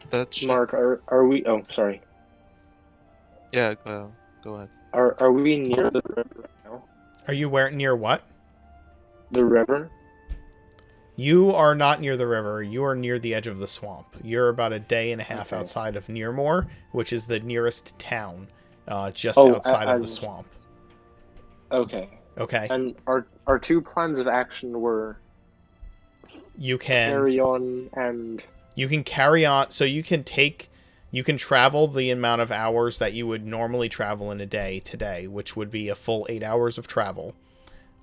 that should... Mark, are we? Oh, sorry. Yeah, go ahead. Are we near the river right now? Are you near what? The river? You are not near the river. You are near the edge of the swamp. You're about a day and a half Okay. outside of Nearmore, which is the nearest town, just outside of the swamp. Okay. Okay, And our two plans of action were you can carry on and carry on. So you can travel the amount of hours that you would normally travel in a day today, which would be a full 8 hours of travel,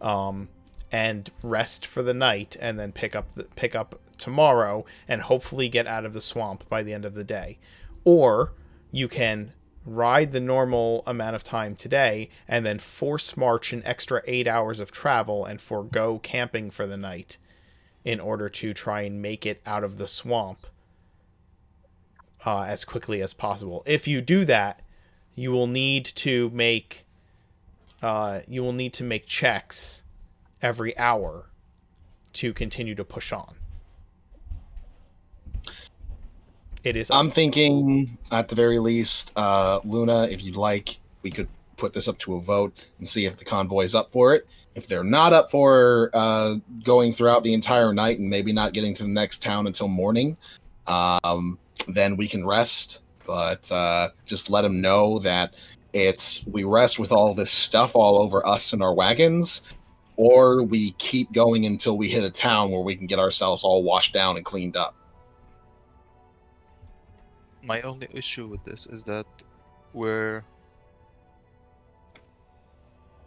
and rest for the night, and then pick up tomorrow, and hopefully get out of the swamp by the end of the day. Or you can ride the normal amount of time today and then force march an extra 8 hours of travel and forego camping for the night in order to try and make it out of the swamp as quickly as possible. If you do that, you will need to make you will need to make checks every hour to continue to push on. It is. I'm thinking, at the very least, Luna, if you'd like, we could put this up to a vote and see if the convoy is up for it. If they're not up for going throughout the entire night and maybe not getting to the next town until morning, then we can rest. But just let them know that we rest with all this stuff all over us and our wagons, or we keep going until we hit a town where we can get ourselves all washed down and cleaned up. My only issue with this is that we're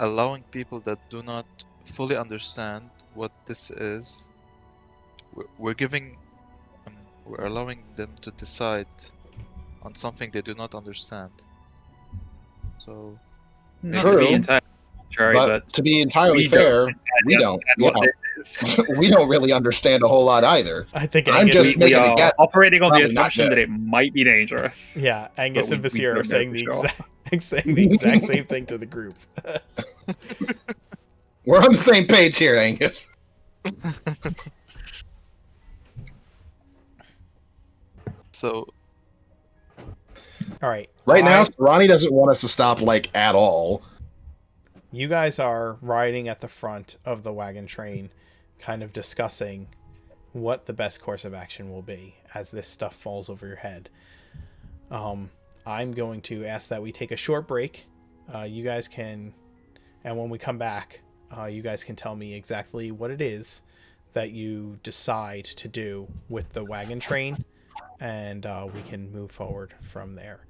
allowing people that do not fully understand what this is. We're giving, we're allowing them to decide on something they do not understand. So Not True. to be entirely contrary, But to be entirely we don't fair, we don't. what Yeah. it is. We don't really understand a whole lot either. I think I'm Angus, just we making a are guess. operating on the Probably not assumption that good. it might be dangerous. yeah, Angus But and we Vasir are don't know saying for the sure. saying the exact same thing to the group. We're on the same page here, Angus. so All right. Right now, I- Ronnie doesn't want us to stop, like, at all. you guys are riding at the front of the wagon train, kind of discussing what the best course of action will be as this stuff falls over your head. I'm going to ask that we take a short break. You guys can, and when we come back, you guys can tell me exactly what it is that you decide to do with the wagon train, and we can move forward from there.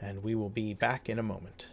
And we will be back in a moment.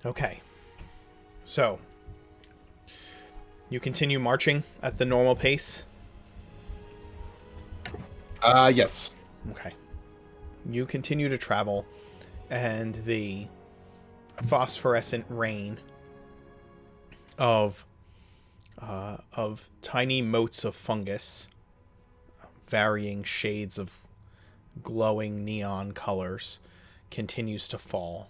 Okay. So, you continue marching at the normal pace? Yes. Okay. You continue to travel, and the phosphorescent rain of tiny motes of fungus, varying shades of glowing neon colors, continues to fall.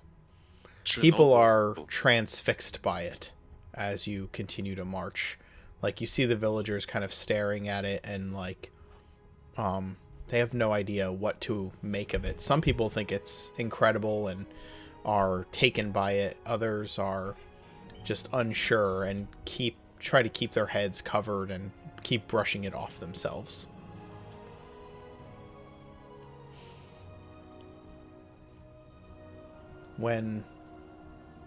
People are transfixed by it as you continue to march. Like, you see the villagers kind of staring at it, and like they have no idea what to make of it. Some people think it's incredible and are taken by it. Others are just unsure and try to keep their heads covered and keep brushing it off themselves. When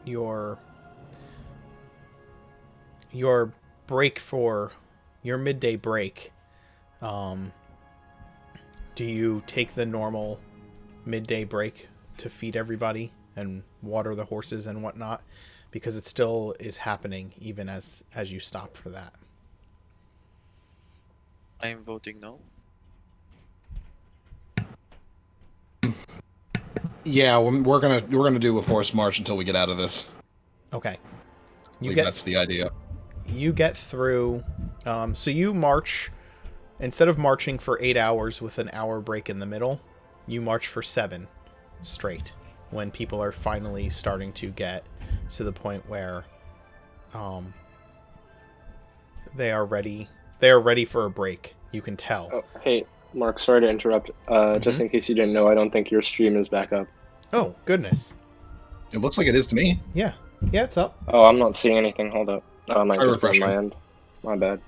your break for your midday break, do you take the normal midday break to feed everybody and water the horses and whatnot? Because it still is happening even as you stop for that. I am voting no. Yeah, we're gonna do a forced march until we get out of this. Okay. I think that's the idea. You get through. So you march. Instead of marching for 8 hours with an hour break in the middle, you march for 7 straight. When people are finally starting to get to the point where, they are ready. They are ready for a break. You can tell. Oh, hey, Mark, sorry to interrupt. Just in case you didn't know, I don't think your stream is back up. Oh, goodness. It looks like it is to me. Yeah, it's up. Oh, I'm not seeing anything. Hold up. Might Try just be on refreshing. my end. My bad.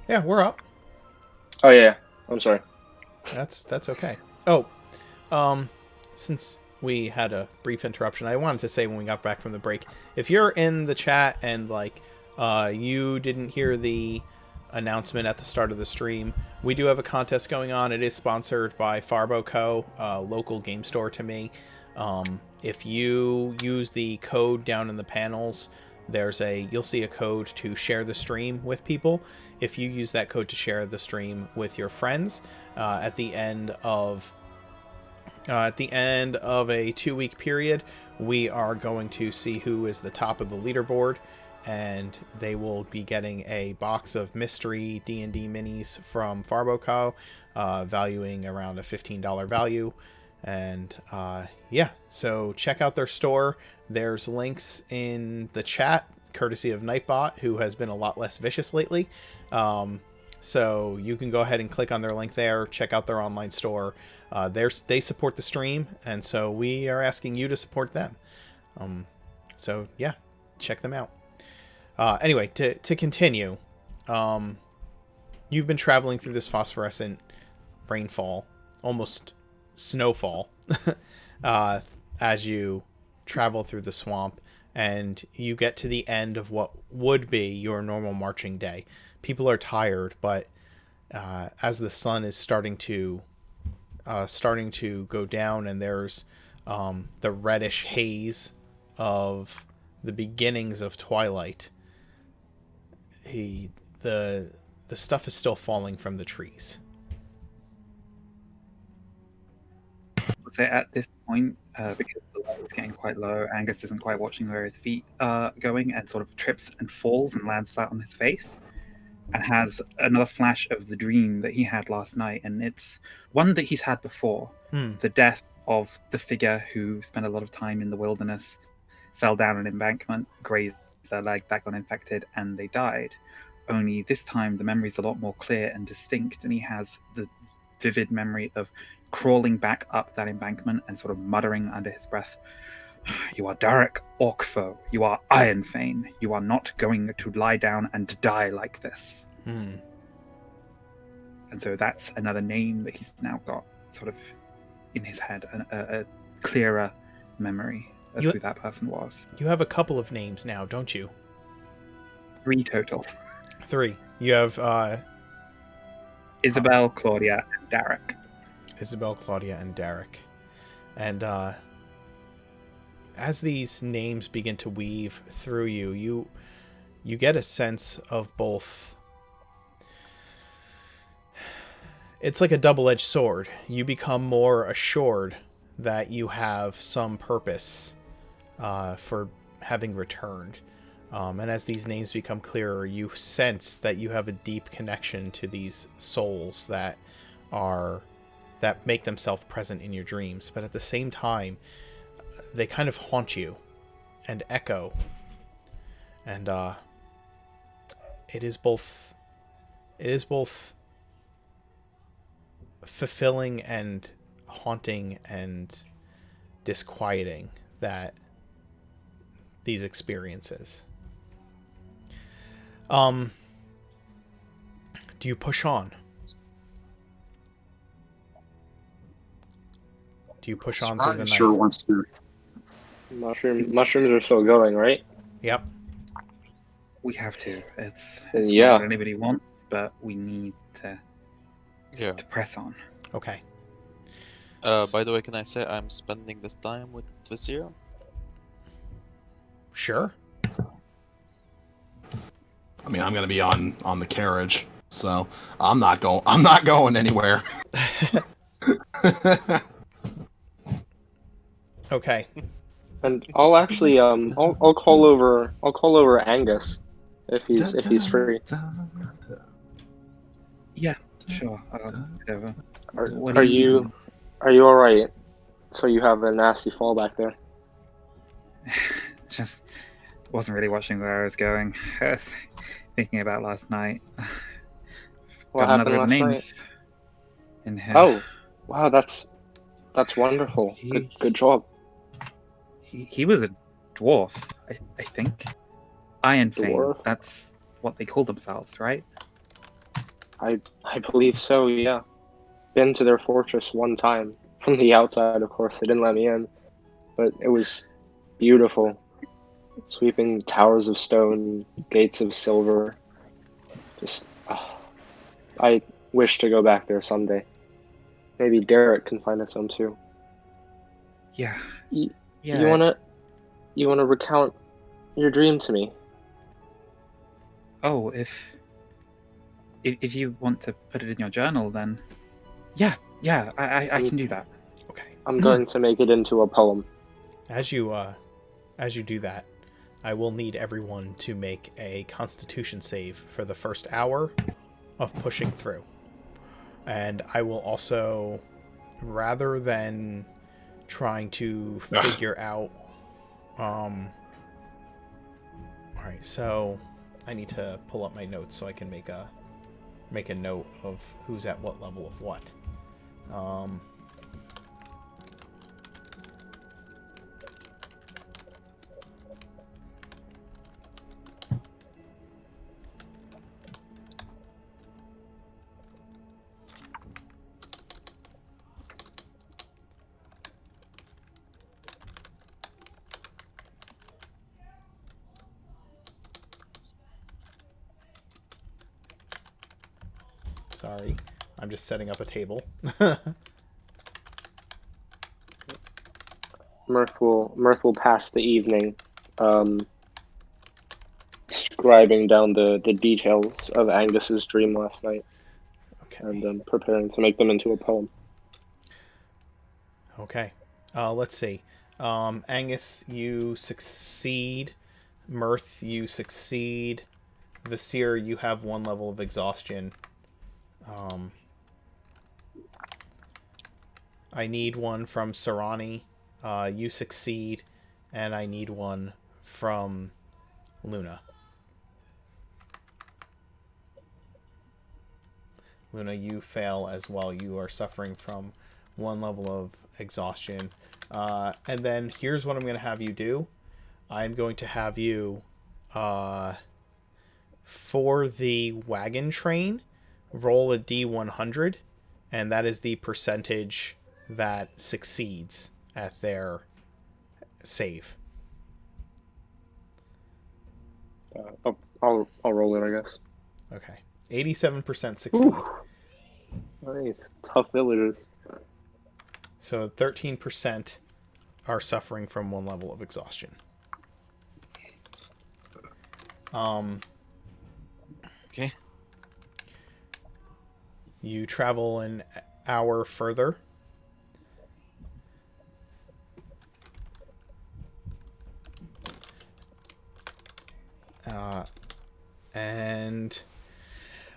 Yeah, we're up. Oh, yeah. I'm sorry. That's okay. Oh, since we had a brief interruption, I wanted to say when we got back from the break, if you're in the chat and like you didn't hear the announcement at the start of the stream, we do have a contest going on. It is sponsored by Farbo Co., a local game store to me. If you use the code down in the panels, you'll see a code to share the stream with people. If you use that code to share the stream with your friends, at the end of a 2-week period, we are going to see who is the top of the leaderboard, and they will be getting a box of mystery D&D minis from Farbo Co., valuing around a $15 value. And yeah, so check out their store. There's links in the chat, courtesy of Nightbot, who has been a lot less vicious lately. So you can go ahead and click on their link there, check out their online store. They support the stream, and so we are asking you to support them. So yeah, check them out. Anyway, to continue, you've been traveling through this phosphorescent rainfall, almost snowfall, as you travel through the swamp, and you get to the end of what would be your normal marching day. People are tired, but as the sun is starting to go down, and there's the reddish haze of the beginnings of twilight, the stuff is still falling from the trees. So at this point, because the light is getting quite low, Angus isn't quite watching where his feet are going, and sort of trips and falls and lands flat on his face, and has another flash of the dream that he had last night, and it's one that he's had before. The death of the figure who spent a lot of time in the wilderness, fell down an embankment, grazed their leg, that got infected, and they died. Only this time the memory's a lot more clear and distinct, and he has the vivid memory of crawling back up that embankment and sort of muttering under his breath, "You are Derek Orkfo. You are Ironfane. You are not going to lie down and die like this." And so that's another name that he's now got sort of in his head, a clearer memory of who that person was. You have a couple of names now, don't you? 3 total. 3. You have Isabel, Claudia, and Derek. Isabel, Claudia, and Derek. And as these names begin to weave through you, you get a sense of both. It's like a double-edged sword. You become more assured that you have some purpose for having returned. And as these names become clearer, you sense that you have a deep connection to these souls that make themselves present in your dreams. But at the same time, they kind of haunt you and echo. And it is both fulfilling and haunting and disquieting, that these experiences. Do you push on? Do you push on through the night? Sure wants to. Mushrooms are still going, right? Yep. We have to. It's Yeah. not what anybody wants, but we need to Yeah. press on. Okay. By the way, can I say I'm spending this time with Vizier? Sure. I mean, I'm gonna be on the carriage, so I'm not going anywhere. Okay. And I'll actually I'll call over Angus if he's free. Yeah, sure. Whatever. What Are do you you all right? So you have a nasty fall back there. Just wasn't really watching where I was going. Thinking about last night. What Got happened another of last the night? names in here. Oh, wow, that's wonderful. Good job. He was a dwarf, I think. Iron Fang. Dwarf? That's what they call themselves, right? I believe so. Yeah, been to their fortress one time from the outside. Of course, they didn't let me in, but it was beautiful. Sweeping towers of stone, gates of silver. Just, I wish to go back there someday. Maybe Derek can find us some too. Yeah. Y- Yeah. You wanna recount your dream to me? Oh, if you want to put it in your journal, then yeah, I can do that. Okay. I'm going to make it into a poem. As you do that, I will need everyone to make a Constitution save for the first hour of pushing through. And I will also, rather than trying to figure out, all right, so I need to pull up my notes so I can make a note of who's at what level of what. Sorry, I'm just setting up a table. Mirth will pass the evening, scribing down the details of Angus's dream last night, Okay. and preparing to make them into a poem. Okay. Let's see. Angus, you succeed. Mirth, you succeed. Visir, you have one level of exhaustion. I need one from Sarani. You succeed. And I need one from Luna. Luna, you fail as well. You are suffering from one level of exhaustion. And then here's what I'm going to have you do. I'm going to have you, for the wagon train, roll a D100, and that is the percentage that succeeds at their save. I'll roll it, I guess. Okay. 87% succeed. Nice, tough villagers. So 13% are suffering from 1 level of exhaustion. Okay. You travel an hour further. And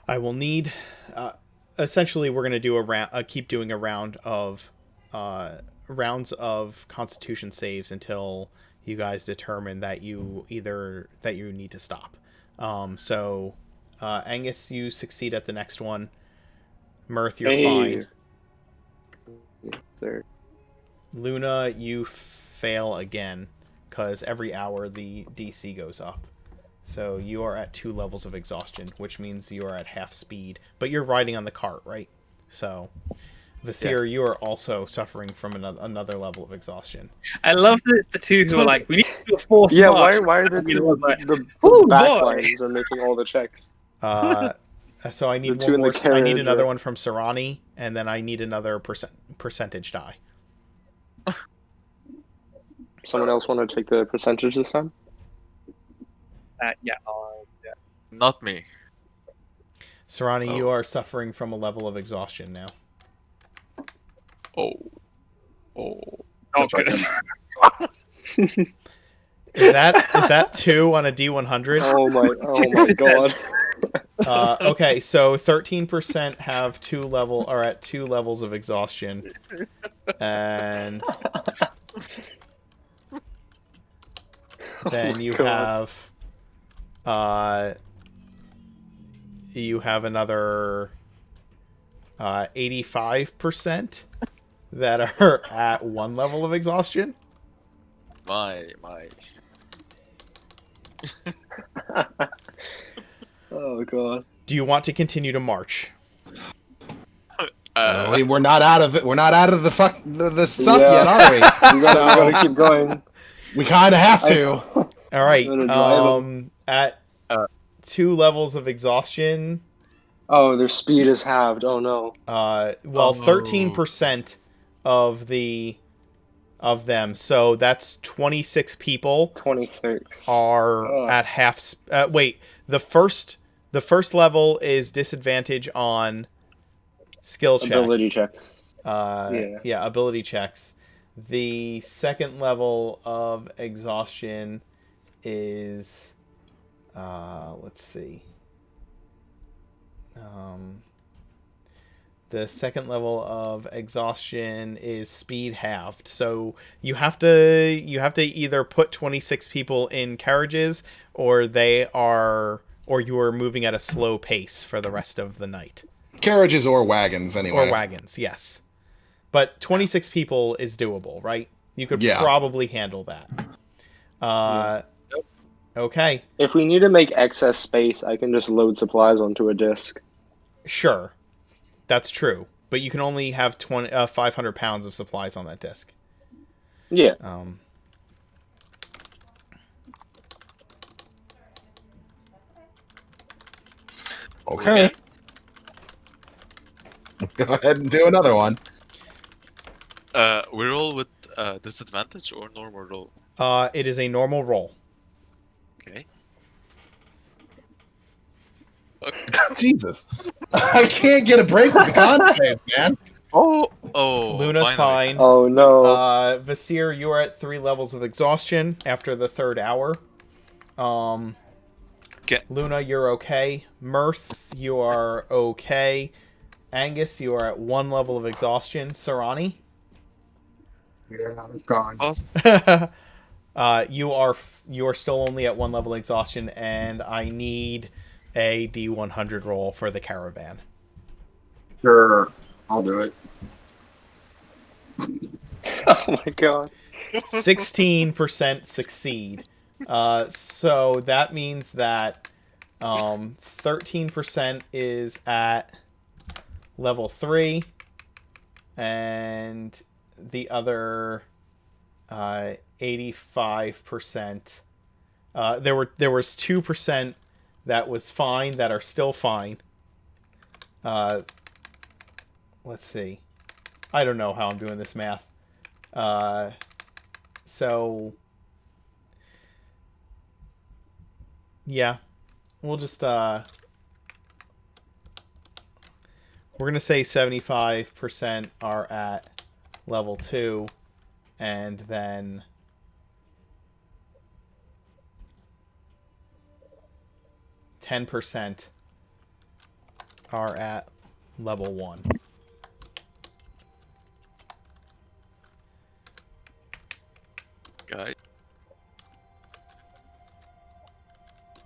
I will need. Essentially, we're going to do keep doing a round of rounds of Constitution saves until you guys determine that you need to stop. So, Angus, you succeed at the next one. Mirth, you're fine. Yes, sir. Luna, you fail again because every hour the DC goes up. So you are at 2 levels of exhaustion, which means you are at half speed. But you're riding on the cart, right? So, Vasir, you are also suffering from another level of exhaustion. I love that it's the two who are like, we need to do a force Yeah, march. why are the You two know, like, the "Ooh, boy." backlines are making all the checks? So I need The two one in more. the I need carriage another are- one from Sarani, and then I need another percentage die. Someone else want to take the percentage this time? Yeah. Not me. Sarani, Oh. you are suffering from a level of exhaustion now. Oh. Oh, Which I goodness. Is that 2 on a D100? Oh my god. Okay, so 13% have are at 2 levels of exhaustion, and then you God. have another 85% that are at 1 level of exhaustion. My. Oh god. Do you want to continue to march? We're not out of it. We're not out of the stuff Yeah. yet, are we? We gotta keep going. We kind of have to. All right. Gonna drive 'em. At 2 levels of exhaustion, Oh, their speed is halved. Oh no. 13% of them, so that's 26 people 26. are Ugh. at half. Wait, the first level is disadvantage on skill checks. Ability checks. Yeah, ability checks. The second level of exhaustion is, let's see. The second level of exhaustion is speed halved. So you have to either put 26 people in carriages, or you are moving at a slow pace for the rest of the night. Carriages or wagons, anyway. Or wagons, yes. But 26 people is doable, right? You could Yeah. probably handle that. Okay, If we need to make excess space, I can just load supplies onto a disc. sure. That's true. But you can only have 500 pounds of supplies on that disc. Yeah. Okay. Go ahead and do another one. We roll with disadvantage or normal roll? It is a normal roll. Okay. Jesus. I can't get a break with the con saves, man. Oh, Luna's finally. fine. Oh no. Vasir, you are at 3 levels of exhaustion after the 3rd hour. Okay. Luna, you're okay. Mirth, you are okay. Angus, you are at 1 level of exhaustion. Sarani? Yeah, I'm gone. Awesome. You are still only at 1 level exhaustion, and I need a D100 roll for the caravan. Sure, I'll do it. Oh my god. 16% succeed. So that means that 13% is at level 3, and the other 85%. There was 2% that was fine, that are still fine. Let's see. I don't know how I'm doing this math. So yeah, we'll just we're gonna say 75% are at level 2, and then 10% are at level 1. Guys,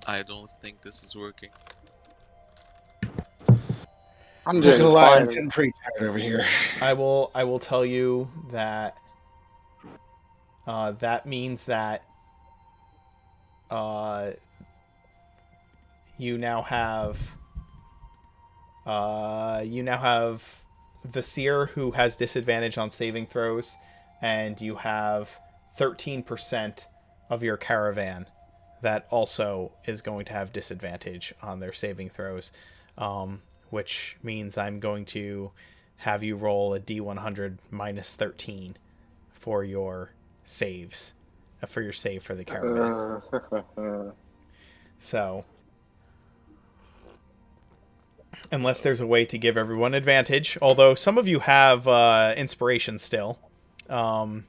I don't think this is working. I'm Not gonna doing lie, I'm fine. getting pretty tired over here. I will tell you that that means that you now have Vasir, who has disadvantage on saving throws, and you have 13% of your caravan that also is going to have disadvantage on their saving throws, which means I'm going to have you roll a D100 minus 13 for your saves, for your save for the caravan. So, unless there's a way to give everyone advantage, although some of you have inspiration still. Oh,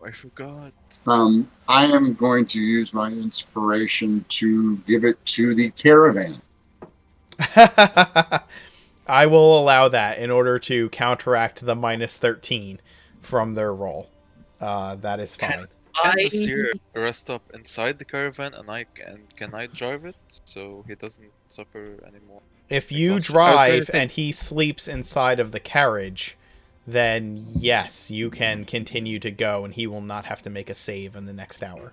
I forgot. I am going to use my inspiration to give it to the caravan. I will allow that in order to counteract the minus 13 from their roll. That is fine. Can the seer rest up inside the caravan, and can I drive it so he doesn't suffer anymore? If you Exhaustion. drive and he sleeps inside of the carriage, then yes, you can continue to go, and he will not have to make a save in the next hour.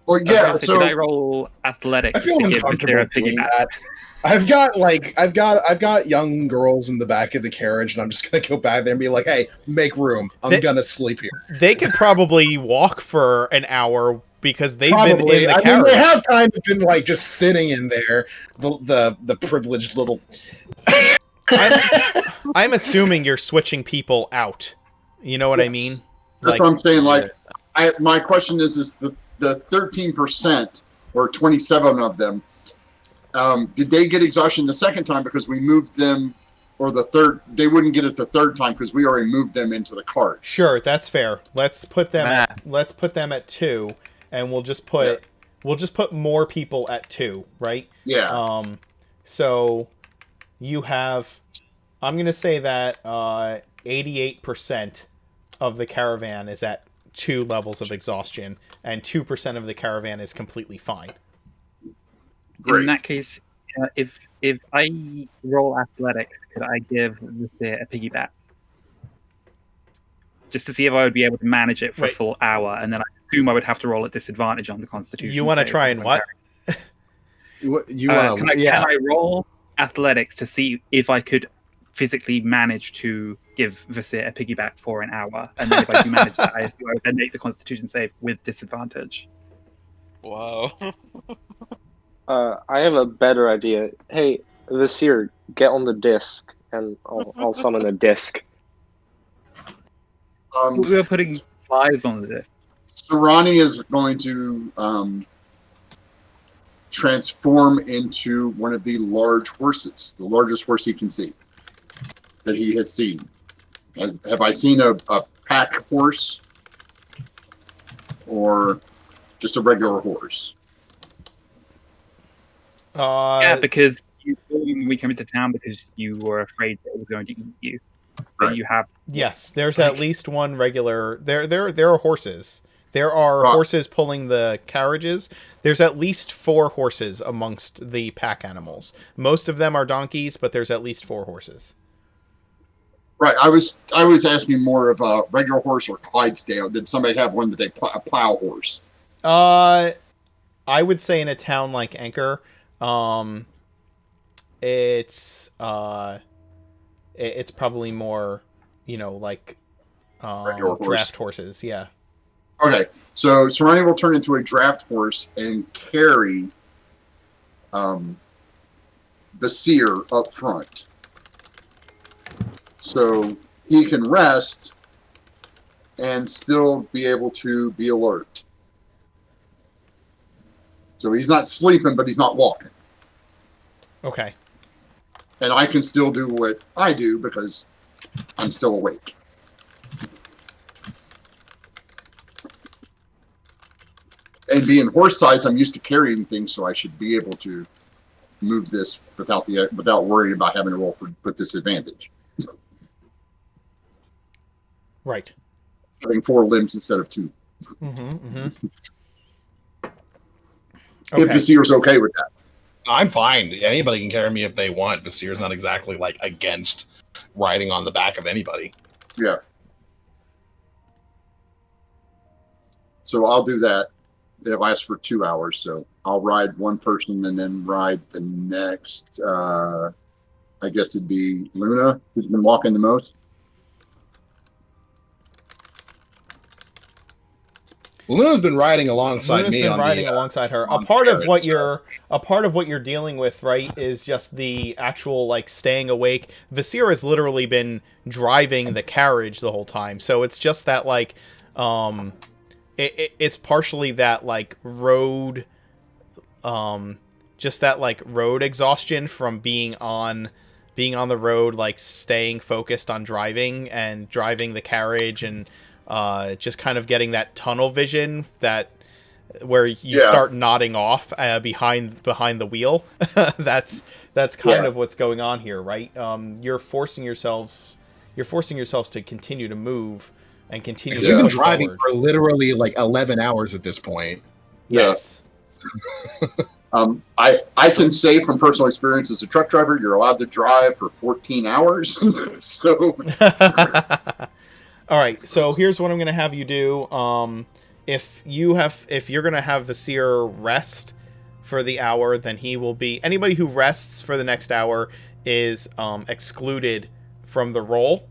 Well, yeah. Could So I roll athletics I feel to give uncomfortable Vasir a doing piggyback? that. I've got young girls in the back of the carriage, and I'm just gonna go back there and be like, "Hey, make room. I'm gonna sleep here." They could probably walk for an hour because they've been in Probably. the I mean, carriage. they have kind of been like just sitting in there. The privileged little. I'm assuming you're switching people out. You know what I Yes. mean? That's Like, what I'm saying. Like, my question is the 13% or 27 of them, did they get exhaustion the second time because we moved them, or the third? They wouldn't get it the third time because we already moved them into the cart. sure, that's fair. Let's put them Math. at 2, and we'll just put more people at 2, right? Yeah. So you have, I'm gonna say that 88% of the caravan is at 2 levels of exhaustion, and 2% of the caravan is completely fine. Great. In that case, if I roll athletics, could I give Vasir a piggyback? Just to see if I would be able to manage it for Wait. a full hour, and then I assume I would have to roll at disadvantage on the Constitution. You want to save try because and I'm what? You carrying. want to? Can I roll athletics to see if I could physically manage to give Vasir a piggyback for an hour? And then if I do manage that, I assume I would then make the Constitution save with disadvantage. Wow. I have a better idea. Hey, Vasir, get on the disc, and I'll summon a disc. We were putting supplies on this. Serrani is going to transform into one of the large horses, the largest horse he can see that he has seen. Have I seen a pack horse or just a regular horse? Yeah, because you saw him when we came into town because you were afraid that it was going to eat you. But Right. you have Yes, there's at least one regular. There are horses. There are Right. horses pulling the carriages. There's at least 4 horses amongst the pack animals. Most of them are donkeys, but there's at least 4 horses. Right. I was asking more of a regular horse or Clydesdale. Did somebody have one that they a plow horse? I would say in a town like Anchor, it's probably more, like Regular horse. draft horses. Yeah. Okay, so Serrani will turn into a draft horse and carry the seer up front. So he can rest and still be able to be alert. So he's not sleeping, but he's not walking. Okay. And I can still do what I do because I'm still awake. And being horse size, I'm used to carrying things, so I should be able to move this without worrying about having to roll for disadvantage. Right. Having 4 limbs instead of 2. If the seer's okay with that. I'm fine. Anybody can carry me if they want. Vasir's not exactly like against riding on the back of anybody. Yeah. So I'll do that. They've asked for 2 hours, so I'll ride one person and then ride the next. I guess it'd be Luna, who's been walking the most. Luna's been riding alongside Luna's me. been on riding the, alongside her. on A part of carriage, what so- you're dealing with, right, is just the actual like staying awake. Vasir has literally been driving the carriage the whole time, so it's just that like, it's partially that like road, just that like road exhaustion from being on the road, like staying focused on driving the carriage and just kind of getting that tunnel vision that where you start nodding off behind the wheel. that's kind of what's going on here, right? You're forcing yourselves to continue to move and continue. Because we've been move driving forward. for literally like 11 hours at this point. Yes. I can say from personal experience as a truck driver, you're allowed to drive for 14 hours. So All right, so here's what I'm going to have you do. If you're going to have Vasir rest for the hour, then he will be... Anybody who rests for the next hour is excluded from the roll.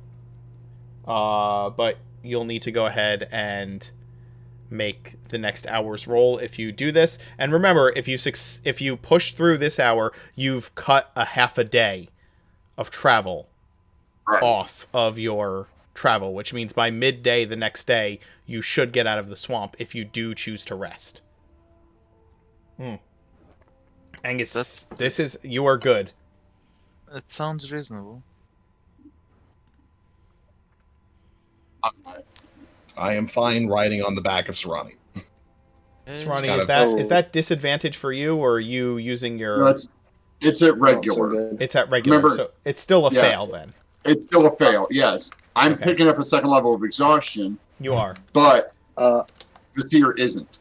But you'll need to go ahead and make the next hour's roll if you do this. And remember, if you push through this hour, you've cut a half a day of travel off of your travel, which means by midday the next day you should get out of the swamp if you do choose to rest. Angus, you are good. It sounds reasonable. I am fine riding on the back of Sarani. Sarani, is that disadvantage for you, or are you using your... No, it's at regular. It's at regular, Remember, so it's still a fail then. It's still a fail, yes. I'm picking up a second level of exhaustion. You are. But Vasir isn't.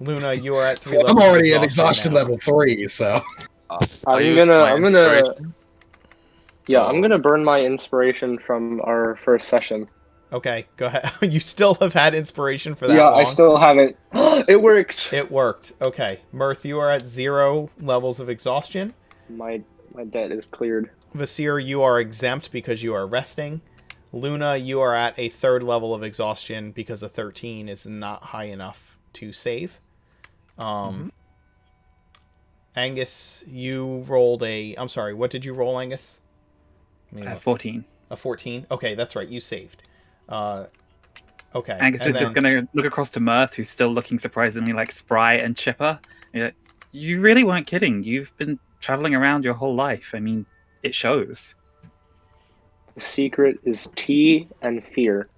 Luna, you are at 3 levels. I'm already of at exhaustion right level 3, so... I'm gonna burn my inspiration from our first session. Okay, go ahead. You still have had inspiration for that long? I still haven't. It worked! It worked. Okay. Mirth, you are at 0 levels of exhaustion. My debt is cleared. Vasir, you are exempt because you are resting. Luna, you are at a 3rd level of exhaustion because a 13 is not high enough to save. Angus, you rolled I'm sorry, what did you roll, Angus? 14. A 14? Okay, that's right, you saved. Okay. Angus is just going to look across to Mirth, who's still looking surprisingly like spry and chipper. You really weren't kidding. You've been traveling around your whole life. I mean, it shows. The secret is tea and fear.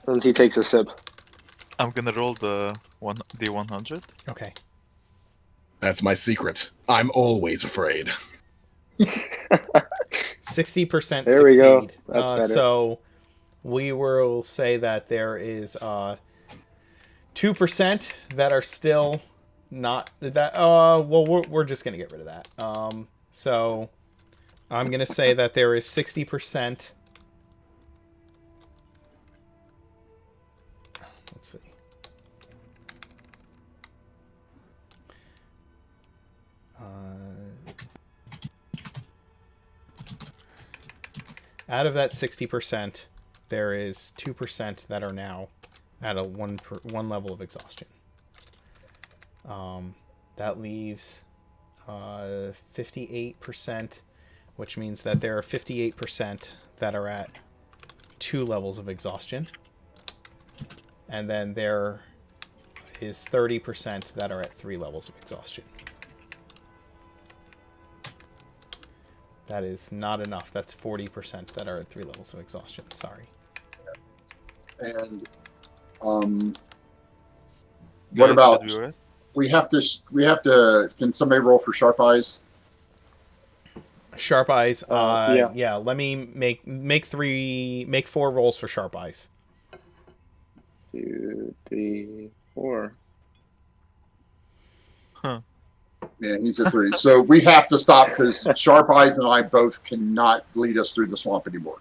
And he takes a sip. I'm gonna roll the 100. Okay. That's my secret. I'm always afraid. 60% there we go. succeed. That's better. So we will say that there is 2% that are still not that. Well, we're just gonna get rid of that. So I'm gonna say that there is 60%. Let's see. Out of that 60%, there is 2% that are now at a one level of exhaustion. That leaves 58%, which means that there are 58% that are at 2 levels of exhaustion. And then there is 30% that are at 3 levels of exhaustion. That is not enough. That's 40% that are at 3 levels of exhaustion. Sorry. And what Guys, about should we rest? we have to can somebody roll for sharp eyes? Sharp eyes. Yeah. Let me make 4 rolls for sharp eyes. 2, 3, 4. Yeah, he's a 3. So we have to stop because Sharp Eyes and I both cannot lead us through the swamp anymore.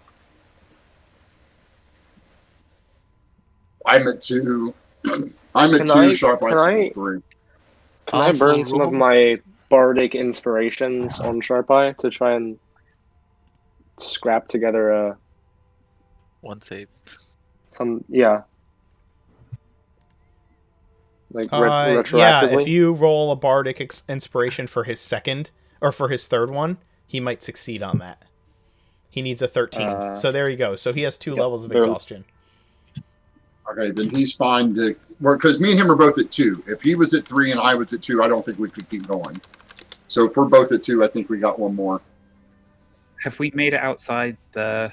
I'm at 2. I'm at 2. Sharp Eyes at 3. Can I burn some of my bardic inspirations on Sharp Eye to try and scrap together One save. like Yeah, retroactively? if you roll a bardic inspiration for his second or for his third one, he might succeed on that. He needs a 13. So there you go. So he has 2 levels of exhaustion. Okay, then he's fine to work because me and him are both at 2. If he was at 3 and I was at 2, I don't think we could keep going. So if we're both at 2, I think we got one more. Have we made it outside the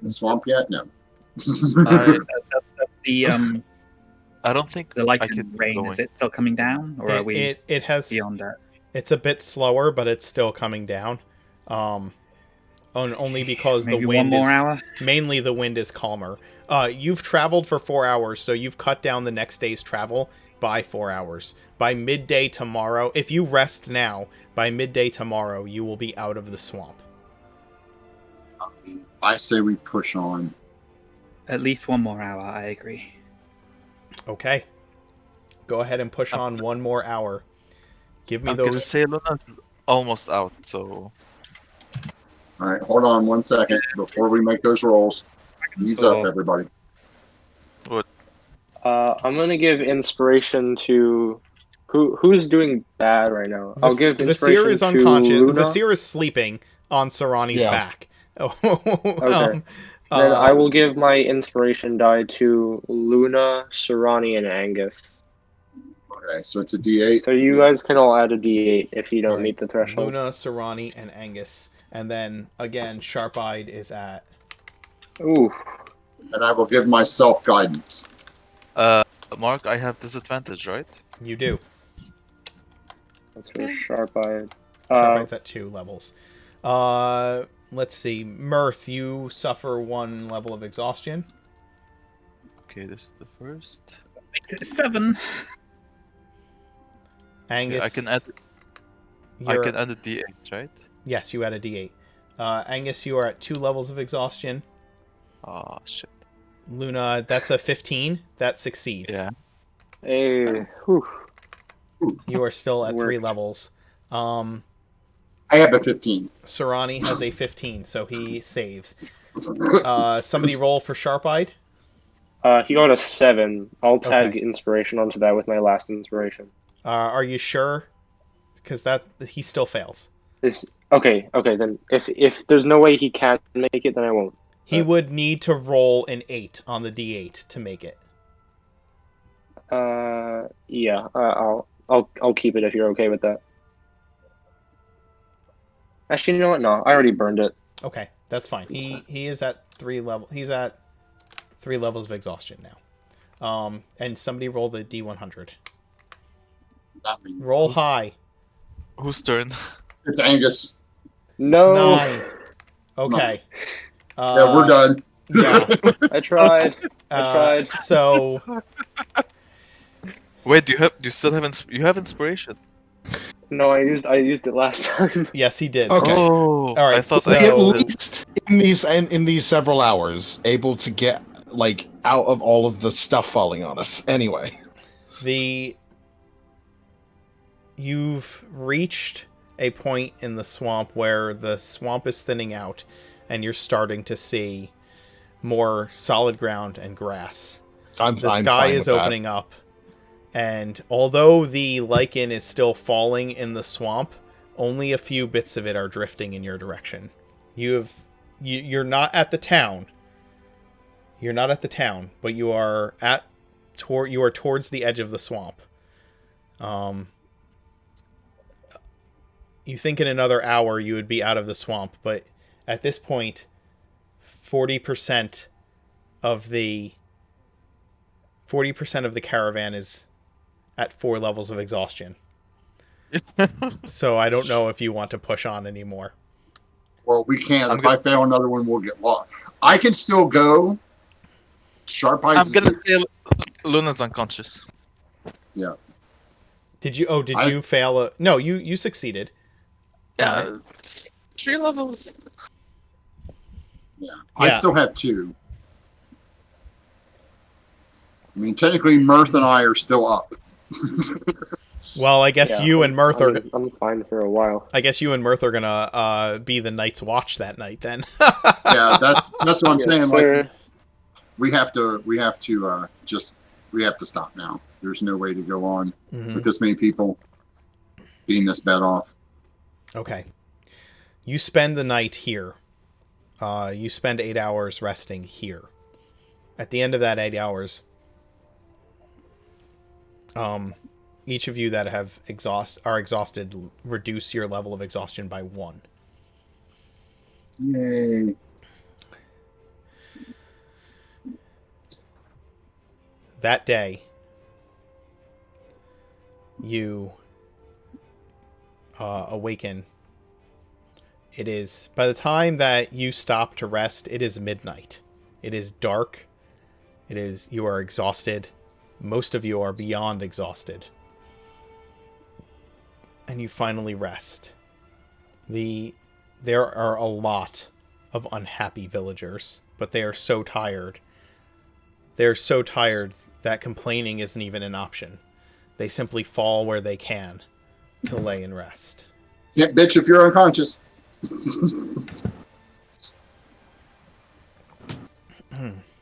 The swamp yet? No. the I don't think the light I and could rain? going. Is it still coming down, or are we It has beyond that? It's a bit slower, but it's still coming down. Only because Maybe the wind one more is hour. mainly the wind is calmer. You've traveled for 4 hours, so you've cut down the next day's travel by 4 hours. By midday tomorrow, if you rest now, by midday tomorrow, you will be out of the swamp. I say we push on. At least one more hour. I agree. Okay. Go ahead and push on 1 more hour. Give me I'm gonna those. say Luna's almost out, so All right, hold on 1 second before we make those rolls. Ease up, everybody. I'm gonna give inspiration to who's doing bad right now. I'll give inspiration Vasir is to unconscious. Luna. Vasir is sleeping on Sarani's Yeah. back. Okay. Then I will give my inspiration die to Luna, Serani, and Angus. Okay, so it's a D8. So you guys can all add a D8 if you don't Alright. meet the threshold. Luna, Sarani, and Angus. And then, again, Sharp-Eyed is at... Ooh. And I will give myself guidance. Mark, I have disadvantage, right? You do. That's for Sharp-Eyed. Sharp-Eye's at 2 levels. Let's see. Mirth, you suffer 1 level of exhaustion. Okay, this is the first. Makes it 7. Angus... Yeah, I can add a D8, right? Yes, you add a D8. Angus, you are at 2 levels of exhaustion. Oh shit. Luna, that's a 15. That succeeds. Yeah. Hey. Whew. You are still at 3 Worked. levels. I have a 15. Sarani has a 15, so he saves. Somebody roll for Sharp-Eyed. He got a 7. I'll tag Okay. inspiration onto that with my last inspiration. Are you sure? Because he still fails. Okay. Then if there's no way he can't make it, then I won't. He would need to roll an 8 on the D8 to make it. Yeah. I'll keep it if you're okay with that. Actually, you know what? No, I already burned it. Okay, that's fine. He is at 3 level. He's at 3 levels of exhaustion now. And somebody roll the D100. Not me. Roll high. Whose turn? It's Angus. No. 9. Okay. Yeah, we're done. Yeah. I tried. I tried. So Wait, do you still have you have inspiration? No, I used it last time. yes, he did. Okay. Oh, All right, I thought so- I At had it. least in these several hours, able to get like out of all of the stuff falling on us. Anyway, You've reached a point in the swamp where the swamp is thinning out and you're starting to see more solid ground and grass. I'm The fine sky is with that. opening up, and although the lichen is still falling in the swamp, only a few bits of it are drifting in your direction. You're not at the town, You're not at the town, but you are towards the edge of the swamp. You think in another hour you would be out of the swamp, but at this point, 40% of the caravan is at 4 levels of exhaustion. So I don't know if you want to push on anymore. Well, we can't. I'm If I fail another one, we'll get lost. I can still go. Sharp Eyes. I'm gonna say Luna's unconscious. Did you fail? No, you succeeded. Yeah, 3 levels. Yeah. I still have 2. I mean, technically, Mirth and I are still up. Well, I guess you and Mirth are. I'm fine for a while. I guess you and Mirth are gonna be the Night's Watch that night then. Yeah, that's what I'm saying. Sir. Like, we have to stop now. There's no way to go on with this many people being this bad off. Okay. You spend the night here. You spend 8 hours resting here. At the end of that 8 hours, each of you that have are exhausted reduce your level of exhaustion by 1. Yay. That day, you awaken. It is, by the time that you stop to rest, it is midnight. It is dark. You are exhausted. Most of you are beyond exhausted. And you finally rest. There are a lot of unhappy villagers, but they are so tired. They're so tired that complaining isn't even an option. They simply fall where they can to lay and rest. Can't bitch if you're unconscious. The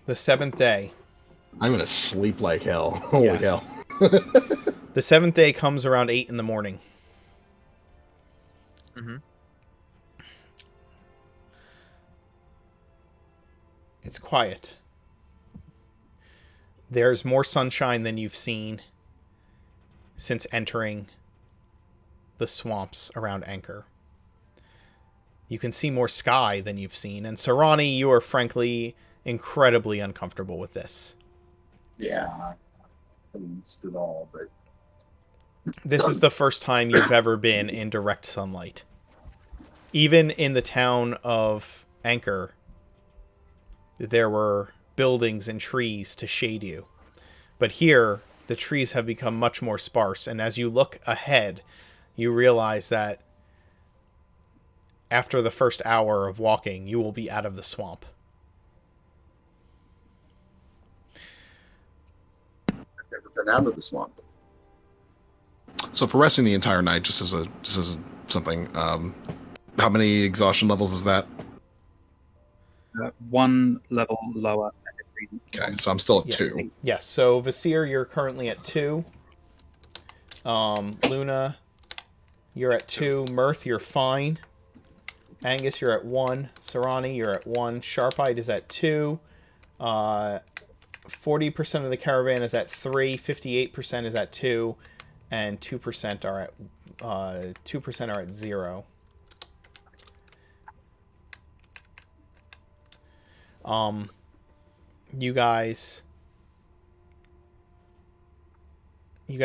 7th day. I'm gonna sleep like hell. Holy Yes. hell. The 7th day comes around 8 in the morning. Mm-hmm. It's quiet. There's more sunshine than you've seen since entering the swamps around Anchor. You can see more sky than you've seen, and Sarani, you are frankly incredibly uncomfortable with this. Yeah. I haven't at all, but This is the first time you've ever been in direct sunlight. Even in the town of Anchor, there were buildings and trees to shade you. But here, the trees have become much more sparse, and as you look ahead, you realize that after the first hour of walking, you will be out of the swamp. I've never been out of the swamp. So for resting the entire night, just as something, how many exhaustion levels is that? 1 level lower. Okay, so I'm still at Yeah. 2. Yes, so Vasir, you're currently at 2. Luna, you're at 2. Mirth, you're fine. Angus, you're at 1. Sarani, you're at 1. Sharp-Eyed is at 2. 40% of the caravan is at 3. 58% is at 2. And 2% are at 0. You guys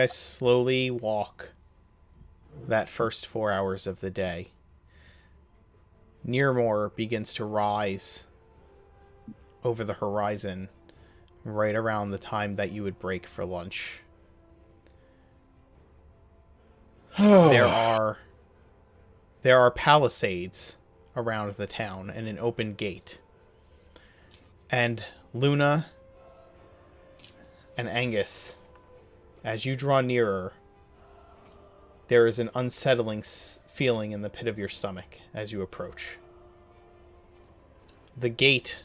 slowly walk that first 4 hours of the day. Nearmore begins to rise over the horizon right around the time that you would break for lunch. There are palisades around the town and an open gate. And Luna and Angus, as you draw nearer, there is an unsettling feeling in the pit of your stomach as you approach. The gate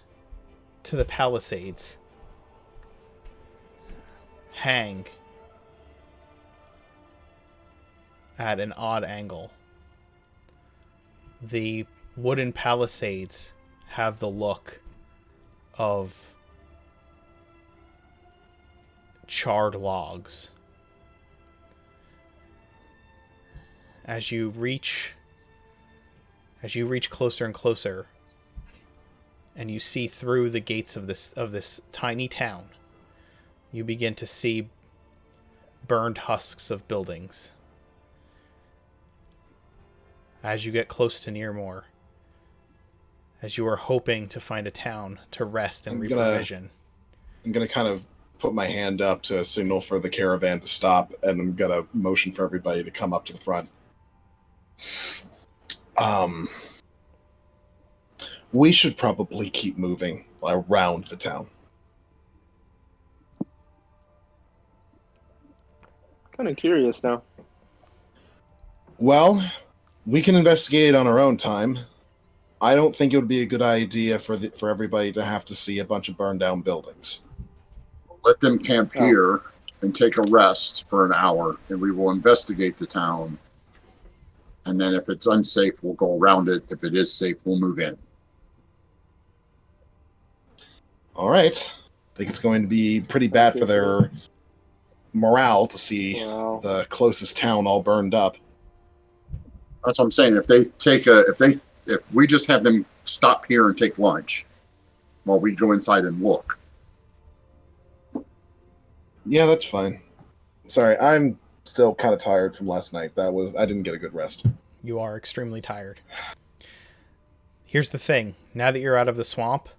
to the palisades hang at an odd angle. The wooden palisades have the look of charred logs. As you reach closer and closer, and you see through the gates of this tiny town, you begin to see burned husks of buildings. As you get close to Nearmore, as you are hoping to find a town to rest and reprovision. I'm gonna kind of put my hand up to signal for the caravan to stop, and I'm gonna motion for everybody to come up to the front. We should probably keep moving around the town. Kind of curious now. Well, we can investigate it on our own time. I don't think it would be a good idea for everybody to have to see a bunch of burned down buildings. Let them camp here and take a rest for an hour, and we will investigate the town. And then if it's unsafe, we'll go around it. If it is safe, we'll move in. All right. I think it's going to be pretty bad for their morale to see the closest town all burned up. That's what I'm saying. If we just have them stop here and take lunch while we go inside and look. Yeah, that's fine. Sorry, I'm still kind of tired from last night. I didn't get a good rest. You are extremely tired. Here's the thing. Now that you're out of the swamp,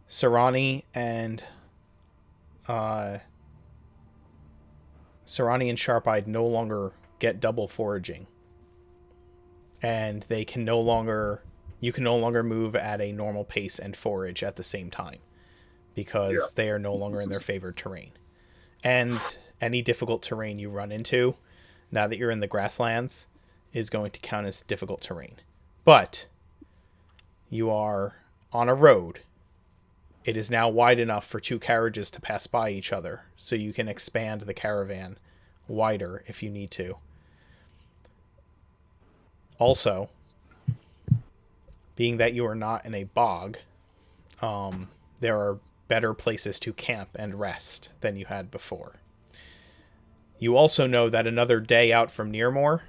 Sarani and Sharp-Eyed no longer get double foraging. And you can no longer move at a normal pace and forage at the same time, because they are no longer in their favored terrain. And any difficult terrain you run into, now that you're in the grasslands, is going to count as difficult terrain. But you are on a road. It is now wide enough for two carriages to pass by each other, so you can expand the caravan wider if you need to. Also, being that you are not in a bog, there are better places to camp and rest than you had before. You also know that another day out from Nearmore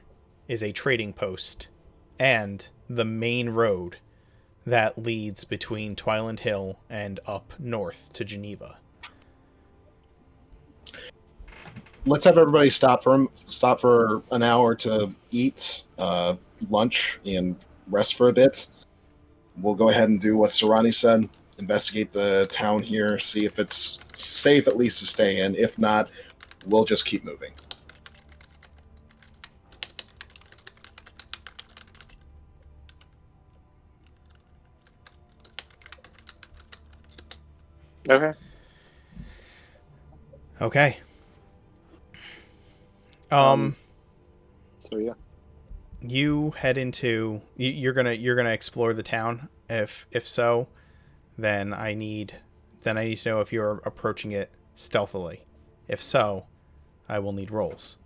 is a trading post and the main road that leads between Twyland Hill and up north to Geneva. Let's have everybody stop for an hour to eat lunch and rest for a bit. We'll go ahead and do what Sarani said. Investigate the town here, see if it's safe at least to stay in. If not, we'll just keep moving. Okay. Okay. So yeah. You head into you're gonna explore the town. If so, then I need to know if you're approaching it stealthily. If so, I will need rolls.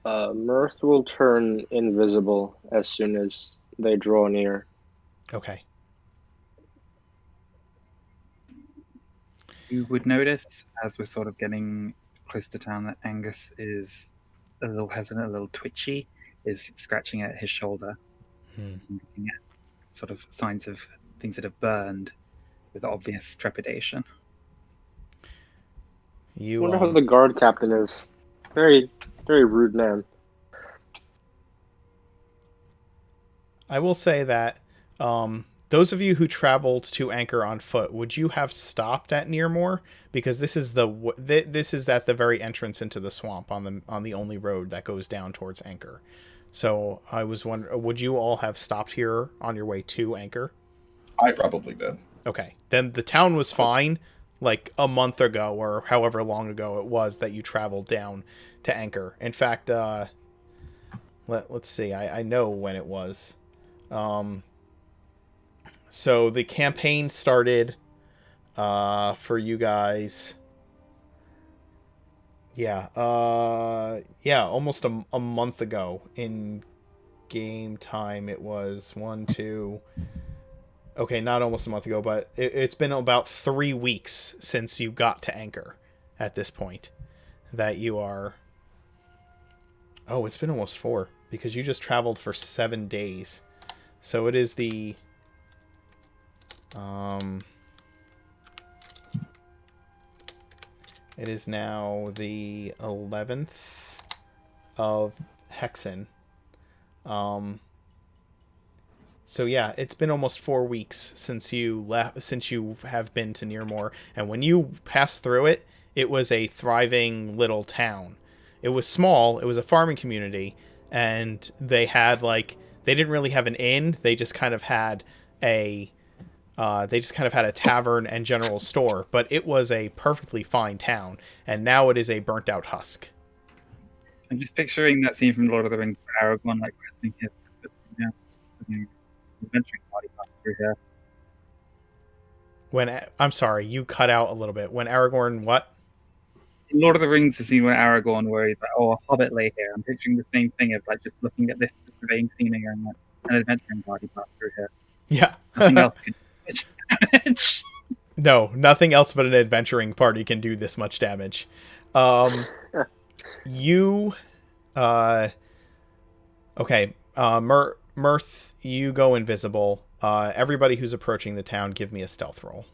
Mirth will turn invisible as soon as they draw near. Okay. You would notice as we're sort of getting close to town that Angus is a little hesitant, a little twitchy, is scratching at his shoulder, looking at sort of signs of things that have burned with obvious trepidation. I wonder how the guard captain is. Very, very rude man. I will say that those of you who traveled to Anchor on foot, would you have stopped at Nearmore? Because this is at the very entrance into the swamp on the only road that goes down towards Anchor. So I was wondering, would you all have stopped here on your way to Anchor? I probably did. Okay, then the town was fine, like a month ago or however long ago it was that you traveled down to Anchor. In fact, let's see, I know when it was. So the campaign started for you guys. Almost a month ago in game time. It was 1, 2, Okay, not almost a month ago, but it's been about 3 weeks since you got to anchor at this point. That you are. Oh, it's been almost 4 because you just traveled for 7 days. So it is the. It is now the 11th of Hexen. So yeah, it's been almost 4 weeks since you left, since you have been to Nearmore, and when you passed through it, it was a thriving little town. It was small. It was a farming community, and they had they didn't really have an inn. They just kind of had a tavern and general store, but it was a perfectly fine town, and now it is a burnt out husk. I'm just picturing that scene from Lord of the Rings where Aragorn wrestling his adventuring party pass through here. I'm sorry, you cut out a little bit. When Aragorn what? In Lord of the Rings, the scene where Aragorn, where he's like, "Oh, a hobbit lay here." I'm picturing the same thing of just looking at this surveying scenery and an adventuring party pass through here. Yeah. Nothing else can do damage. No, nothing else but an adventuring party can do this much damage. You, okay, Mirth, you go invisible. Everybody who's approaching the town, give me a stealth roll.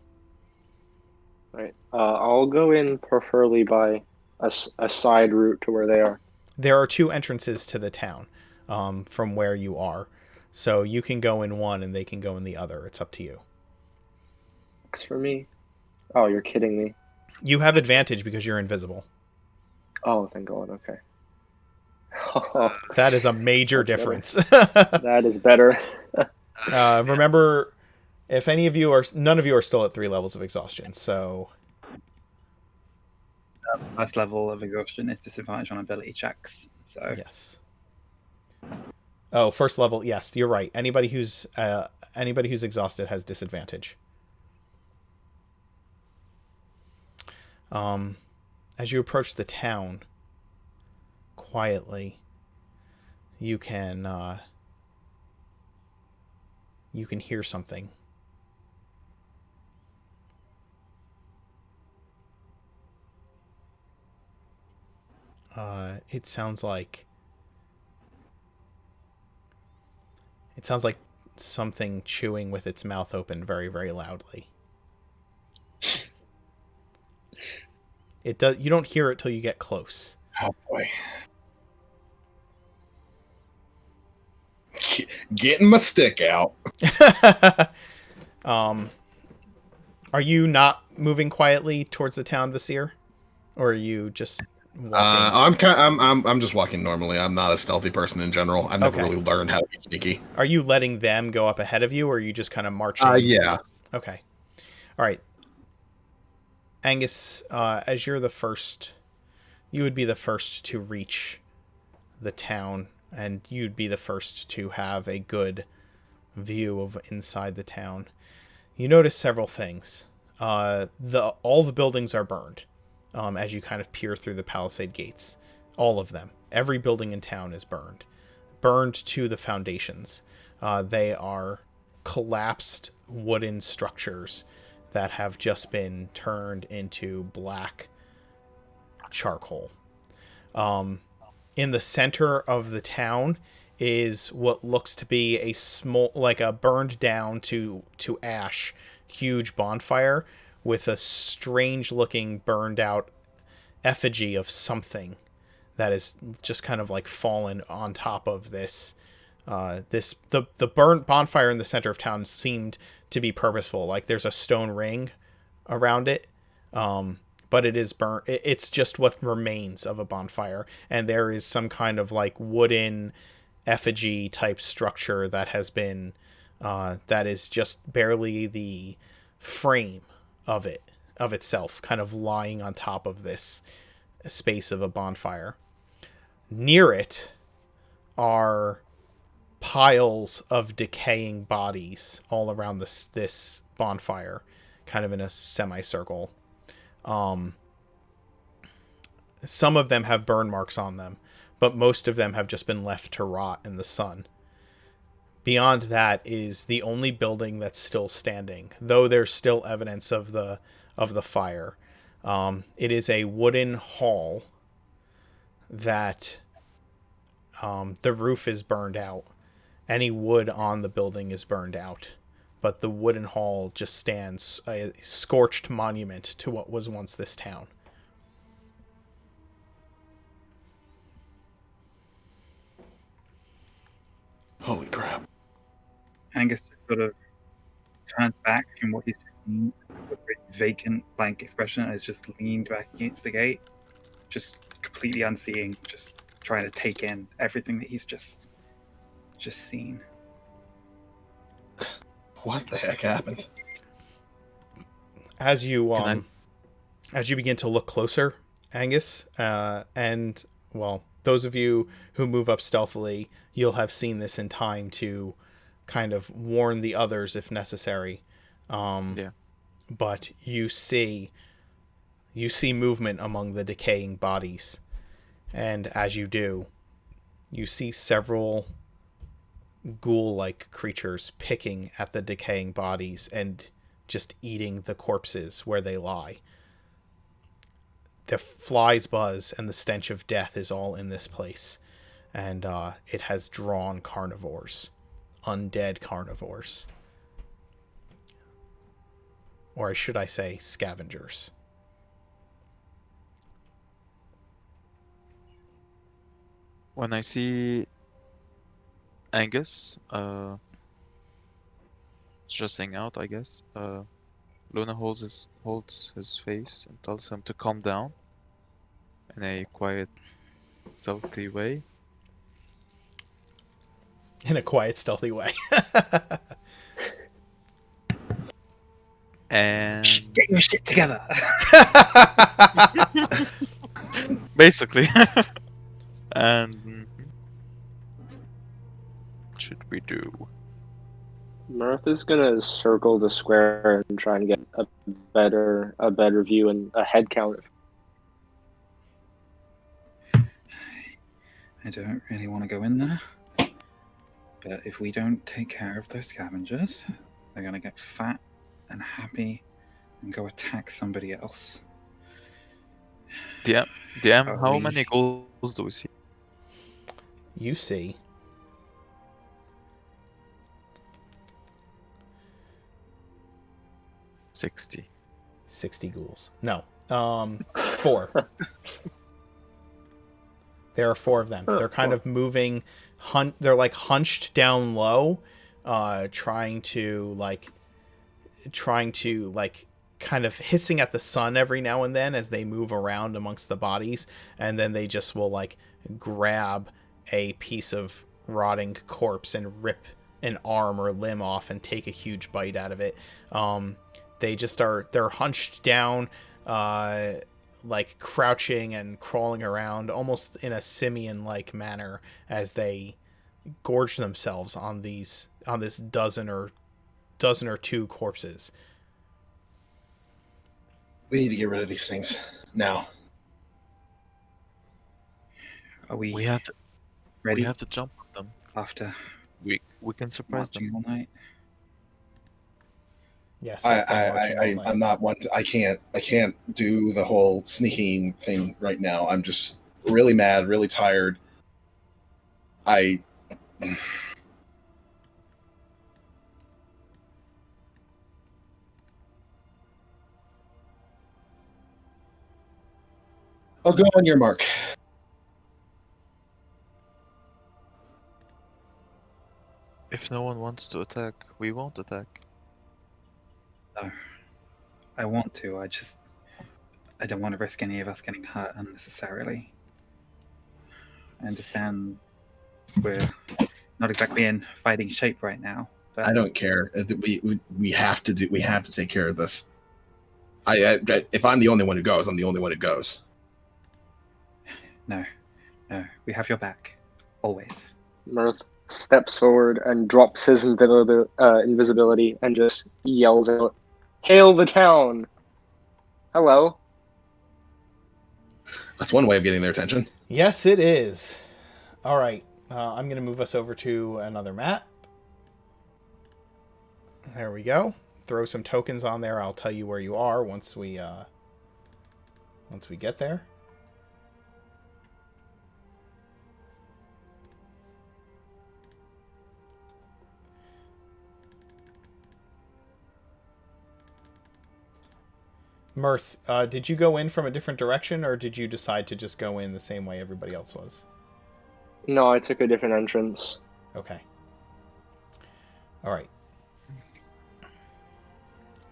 Right. I'll go in preferably by a side route to where they are. There are 2 entrances to the town, from where you are. So you can go in one and they can go in the other. It's up to you. Works for me. Oh, you're kidding me. You have advantage because you're invisible. Oh, thank God. Okay. That is a major That's difference. That is better. Remember, if none of you are still at 3 levels of exhaustion, so. Last level of exhaustion is disadvantage on ability checks. So Yes. Oh, first level. Yes, you're right. Anybody who's exhausted has disadvantage. As you approach the town, quietly, you can hear something. It sounds like something chewing with its mouth open very, very loudly. You don't hear it till you get close. Oh boy. Getting my stick out. Are you not moving quietly towards the town, Vasir? Or are you just walking? I'm just walking normally. I'm not a stealthy person in general. I've never Okay. really learned how to be sneaky. Are you letting them go up ahead of you, or are you just kind of marching? Yeah. Okay. All right. Angus, as you're the first, you would be the first to reach the town, and you'd be the first to have a good view of inside the town. You notice several things. All the buildings are burned. As you kind of peer through the palisade gates, all of them, every building in town is burned to the foundations. They are collapsed wooden structures that have just been turned into black charcoal. In the center of the town is what looks to be a burned down to ash huge bonfire with a strange looking burned out effigy of something that is just kind of fallen on top of this. The burnt bonfire in the center of town seemed to be purposeful. There's a stone ring around it, but it is burnt. It's just what remains of a bonfire, and there is some kind of wooden effigy type structure that has been that is just barely the frame of itself, kind of lying on top of this space of a bonfire. Near it are piles of decaying bodies all around this bonfire, kind of in a semicircle. Some of them have burn marks on them, but most of them have just been left to rot in the sun. Beyond that is the only building that's still standing, though there's still evidence of the fire. It is a wooden hall that the roof is burned out. Any wood on the building is burned out, but the wooden hall just stands, a scorched monument to what was once this town. Holy crap. Angus just sort of turns back from what he's just seen, with a very vacant, blank expression, and is just leaned back against the gate, just completely unseeing, just trying to take in everything that he's just seen. What the heck happened? As you begin to look closer, Angus, and well, those of you who move up stealthily, you'll have seen this in time to kind of warn the others if necessary. But you see movement among the decaying bodies, and as you do, you see several ghoul-like creatures picking at the decaying bodies and just eating the corpses where they lie. The flies buzz and the stench of death is all in this place, and it has drawn carnivores, undead carnivores, or should I say scavengers. When I see Angus stressing out, I guess, Luna holds his face and tells him to calm down in a quiet, stealthy way. In a quiet, stealthy way. And Get your shit together! basically, and what should we do? Mirth is gonna circle the square and try and get a better view and a head count. I don't really want to go in there, but if we don't take care of those scavengers, they're gonna get fat and happy and go attack somebody else. DM, Are how we- many goals do we see? You see 60. 60 ghouls. No. 4. There are 4 of them. Oh, They're kind 4. of moving, they're like hunched down low, trying to kind of hissing at the sun every now and then as they move around amongst the bodies, and then they just will like grab a piece of rotting corpse and rip an arm or limb off and take a huge bite out of it. They're hunched down, like crouching and crawling around almost in a simian-like manner as they gorge themselves on this dozen or 2 corpses. We need to get rid of these things now. Are we, We have to ready jump on them. after We can surprise marching them. all night? Yes, I'm not one. I can't do the whole sneaking thing right now. I'm just really mad, really tired. I'll go on your mark. If no one wants to attack, we won't attack. No. I want to, I don't want to risk any of us getting hurt unnecessarily. I understand we're not exactly in fighting shape right now, but I don't care. We have to take care of this. If I'm the only one who goes, I'm the only one who goes. No, we have your back. Always. Mirth steps forward and drops his invisibility and just yells out, "Hail the town! Hello." That's one way of getting their attention. Yes, it is. All right. I'm going to move us over to another map. There we go. Throw some tokens on there. I'll tell you where you are once we get there. Mirth, did you go in from a different direction, or did you decide to just go in the same way everybody else was? No, I took a different entrance. Okay. All right.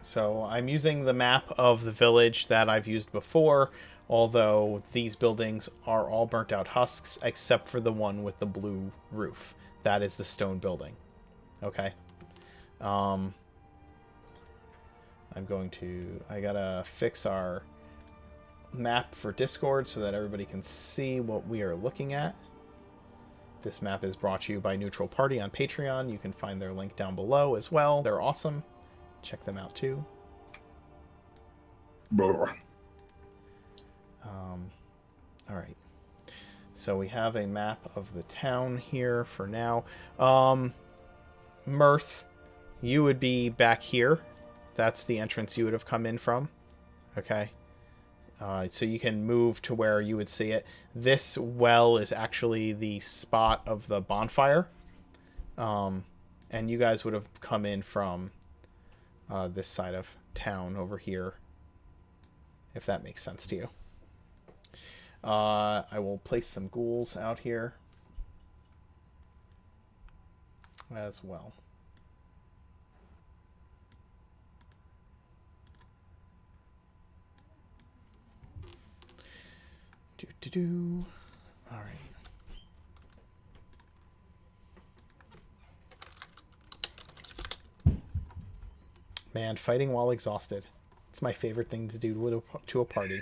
So I'm using the map of the village that I've used before, although these buildings are all burnt out husks except for the one with the blue roof. That is the stone building. Okay. I gotta fix our map for Discord so that everybody can see what we are looking at. This map is brought to you by Neutral Party on Patreon. You can find their link down below as well. They're awesome. Check them out too. All right. So we have a map of the town here for now. Mirth, you would be back here. That's the entrance you would have come in from. Okay. So you can move to where you would see it. This well is actually the spot of the bonfire. And you guys would have come in from this side of town over here, if that makes sense to you. I will place some ghouls out here as well. All right. Man, fighting while exhausted. It's my favorite thing to do to a party.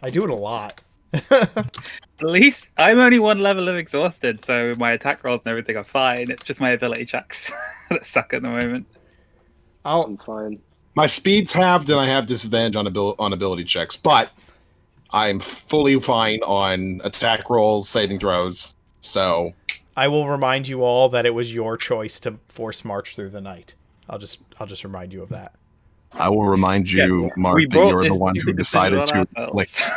I do it a lot. At least I'm only one level of exhausted, so my attack rolls and everything are fine. It's just my ability checks that suck at the moment. I'm fine. My speed's halved, and I have disadvantage on ability checks, but I'm fully fine on attack rolls, saving throws. So I will remind you all that it was your choice to force march through the night. I'll just remind you of that. I will remind you, Mark, that you're the one who decided to inflict.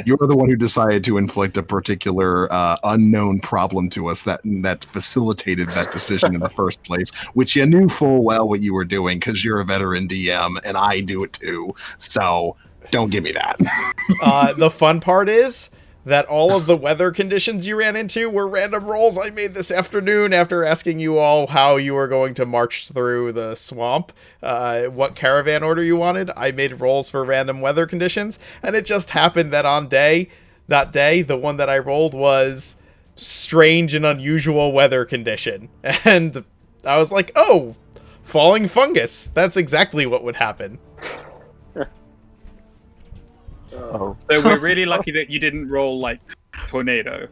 You're the one who decided to inflict a particular unknown problem to us that facilitated that decision in the first place, which you knew full well what you were doing because you're a veteran DM and I do it too. So don't give me that. The fun part is that all of the weather conditions you ran into were random rolls I made this afternoon after asking you all how you were going to march through the swamp, what caravan order you wanted. I made rolls for random weather conditions, and it just happened that that day, the one that I rolled was strange and unusual weather condition. And I was like, oh, falling fungus. That's exactly what would happen. Oh. So we're really lucky that you didn't roll like tornado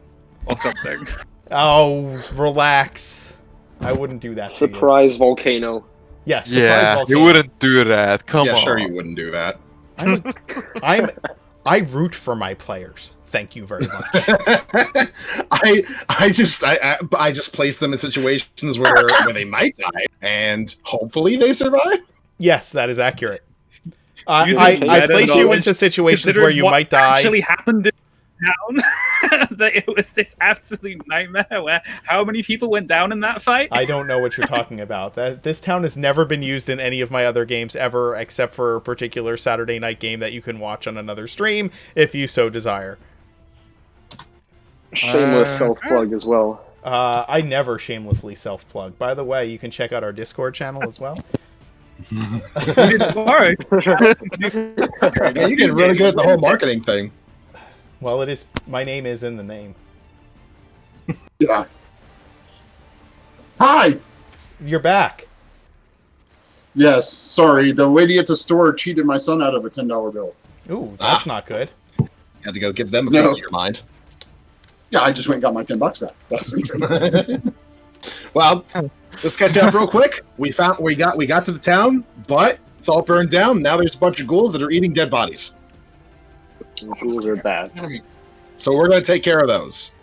or something. Oh, relax. I wouldn't do that to you. Surprise volcano. Yes, surprise Yeah, volcano. you wouldn't do that. Come on. Sure you wouldn't do that. I root for my players. Thank you very much. I just place them in situations where they might die, and hopefully they survive. Yes, that is accurate. Using I meta place you knowledge, into situations where you what might die. Actually happened in town. That it was this absolute nightmare where how many people went down in that fight? I don't know what you're talking about. This town has never been used in any of my other games ever, except for a particular Saturday night game that you can watch on another stream if you so desire. Shameless self-plug as well. I never shamelessly self-plug. By the way, you can check out our Discord channel as well. Tomorrow. Yeah, you get really good at the whole marketing thing. Well, it is. My name is in the name. Yeah. Hi. You're back. Yes. Sorry, the lady at the store cheated my son out of a $10 bill. Ooh, that's not good. You had to go give them a No. piece of your mind. Yeah, I just went and got my $10 back. That's true. Well, let's catch up real quick. We got to the town, but it's all burned down. Now there's a bunch of ghouls that are eating dead bodies. Ghouls are bad. So we're going to take care of those.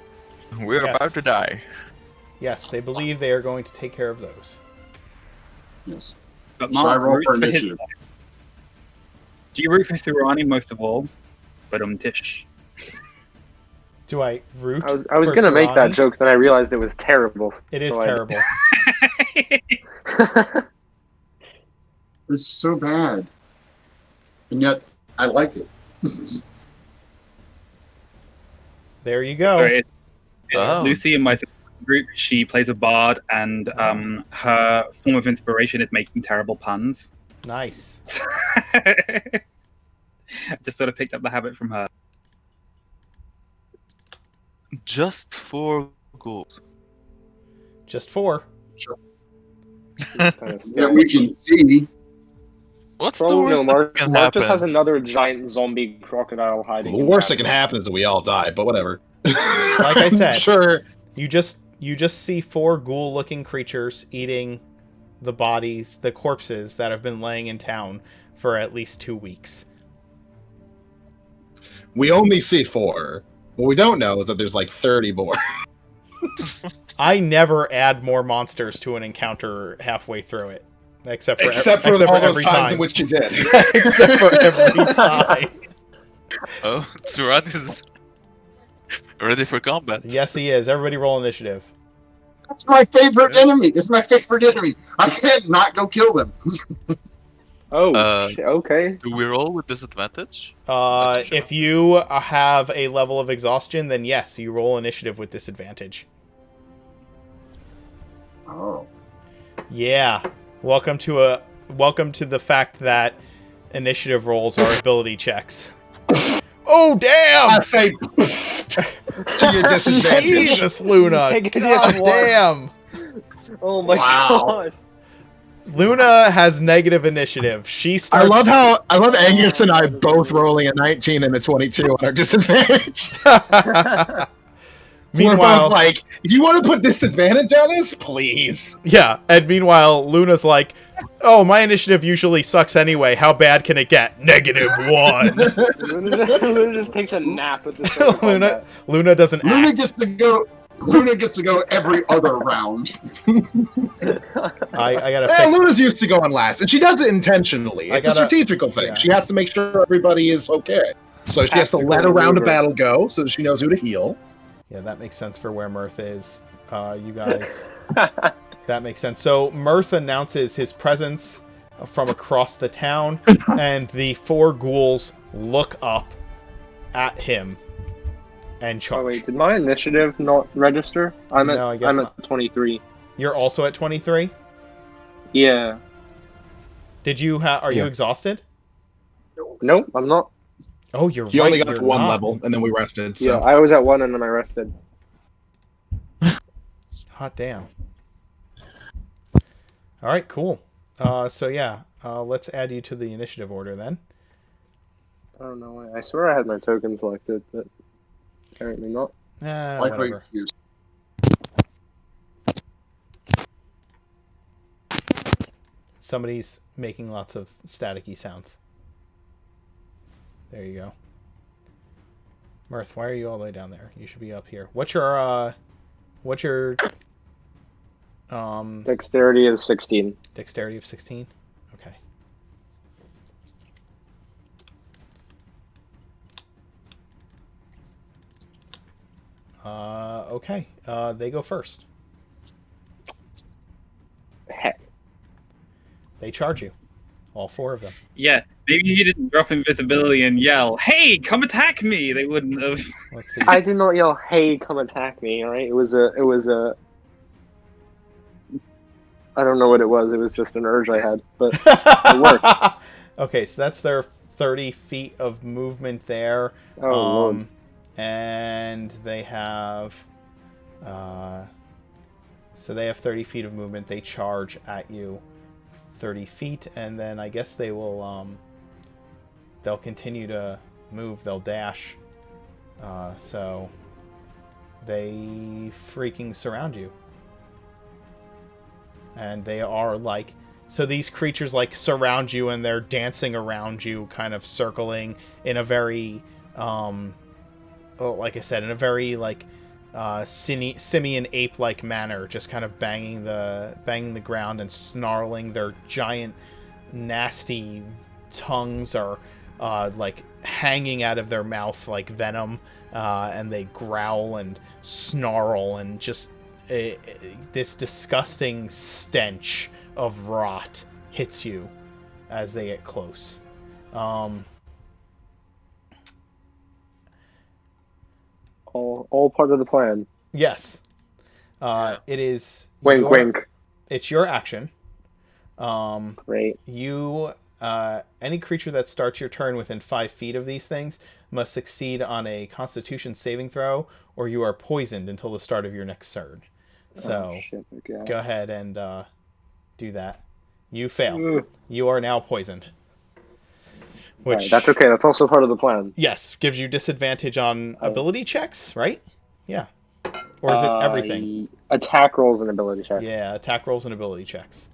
We're Yes. about to die. Yes, they believe they are going to take care of those. Yes. But So I Mark roll roots for for his. initiative. Do you root for Surani most of all? But Tish. Do I root? I was for gonna make that Sarani? joke, then I realized it was terrible. It is so I- terrible. It's so bad. And yet, I like it. There you go. Sorry, Oh. Lucy in my group, she plays a bard, and her form of inspiration is making terrible puns. Nice. Just sort of picked up the habit from her. Just 4 goals. Just 4. Kind of That we can see. What's the Probably worst no, Mark, that can Mark happen? just has another giant zombie crocodile hiding. The in worst that the can happen is that we all die, but whatever. Like I said. Sure. You just see 4 ghoul-looking creatures eating the bodies, the corpses that have been laying in town for at least 2 weeks. We only see 4. What we don't know is that there's like 30 more. I never add more monsters to an encounter halfway through it, except for Except for all those every times time. in which you did. Except for every time. Oh, Surat is ready for combat. Yes, he is. Everybody roll initiative. That's my favorite enemy. It's my favorite enemy. I can't not go kill them. Oh, Uh, okay. Do we roll with disadvantage? Okay, sure. If you have a level of exhaustion, then yes, you roll initiative with disadvantage. Oh. Yeah. Welcome to the fact that initiative rolls are ability checks. Oh damn! I say to your disadvantage. Jesus, Luna! Negative God 1. damn! Oh my Wow. god. Luna has negative initiative. She I starts. love Angus and I both rolling a 19 and a 22 on our disadvantage. We're both Meanwhile, like, you want to put disadvantage on us? Please. yeah, and meanwhile, Luna's like, "Oh, my initiative usually sucks anyway. How bad can it get? -1." Luna just takes a nap at the start of combat. Luna doesn't Luna act. gets to go. Luna gets to go every other round. I gotta Eh, fix. Luna's used to going last, and she does it intentionally. I It's a gotta- strategical thing. yeah. She has to make sure everybody is okay. So she has to let a Tactical round of maneuver. battle go so that she knows who to heal. Yeah, that makes sense for where Mirth is. You guys, that makes sense. So Mirth announces his presence from across the town, and the 4 ghouls look up at him and charge. Oh wait, did my initiative not register? I'm at No, I guess I'm not. at 23. You're also at 23. Yeah. Did you are you Yeah. exhausted? Nope, I'm not. Oh, you're He right. only got you're to 1 not. level, and then we rested. Yeah, So I was at 1 and then I rested. Hot damn. All right, cool. So yeah, let's add you to the initiative order then. I don't know why. I swear I had my token selected, but apparently not. Likely Whatever. excuse. Somebody's making lots of staticky sounds. There you go. Mirth, why are you all the way down there? You should be up here. What's your Dexterity is 16. dexterity of 16? Okay. Okay. They go first. Heck. They charge you. All 4 of them. Yeah, maybe you didn't drop invisibility and yell, "Hey, come attack me!" They wouldn't have. Let's see. I did not yell, "Hey, come attack me!" All right, it was a. I don't know what it was. It was just an urge I had, but it worked. Okay, so that's their 30 feet of movement there. Oh lord. And they have so they have 30 feet of movement. They charge at you 30 feet, and then I guess they will they'll continue to move. They'll dash, so they freaking surround you, and they are like, so these creatures like surround you, and they're dancing around you, kind of circling in a very like I said, in a very like simian ape-like manner, just kind of banging the ground and snarling. Their giant, nasty tongues are like hanging out of their mouth like venom, and they growl and snarl, and just this disgusting stench of rot hits you as they get close. All part of the plan. Yes. It is. Wink, wink. It's your action. Great. You, any creature that starts your turn within 5 feet of these things must succeed on a Constitution saving throw, or you are poisoned until the start of your next turn. So, shit, okay. go ahead and do that. You fail. Ugh. You are now poisoned. Which, Right, that's okay. That's also part of the plan. yes, gives you disadvantage on ability checks, right? Yeah. Or is it everything? Attack rolls and ability checks. Yeah, attack rolls and ability checks.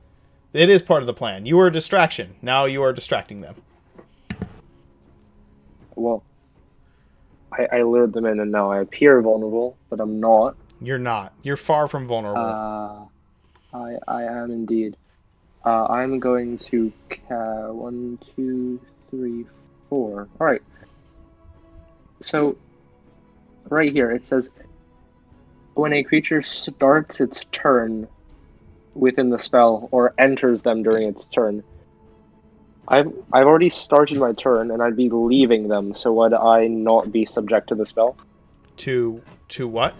It is part of the plan. You were a distraction. Now you are distracting them. Well, I lured them in, and now I appear vulnerable, but I'm not. You're not. You're far from vulnerable. I am indeed. I'm going to 1, 2, 3, 4. All right. So, right here it says, when a creature starts its turn within the spell or enters them during its turn, I've already started my turn, and I'd be leaving them. So would I not be subject to the spell? To what?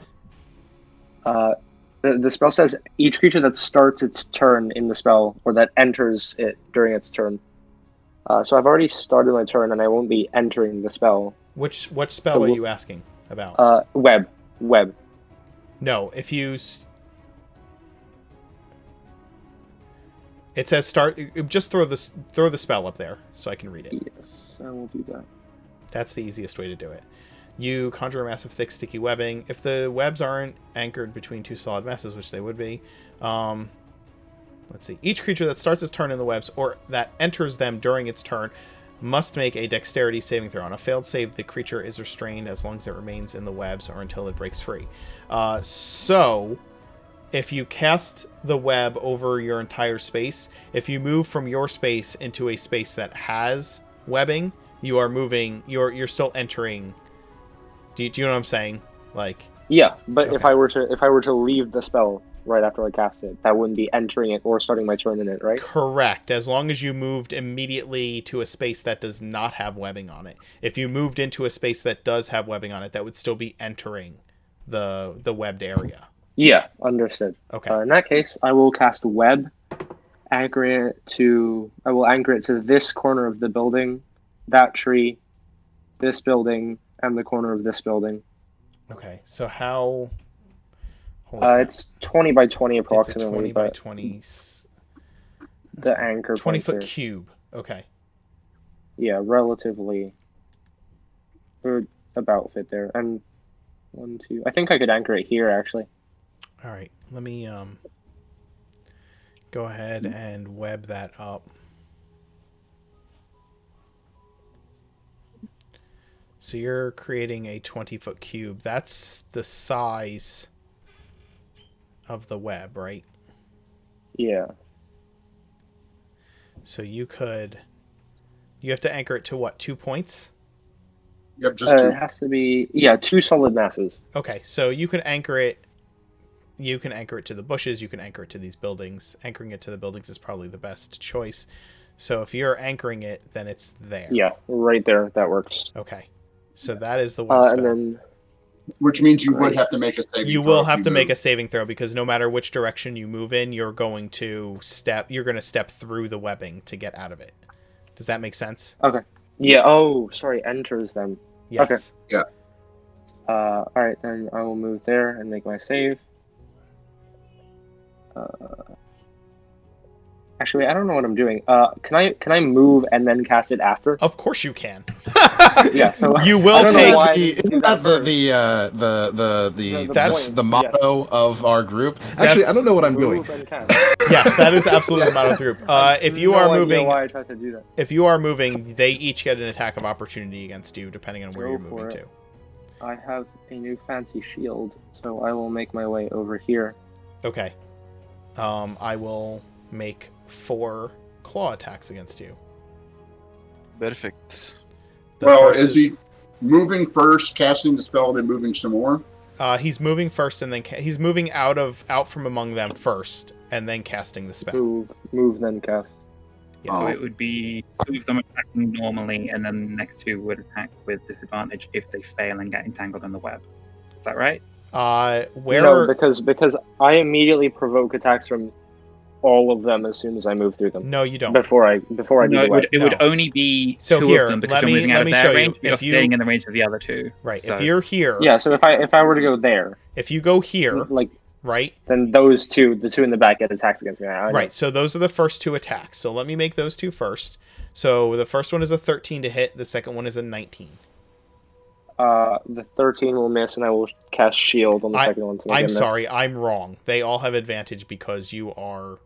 The spell says each creature that starts its turn in the spell or that enters it during its turn. So I've already started my turn, and I won't be entering the spell. Which spell are you asking about? Web. No, if you... It says start... Just throw the spell up there so I can read it. Yes, I will do that. That's the easiest way to do it. You conjure a mass of thick, sticky webbing. If the webs aren't anchored between 2 solid masses, which they would be... let's see. Each creature that starts its turn in the webs or that enters them during its turn must make a dexterity saving throw. On a failed save, the creature is restrained as long as it remains in the webs or until it breaks free. So, if you cast the web over your entire space, if you move from your space into a space that has webbing, you are moving. You're still entering. Do you know what I'm saying? Like. Yeah, but Okay. if I were to leave the spell right after I cast it, that wouldn't be entering it or starting my turn in it, right? Correct. As long as you moved immediately to a space that does not have webbing on it. If you moved into a space that does have webbing on it, that would still be entering the webbed area. Yeah, understood. Okay. In that case, I will cast web, I will anchor it to this corner of the building, that tree, this building, and the corner of this building. Okay. So how? Holy crap. It's 20 by 20 It's a approximately, 20 by but 20. the anchor 20 point foot there. cube. Okay. Yeah, relatively. Would about fit there. And 1, 2. I think I could anchor it here actually. All right. Let me go ahead and web that up. So you're creating a 20-foot cube. That's the size of the web, right? Yeah. So you have to anchor it to what, 2 points? Yep, just two. It has to be 2 solid masses. Okay, so you can anchor it to the bushes, you can anchor it to these buildings. Anchoring it to the buildings is probably the best choice. So if you're anchoring it, then it's there. Yeah, right there. That works. Okay. So that is the web spell. And then Which means you would Great. have to make a saving You throw will if have you to make a move. saving throw because no matter which direction you move in, you're going to step through the webbing to get out of it. Does that make sense? okay. Yeah. Oh, sorry. Enters them. Yes. All right, then I will move there and make my save. Actually, I don't know what I'm doing. Can I move and then cast it after? Of course you can. Yeah. So You I will don't know take why I The- didn't do Isn't that first. That's the motto of our group? Actually, That's- I don't know what I'm doing. Move and cast. Yes, that is absolutely the model group. If you No are idea moving, why I tried to do that. they each get an attack of opportunity against you, depending on where Go you're for moving it. to. I have a new fancy shield, so I will make my way over here. Okay. I will make 4 claw attacks against you. Perfect. The Well, first is he moving first, casting the spell, then moving some more? He's moving first, and then he's moving out from among them first, and then casting the spell. Move, then cast. Yes. So it would be 2 of them attacking normally, and then the next 2 would attack with disadvantage if they fail and get entangled in the web. Is that right? Where? No, because I immediately provoke attacks from all of them as soon as I move through them. No, you don't. Before I do No, the it would No. only be So 2 here, of them because let you're me- moving let out of me their show you. range. You're If you- staying in the range of the other 2. Right. So, If you're here, Yeah, so if I were to go there, if you go here, like, right, then those two, the 2 in the back, get attacks against me. I know. right. So those are the first 2 attacks. So let me make those 2 first. So the first one is a 13 to hit. The second one is a 19. The 13 will miss, and I will cast shield on the second one. To make it I'm miss. sorry, I'm wrong. They all have advantage because you are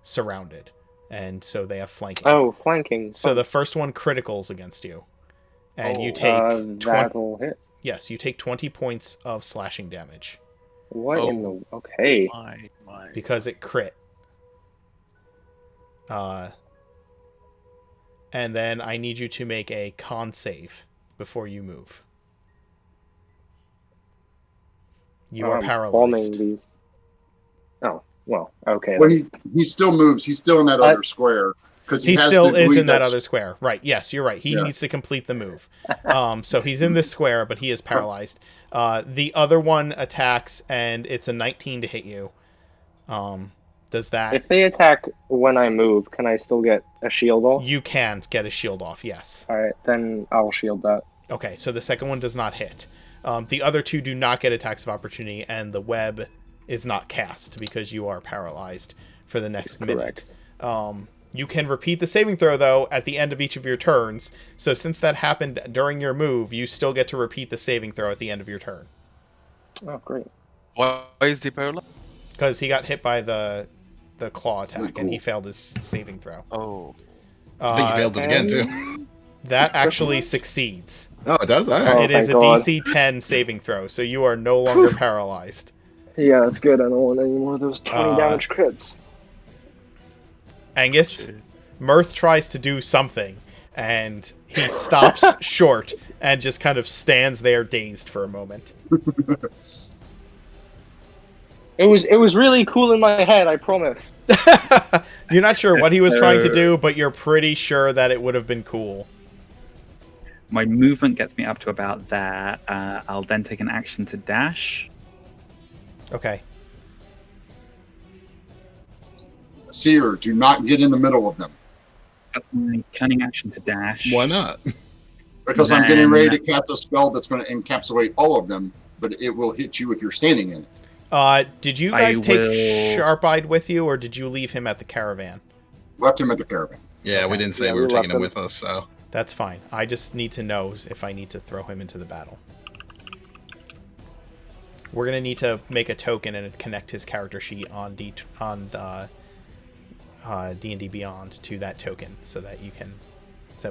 surrounded, and so they have flanking. Oh, flanking. So the first one criticals against you, and you Oh. take that'll hit. yes, you take 20 points of slashing damage What in Oh. the? Okay. My. because it crit. And then I need you to make a con save before you move. You are I'm paralyzed. bombing these. Oh well. Okay. Well, then. he still moves. He's still in that other square because He has still to is leave in that other square. Right. Yes, you're right. He Yeah. needs to complete the move. So he's in this square, but he is paralyzed. The other one attacks, and it's a 19 to hit you. Does that... If they attack when I move, can I still get a shield off? You can get a shield off, yes. All right, then I'll shield that. Okay, so the second one does not hit. The other 2 do not get attacks of opportunity, and the web is not cast because you are paralyzed for the next minute. You can repeat the saving throw, though, at the end of each of your turns. So since that happened during your move, you still get to repeat the saving throw at the end of your turn. Oh, great. Why is he paralyzed? Because he got hit by the claw attack, and he Cool. failed his saving throw. Oh. I think you failed it again too. That actually succeeds. Oh, it does. All Oh, right. It is a thank God. DC 10 saving throw, so you are no longer paralyzed. Yeah, that's good. I don't want any more of those 20 damage crits. Angus, Shit. Mirth tries to do something, and he stops short and just kind of stands there dazed for a moment. It was really cool in my head, I promise. You're not sure what he was trying to do, but you're pretty sure that it would have been cool. My movement gets me up to about there. I'll then take an action to dash. Okay. Seer, do not get in the middle of them That's my cunning action to dash. Why not? because I'm getting Then- ready to cast a spell that's going to encapsulate all of them, but it will hit you if you're standing in it. Did you I guys take will- Sharp-Eyed with you, or did you leave him at the caravan? Left him at the caravan. Yeah, we didn't say Yeah, we were we taking left him them. with us, so. That's fine. I just need to know if I need to throw him into the battle. We're gonna need to make a token and connect his character sheet on D&D Beyond to that token, so that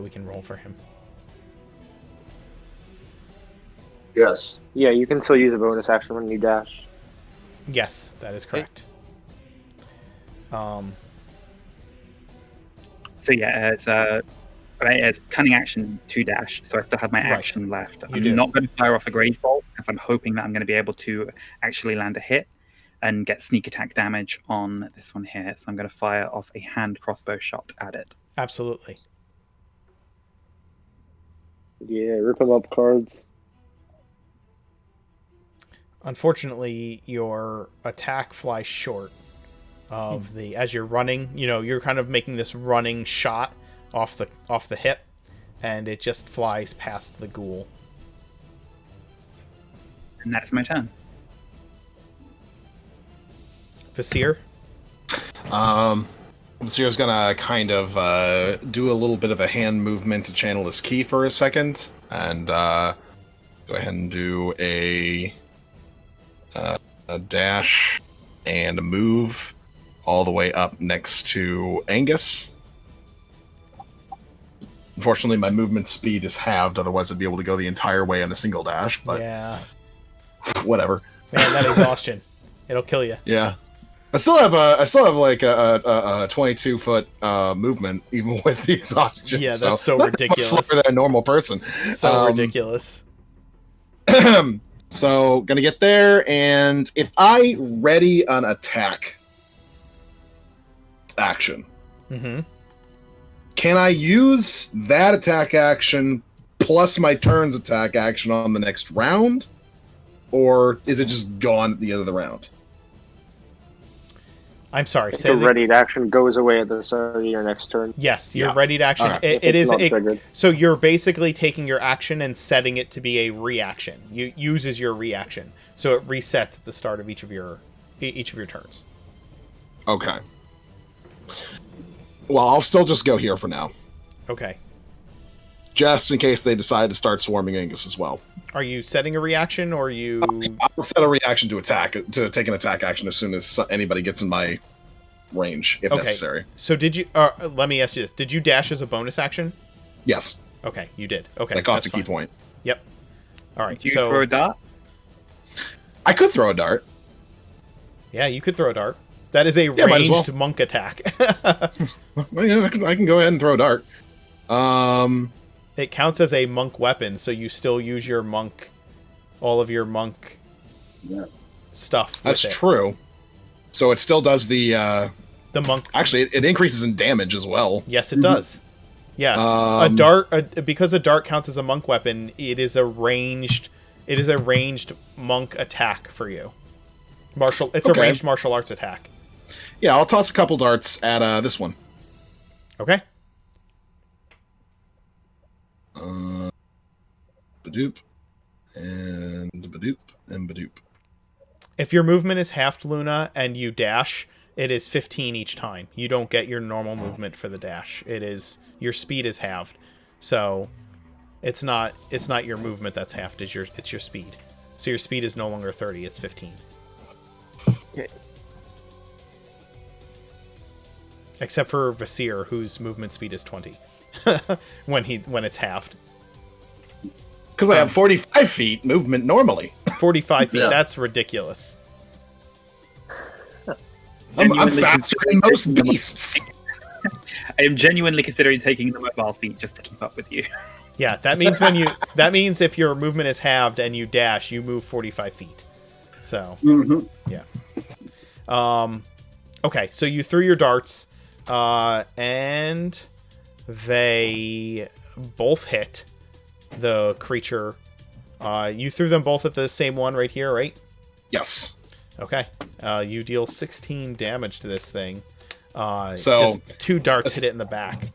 we can roll for him. Yes. Yeah, you can still use a bonus action when you dash. Yes, that is correct. So yeah, it's cunning action to dash. So I still have my Right. action left. You I'm do. not going to fire off a Grave Bolt because I'm hoping that I'm going to be able to actually land a hit and get sneak attack damage on this one here. So I'm going to fire off a hand crossbow shot at it. Absolutely. Yeah, rip them up cards. Unfortunately, your attack flies short of as you're running. You know, you're kind of making this running shot off the hip, and it just flies past the ghoul. And that's my turn. Vasir? Seer's gonna kind of do a little bit of a hand movement to channel his key for a second, and go ahead and do a dash and a move all the way up next to Angus. Unfortunately, my movement speed is halved. Otherwise, I'd be able to go the entire way on a single dash. But Yeah. whatever. Man, that exhaustion. It'll kill you. Yeah, I still have like a 22-foot movement even with the exhaustion. Yeah, that's so not ridiculous. Much slower than a normal person. So ridiculous. So gonna get there, and if I ready an attack action, Mm-hmm. can I use that attack action plus my turn's attack action on the next round, or is it just gone at the end of the round? I'm sorry. The readied action goes away at the start of your next turn. Yes, your Yeah. readied action. Alright. It If is it's not triggered. so you're basically taking your action and setting it to be a reaction. You uses your reaction, so it resets at the start of each of your turns. Okay. Well, I'll still just go here for now, Okay. just in case they decide to start swarming Angus as well. Are you setting a reaction, or you? I'll set a reaction to take an attack action as soon as anybody gets in my range, if Okay. necessary. So did you? Let me ask you this: did you dash as a bonus action? Yes, Okay, you did. Okay, that costs a that's key fine. point. Yep. All right. Do you So throw a dart? I could throw a dart. yeah, you could throw a dart. That is a might as well. ranged monk attack. Well, yeah, I can go ahead and throw a dart. It counts as a monk weapon, so you still use your monk, all of your monk Yeah. stuff. That's with it. true. So it still does the. The monk. Actually, it increases in damage as well. Yes, it does. Yeah, a Um, dart because a dart counts as a monk weapon. It is a ranged monk attack for you. It's a Okay. ranged martial arts attack. Yeah, I'll toss a couple darts at this one. Okay. Badoop, and Badoop, and Badoop. If your movement is halved, Luna, and you dash, it is 15 each time. You don't get your normal movement for the dash. It is your speed is halved, so it's not your movement that's halved. It's your speed. So your speed is no longer 30. It's 15. Okay. Except for Vasir, whose movement speed is 20 when it's halved. Because I have 45 feet movement normally. 45 feet. Yeah. That's ridiculous. I'm Genuinely faster than most beasts. I am genuinely considering taking the mobile feat just to keep up with you. Yeah, that means if your movement is halved and you dash, you move 45 feet. So Mm-hmm. okay, so you threw your darts, and they both hit the creature. You threw them both at the same one right here, right? Yes. Okay. You deal 16 damage to this thing. So- just 2 darts hit it in the back.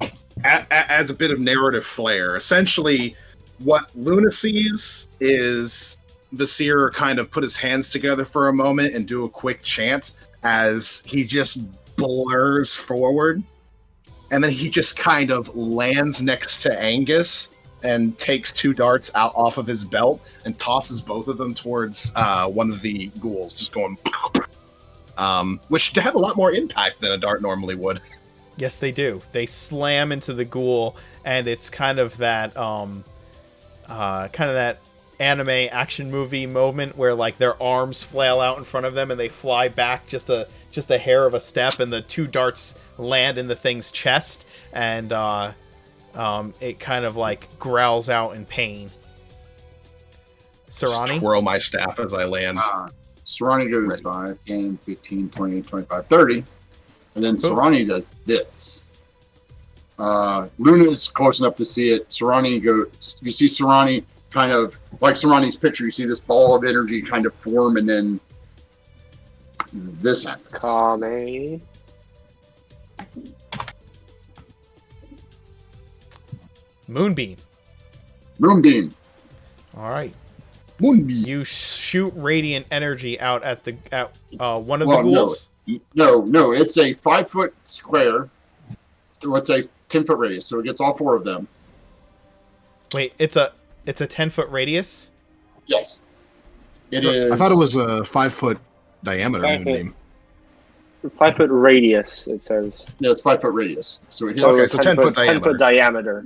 As a bit of narrative flair, essentially, what Luna sees is Vasir kind of put his hands together for a moment and do a quick chant as he just blurs forward, and then he just kind of lands next to Angus and takes 2 darts out off of his belt and tosses both of them towards one of the ghouls, just going, which have a lot more impact than a dart normally would. Yes, they do. They slam into the ghoul, and it's kind of that anime action movie moment where like their arms flail out in front of them and they fly back just a hair of a step, and the 2 darts land in the thing's chest, and it kind of like growls out in pain. Just Sarani? twirl my staff as I land. Sarani goes 5, 10, 15, 20, 25, 30. And then Sarani does this. Luna's close enough to see it. Sarani goes, you see Sarani kind of, like Sarani's picture, you see this ball of energy kind of form, and then this happens. Kame. Moonbeam. Moonbeam. All right. Moonbeam. You shoot radiant energy out at one of the Well, no. ghouls. No, it's a 5-foot square. What's a 10-foot radius, so it gets all 4 of them. Wait, it's a 10-foot radius? Yes. It is. I thought it was a 5-foot diameter 5 foot. moonbeam. 5-foot radius, it says. Yeah, it's 5-foot radius. So it hits. Okay, so 10 foot 10 foot diameter.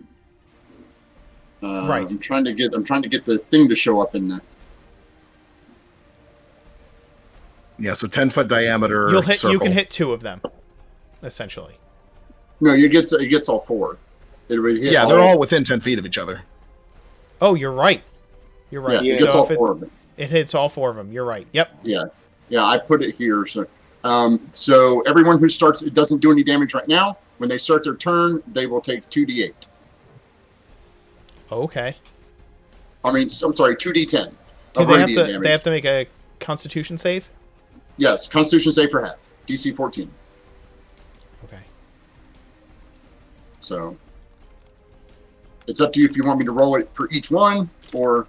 Right. I'm trying to get the thing to show up in the. Yeah, so 10-foot diameter You'll hit. circle. You can hit 2 of them, essentially. No, it gets all 4. It would hit Yeah, they're all within 10 feet of each other. Oh, you're right. You're right. Yeah, it Yeah. gets So all if 4 of them. it hits all 4 of them. You're right. Yep. Yeah, I put it here. So everyone who starts, it doesn't do any damage right now. When they start their turn, they will take 2d8. Okay. I mean, I'm sorry, 2d10 Do of they have radiant to? damage. They have to make a Constitution save. Yes, Constitution save for half. DC 14. Okay. So it's up to you if you want me to roll it for each one or.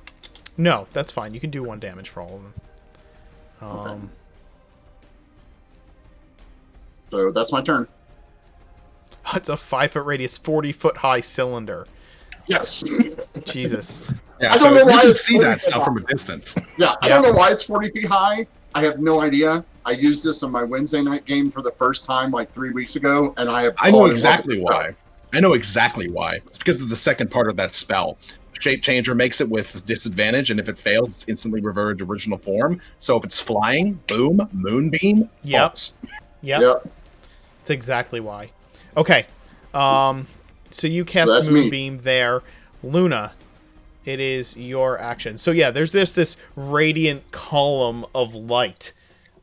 No, that's fine. You can do 1 damage for all of them. Okay. So that's my turn. It's a 5-foot radius, 40-foot high cylinder. Yes. Jesus. Yeah, I don't so know why you can it's see that 40 stuff from a distance. Yeah, I don't know why it's 40 feet high. I have no idea. I used this on my Wednesday night game for the first time like 3 weeks ago, and I have. I know fallen in love exactly with why. I know exactly why. It's because of the second part of that spell. Shape Changer makes it with disadvantage, and if it fails, it's instantly reverted to original form. So if it's flying, boom, moonbeam, Yep. false. Yep. Yep. That's exactly why. Okay. So you cast that's me. Moonbeam there. Luna, it is your action. So yeah, there's this radiant column of light,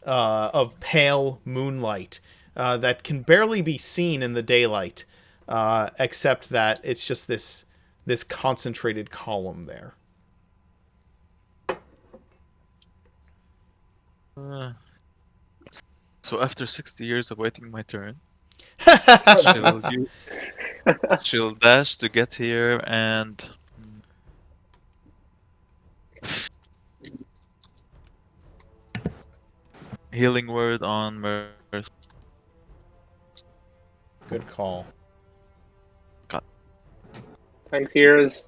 of pale moonlight, that can barely be seen in the daylight, except that it's just this concentrated column there. So after 60 years of waiting my turn, Oh, she'll dash to get here and healing word on Mirth. Good call. Thanks, heroes.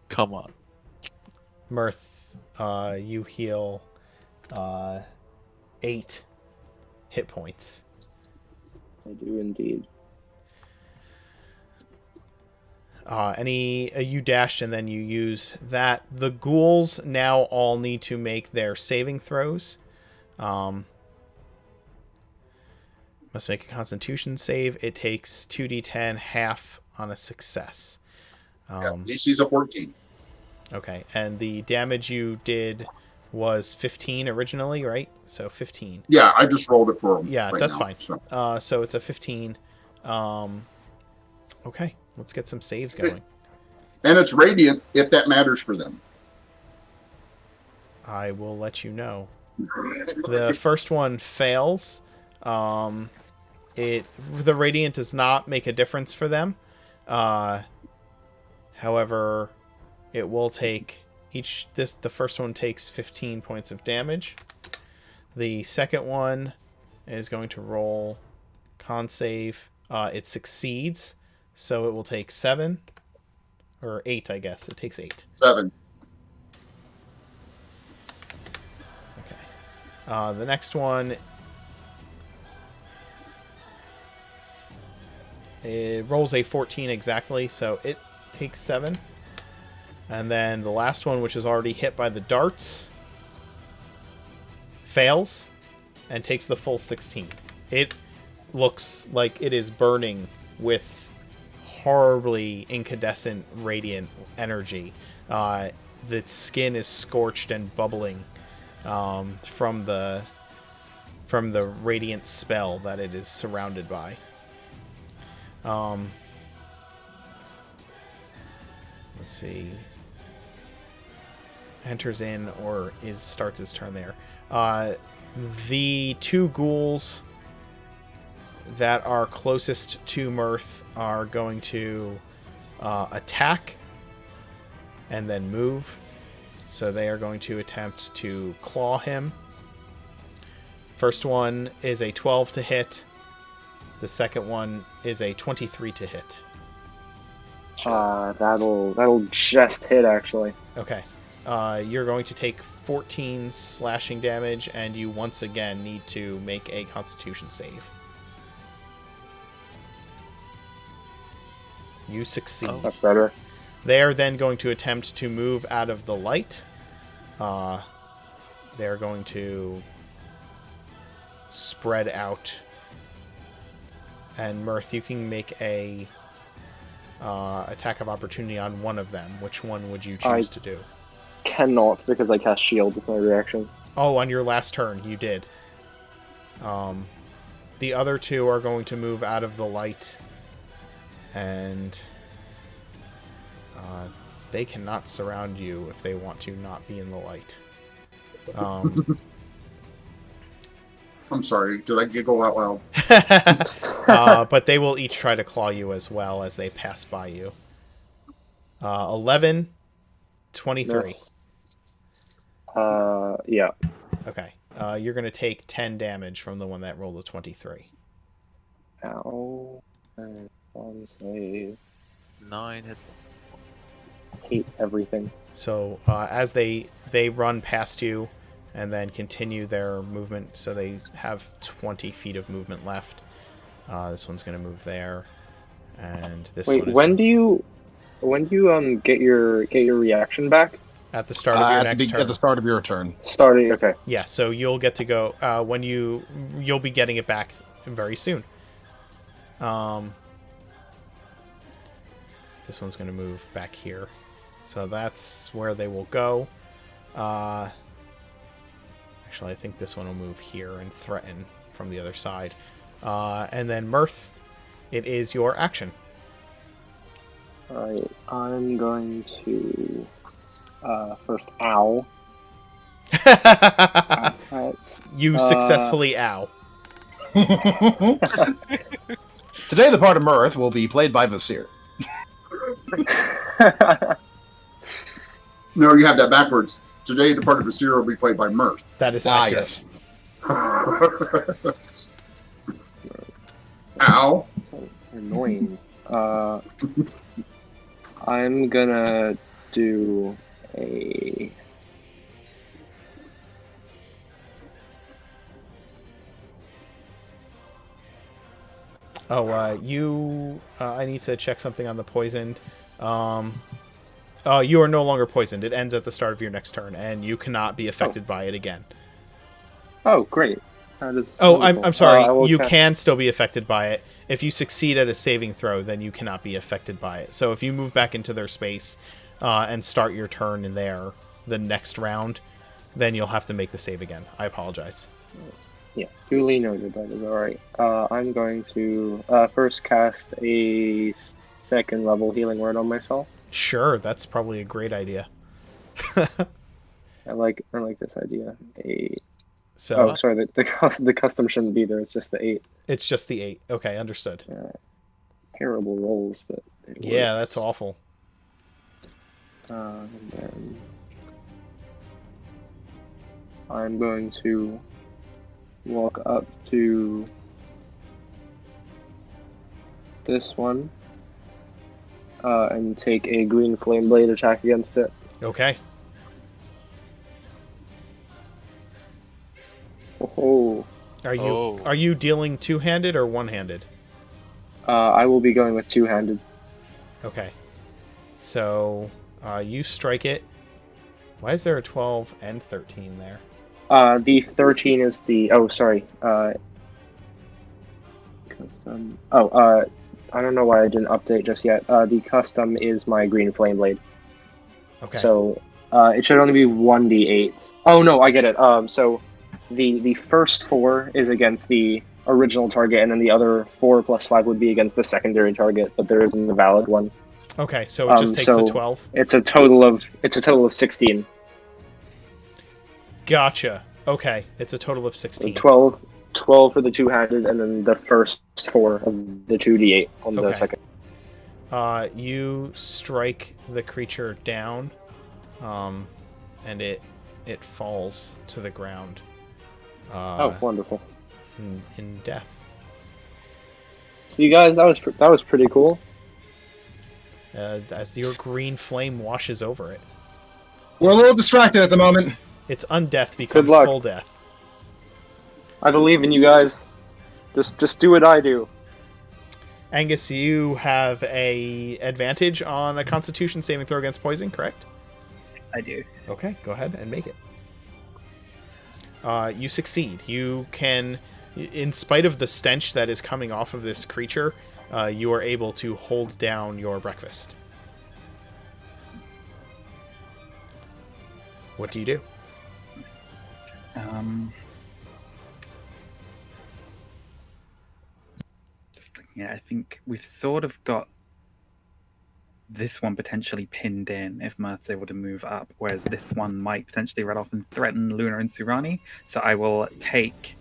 Come on. Mirth, you heal 8 hit points. I do indeed. You dashed and then you use that. The ghouls now all need to make their saving throws. Must make a Constitution save. It takes 2d10, half on a success. Yeah, DC's a 14. Okay, and the damage you did was 15 originally, right? So 15. Yeah, I just rolled it for him. Yeah, right that's now, fine. So. So it's a 15. Okay, let's get some saves going. And it's radiant if that matters for them. I will let you know. The first one fails. The radiant does not make a difference for them. However, it will take the first one takes 15 points of damage. The second one is going to roll con save. It succeeds, so it will take 7 or 8, I guess. It takes 8. 7. Okay. The next one, it rolls a 14 exactly, so it takes 7. And then the last one, which is already hit by the darts, fails and takes the full 16. It looks like it is burning with horribly incandescent radiant energy. The skin is scorched and bubbling from the radiant spell that it is surrounded by. Let's see. Enters in or starts his turn there. The 2 ghouls that are closest to Mirth are going to attack and then move. So they are going to attempt to claw him. First one is a 12 to hit. The second one is a 23 to hit. That'll just hit actually. Okay. You're going to take 14 slashing damage, and you once again need to make a Constitution save. You succeed. Oh. That's better. They are then going to attempt to move out of the light. They're going to spread out. And Mirth, you can make a attack of opportunity on one of them. Which one would you choose to do? Cannot, because I cast shield with my reaction. Oh, on your last turn, you did. The other two are going to move out of the light, and they cannot surround you if they want to not be in the light. I'm sorry, did I giggle out loud? But they will each try to claw you as well as they pass by you. 11, 23. Yeah. Okay. You're going to take 10 damage from the one that rolled a 23. Ow. And one save. 9 hit. Hate everything. So as they run past you and then continue their movement, so they have 20 feet of movement left. This one's going to move there, and this Wait, one is when do you get your reaction back? at the start of your next turn. At the start of your turn. Starting. Okay. Yeah, so you'll get to go when you'll be getting it back very soon. This one's going to move back here, so that's where they will go. Actually, I think this one will move here and threaten from the other side. And then Mirth, it is your action. Alright, I'm going to first owl. That's You successfully ow. Today, the part of Mirth will be played by Vasir. No, you have that backwards. Today, the part of Vasir will be played by Mirth. That is Ah, accurate. yes. Ow. annoying. I'm gonna do a. Oh, I need to check something on the poisoned. You are no longer poisoned. It ends at the start of your next turn, and you cannot be affected by it again. Oh, great. That is Oh, wonderful. I'm sorry. I will You cast- can still be affected by it. If you succeed at a saving throw, then you cannot be affected by it. So if you move back into their space and start your turn in there the next round, then you'll have to make the save again. I apologize. Yeah, duly noted. That is alright. I'm going to first cast a second level healing word on myself. Sure, that's probably a great idea. I like this idea. So Oh, sorry. The custom shouldn't be there. It's just the 8. it's just the 8. Okay, understood. Terrible rolls, but it Yeah, works. that's awful. And then I'm going to walk up to this one and take a green flame blade attack against it. Okay. Oh, Are you dealing two-handed or one-handed? I will be going with two-handed. Okay. So, you strike it. Why is there a 12 and 13 there? The 13 is the. Oh, sorry. Custom. I don't know why I didn't update just yet. The custom is my green flame blade. Okay. So it should only be 1d8. Oh no, I get it. So the first 4 is against the original target, and then the other 4 plus 5 would be against the secondary target, but there isn't a valid one. Okay, so it just takes the 12. It's a total of 16. Gotcha. Okay, it's a total of 16. 12 for the two-handed, and then the first 4 of the 2d8 on the Okay. second. You strike the creature down, and it falls to the ground. Oh, wonderful! In death. So you guys, that was pretty cool. As your green flame washes over it. We're a little distracted at the moment. Its undeath becomes luck. full death. I believe in you guys. Just do what I do. Angus, you have a advantage on a Constitution saving throw against poison, correct? I do. Okay, go ahead and make it. You succeed. You can, in spite of the stench that is coming off of this creature, you are able to hold down your breakfast. What do you do? Just thinking, I think we've sort of got this one potentially pinned in if Mirth's able to move up, whereas this one might potentially run off and threaten Luna and Surani. So I will take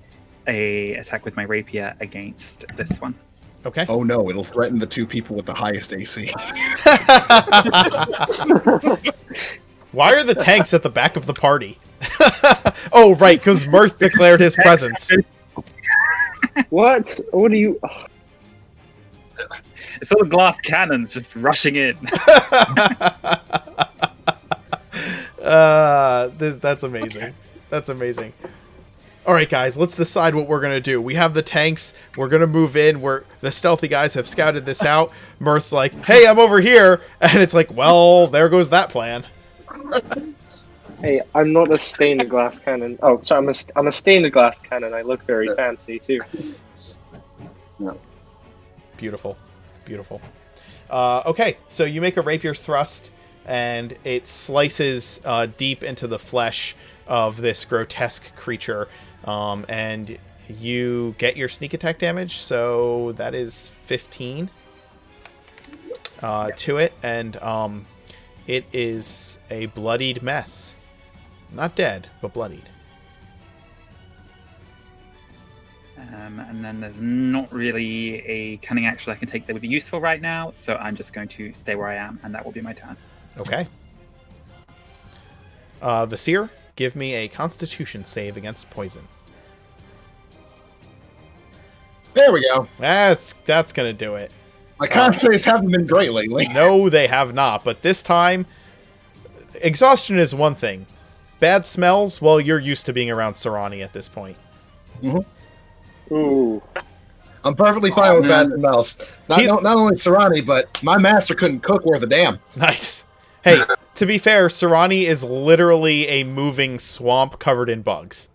a attack with my rapier against this one. Okay. Oh no, it'll threaten the two people with the highest AC. Why are the tanks at the back of the party? Oh, right, because Mirth declared his presence. What? What are you? It's all the glass cannons just rushing in. That's amazing. That's amazing. All right, guys, let's decide what we're going to do. We have the tanks. We're going to move in. The stealthy guys have scouted this out. Mirth's like, hey, I'm over here. And it's like, well, there goes that plan. Hey, I'm not a stained glass cannon. Oh, sorry, I'm a stained glass cannon. I look very fancy too. Beautiful. Beautiful. Okay, so you make a rapier thrust, and it slices deep into the flesh of this grotesque creature, and you get your sneak attack damage, so that is 15 to it, and it is a bloodied mess. Not dead, but bloodied. And then there's not really a cunning action I can take that would be useful right now, so I'm just going to stay where I am, and that will be my turn. Okay. Vasir, give me a Constitution save against poison. There we go. That's gonna do it. My con saves haven't been great lately. No, they have not. But this time, exhaustion is one thing. Bad smells, well, you're used to being around Surani at this point. Ooh. I'm perfectly fine with man. bad smells. Not only Sarani, but my master couldn't cook worth a damn. Nice. Hey, to be fair, Surani is literally a moving swamp covered in bugs.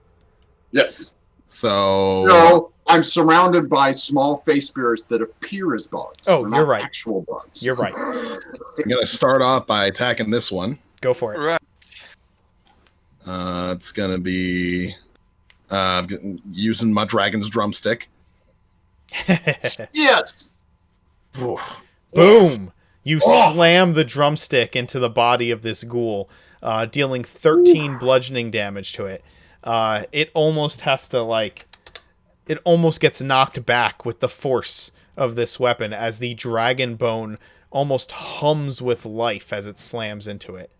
Yes. So No, I'm surrounded by small face spirits that appear as bugs. Oh, They're you're not right. Actual bugs. You're right. I'm gonna start off by attacking this one. Go for it. Right. It's gonna be using my dragon's drumstick. Yes. Boom! You slam the drumstick into the body of this ghoul, dealing 13 bludgeoning damage to it. It almost has to, it almost gets knocked back with the force of this weapon as the dragon bone almost hums with life as it slams into it.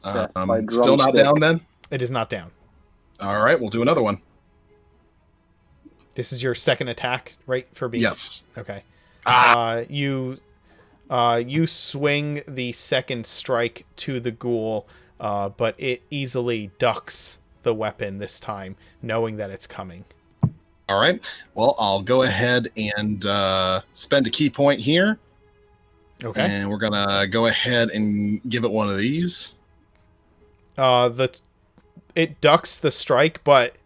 My Still not drumstick. down then? It is not down. All right, we'll do another one. This is your second attack, right? For being Yes. Okay. Ah. You swing the second strike to the ghoul, but it easily ducks the weapon this time, knowing that it's coming. All right. Well, I'll go ahead and spend a key point here. Okay. And we're gonna go ahead and give it one of these. It ducks the strike, but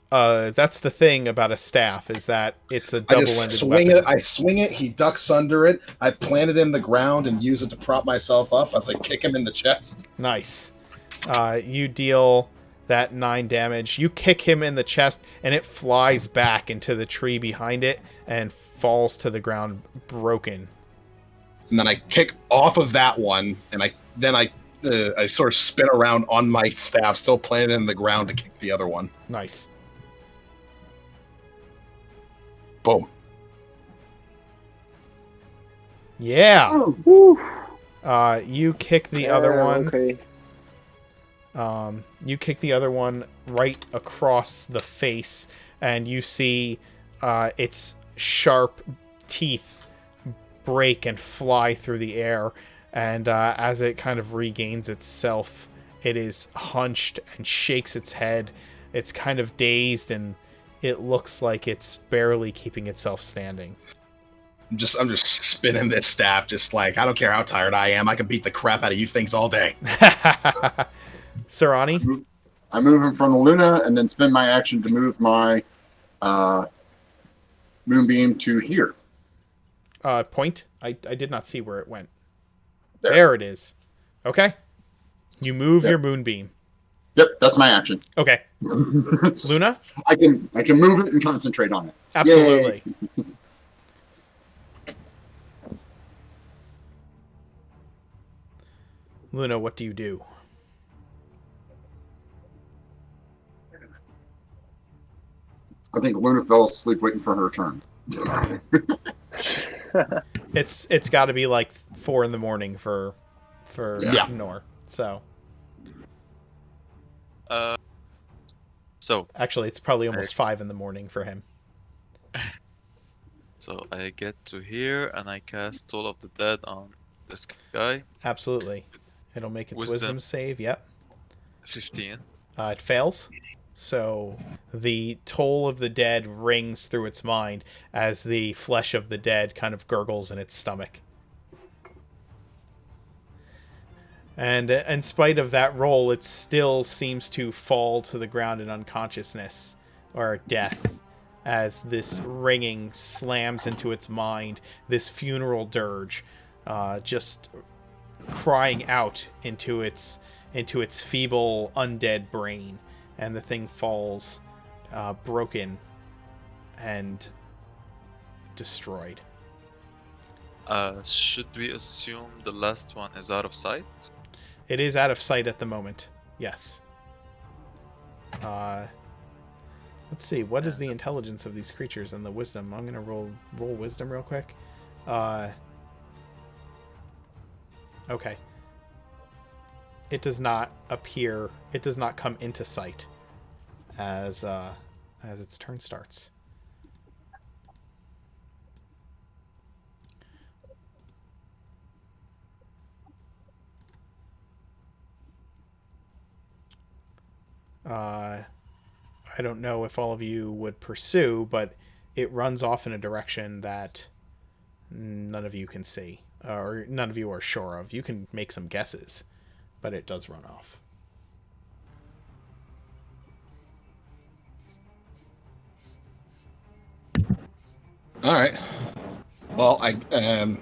that's the thing about a staff is that it's a I double-ended just swing weapon. it. I swing it. He ducks under it. I plant it in the ground and use it to prop myself up as I kick him in the chest. Nice. You deal that 9 damage. You kick him in the chest, and it flies back into the tree behind it and falls to the ground broken. And then I kick off of that one, and I sort of spin around on my staff, still planted in the ground to kick the other one. Nice. Boom. Yeah. Oh, whew. You kick the other Yeah, one. Okay. You kick the other one right across the face, and you see its sharp teeth break and fly through the air. And as it kind of regains itself, it is hunched and shakes its head. It's kind of dazed, and it looks like it's barely keeping itself standing. I'm just spinning this staff, just like I don't care how tired I am. I can beat the crap out of you things all day. Sarani? I move in front of Luna and then spend my action to move my moonbeam to here. Point? I did not see where it went. There. There it is. Okay. You move Yep. your moonbeam. Yep, that's my action. Okay. I Luna? can move it and concentrate on it. Absolutely. Luna, what do you do? I think Luna fell asleep waiting for her turn. It's got to be like 4 a.m. for Yeah. Nor. So So actually, it's probably almost 5 a.m. for him. so I get to here and I cast Toll of the Dead on this guy. Absolutely. It'll make its wisdom save. Yep. 15. It fails. So the toll of the dead rings through its mind as the flesh of the dead kind of gurgles in its stomach. And in spite of that roll, it still seems to fall to the ground in unconsciousness or death as this ringing slams into its mind, this funeral dirge, just crying out into its feeble undead brain. And the thing falls broken and destroyed. Should we assume the last one is out of sight? It is out of sight at the moment. Yes. Let's see. What is the intelligence of these creatures and the wisdom? I'm gonna roll wisdom real quick. Okay. It does not appear. It does not come into sight as its turn starts. I don't know if all of you would pursue, but it runs off in a direction that none of you can see, or none of you are sure of. You can make some guesses, but it does run off. All right. Well, I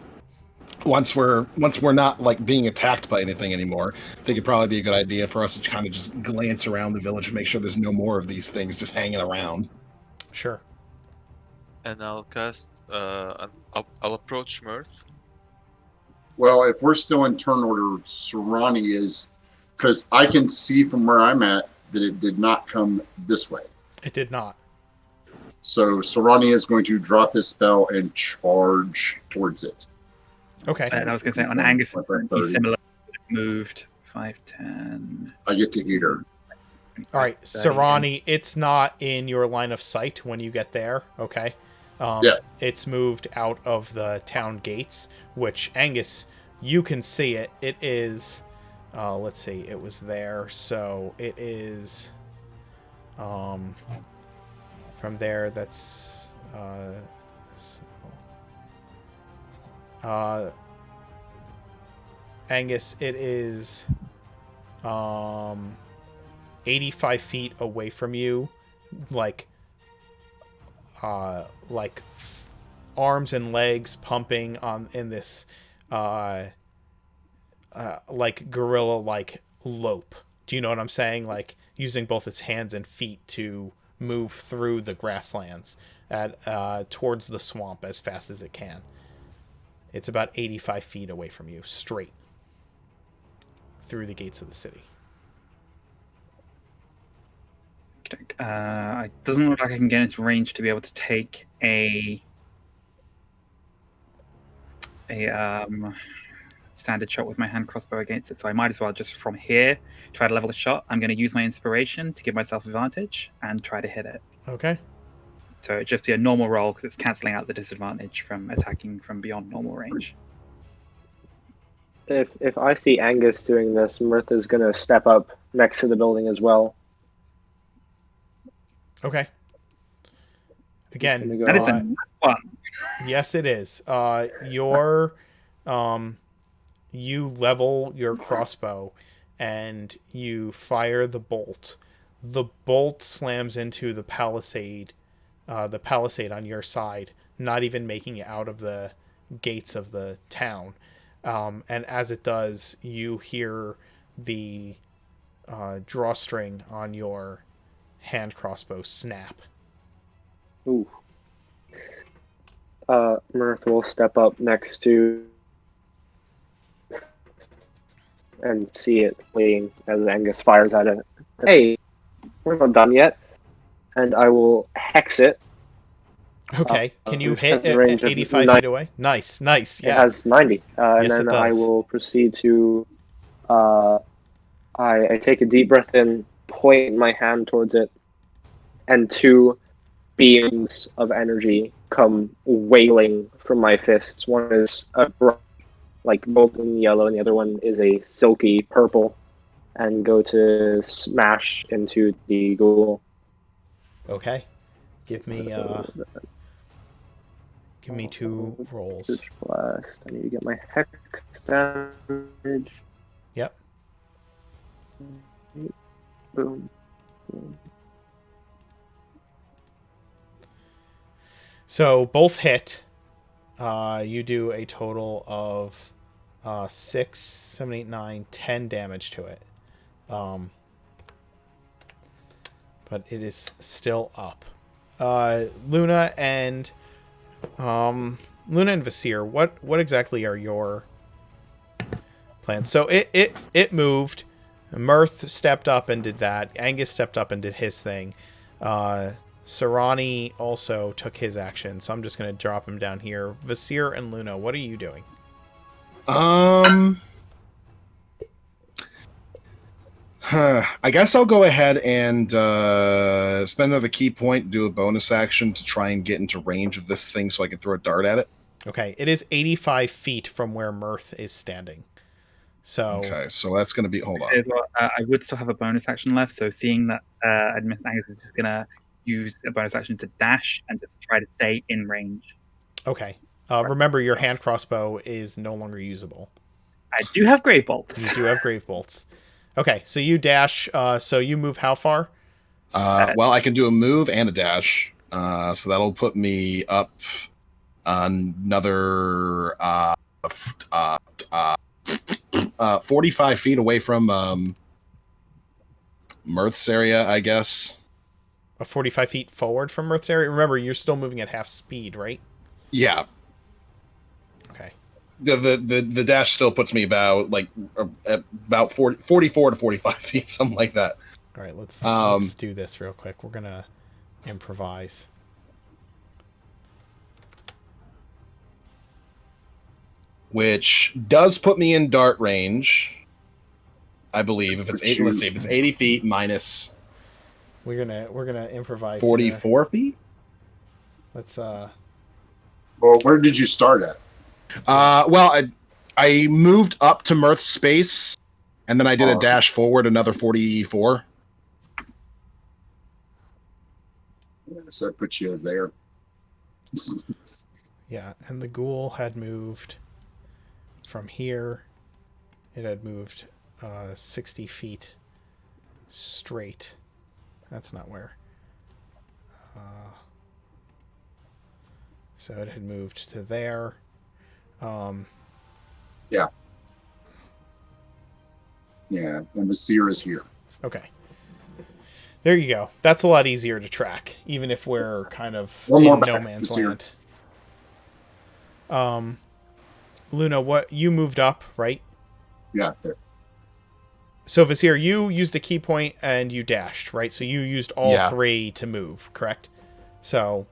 once we're not like being attacked by anything anymore, I think it'd probably be a good idea for us to kind of just glance around the village and make sure there's no more of these things just hanging around. Sure. And I'll cast. I'll approach Mirth. Well, if we're still in turn order, Sarani is, because I can see from where I'm at that it did not come this way. It did not. So Sarani is going to drop his spell and charge towards it. Okay. And I was going to say on Angus, Like that he's 30. similar. Moved 5, 10. I get to eat her. All right, 30. Sarani, it's not in your line of sight when you get there, okay? Yeah. It's moved out of the town gates, which, Angus, you can see it. It is, let's see, it was there, so it is, from there, that's, Angus, it is, 85 feet away from you, like arms and legs pumping on in this like gorilla like lope. Do you know what I'm saying? Like using both its hands and feet to move through the grasslands at towards the swamp as fast as it can. It's about 85 feet away from you, straight through the gates of the city. It doesn't look like I can get into range to be able to take a standard shot with my hand crossbow against it. So I might as well just from here try to level the shot. I'm going to use my inspiration to give myself advantage and try to hit it. Okay. So it'd just be a normal roll because it's cancelling out the disadvantage from attacking from beyond normal range. If I see Angus doing this, Mirtha's going to step up next to the building as well. Okay. Again, That is a nat one. yes, it is. You level your crossbow and you fire the bolt. The bolt slams into the palisade on your side, not even making it out of the gates of the town. And as it does, you hear the drawstring on your hand crossbow snap. Ooh. Mirth will step up next to and see it waiting as Angus fires at it. Hey, we're not done yet. And I will hex it. Okay, can you It hit has a range of 85 nine- feet away? Nice. It Yeah. has 90. And Yes, then it I does. will proceed to. I take a deep breath in, point my hand towards it, and two beams of energy come wailing from my fists. One is a bright, like golden yellow, and the other one is a silky purple, and go to smash into the ghoul. Okay. Give me 2 rolls. Eldritch Blast. I need to get my hex damage. Yep. Boom. Boom. So both hit. You do a total of 6, 7, 8, 9, 10 damage to it. But it is still up. Luna and Vasir, what exactly are your plans? So it moved. Mirth stepped up and did that. Angus stepped up and did his thing. Sarani also took his action, so I'm just going to drop him down here. Vasir and Luna, what are you doing? I guess I'll go ahead and spend another key point, do a bonus action to try and get into range of this thing so I can throw a dart at it. Okay, it is 85 feet from where Mirth is standing. So Okay, so that's going to be... Hold on. I would still have a bonus action left, so seeing that Admit Angus is just going to use a bonus action to dash and just try to stay in range. Okay. Remember, your hand crossbow is no longer usable. I do have Grave Bolts. You do have grave bolts. Okay, so you dash. So you move how far? Well, I can do a move and a dash, so that'll put me up another 45 feet away from Mirth's area, I guess. 45 feet forward from Mirth's area. Remember, you're still moving at half speed, right? Yeah. Okay. The dash still puts me about 44 to 45 feet, something like that. All right, let's do this real quick. We're gonna improvise. Which does put me in dart range, I believe. If it's eight, let's see, if it's 80 feet minus We're gonna improvise. 44 feet. Let's Well, where did you start at? Well, I moved up to Mirth's space, and then I did a dash forward another 44. So that puts you there. Yeah, and the ghoul had moved from here. It had moved 60 feet straight. That's not where. So it had moved to there. Yeah, and the seer is here. Okay. There you go. That's a lot easier to track, even if we're kind of One in more no back, man's Vasir. land. Luna, what you moved up, right? Yeah, there. So Vasir, you used a key point and you dashed, right? So you used all Yeah. 3 to move, correct? So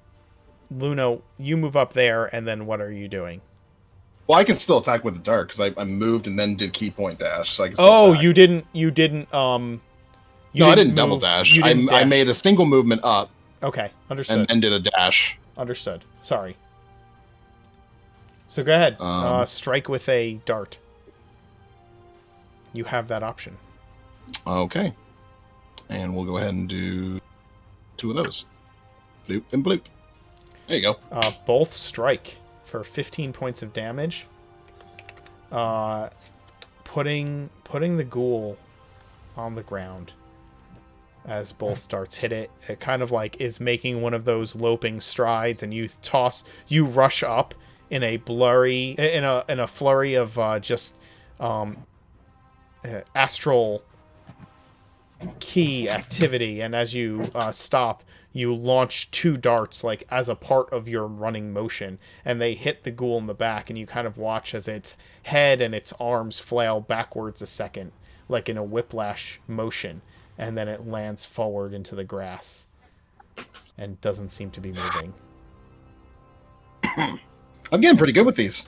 Luna, you move up there, and then what are you doing? Well, I can still attack with the dart because I moved and then did key point dash, so I can still Oh, attack. you didn't. No, I didn't double move- dash. you didn't I dash. made a single movement up Okay, understood. and then did a dash. Understood. Sorry. So go ahead. Strike with a dart. You have that option. Okay. And we'll go ahead and do 2 of those. Bloop and bloop. There you go. Both strike for 15 points of damage. Putting the ghoul on the ground as both darts hit it. It kind of like is making one of those loping strides, and you rush up in a flurry of just astral key activity, and as you stop, you launch 2 darts like as a part of your running motion, and they hit the ghoul in the back, and you kind of watch as its head and its arms flail backwards a second, like in a whiplash motion, and then it lands forward into the grass and doesn't seem to be moving. I'm getting pretty good with these.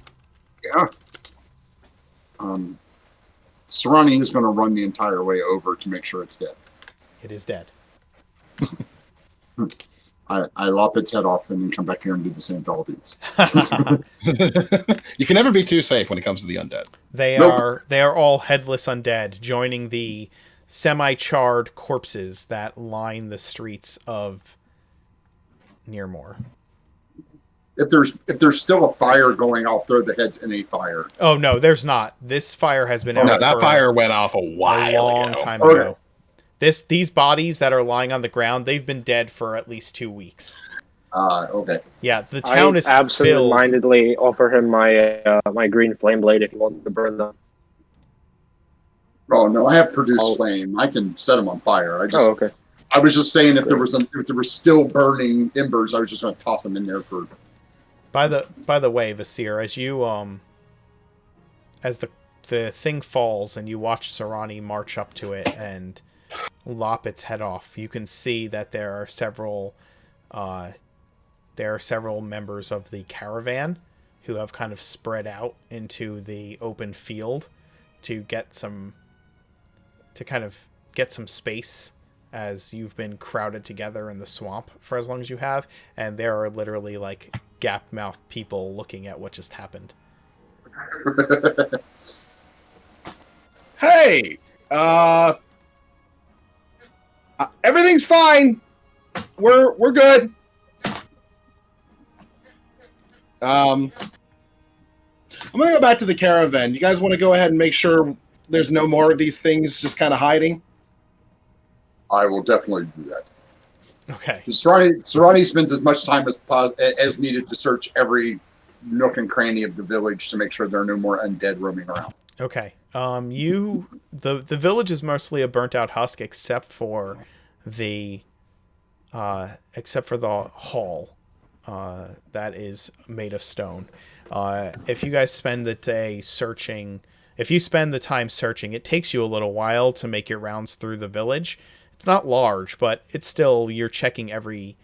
Yeah. Serrani is going to run the entire way over to make sure it's dead. It is dead. I lop its head off and then come back here and do the same to all these. You can never be too safe when it comes to the undead. They Nope. are all headless undead, joining the semi-charred corpses that line the streets of Nearmore. If there's still a fire going, I'll throw the heads in a fire. Oh no, there's not. This fire has been out No, that for fire went off a while a long ago. time Okay. ago. These bodies that are lying on the ground, they've been dead for at least 2 weeks. Okay. Yeah, the town I is filled. absentmindedly offer him my green flame blade if he wants to burn them. Oh no, I have produced Oh. flame. I can set them on fire. Oh, okay. I was just saying if there were still burning embers, I was just going to toss them in there for. By the way, Vasir, as you as the thing falls and you watch Serrani march up to it and lop its head off, you can see that there are several members of the caravan who have kind of spread out into the open field to get some space, as you've been crowded together in the swamp for as long as you have, and there are literally like gap-mouthed people looking at what just happened. Hey, everything's fine. We're good. I'm gonna go back to the caravan. You guys want to go ahead and make sure there's no more of these things just kind of hiding? I will definitely do that. Okay. Serrani spends as much time as needed to search every nook and cranny of the village to make sure there are no more undead roaming around. Okay. The village is mostly a burnt out husk except for the hall that is made of stone. If you guys spend the day searching, if you spend the time searching, it takes you a little while to make your rounds through the village. It's not large, but it's still, you're checking every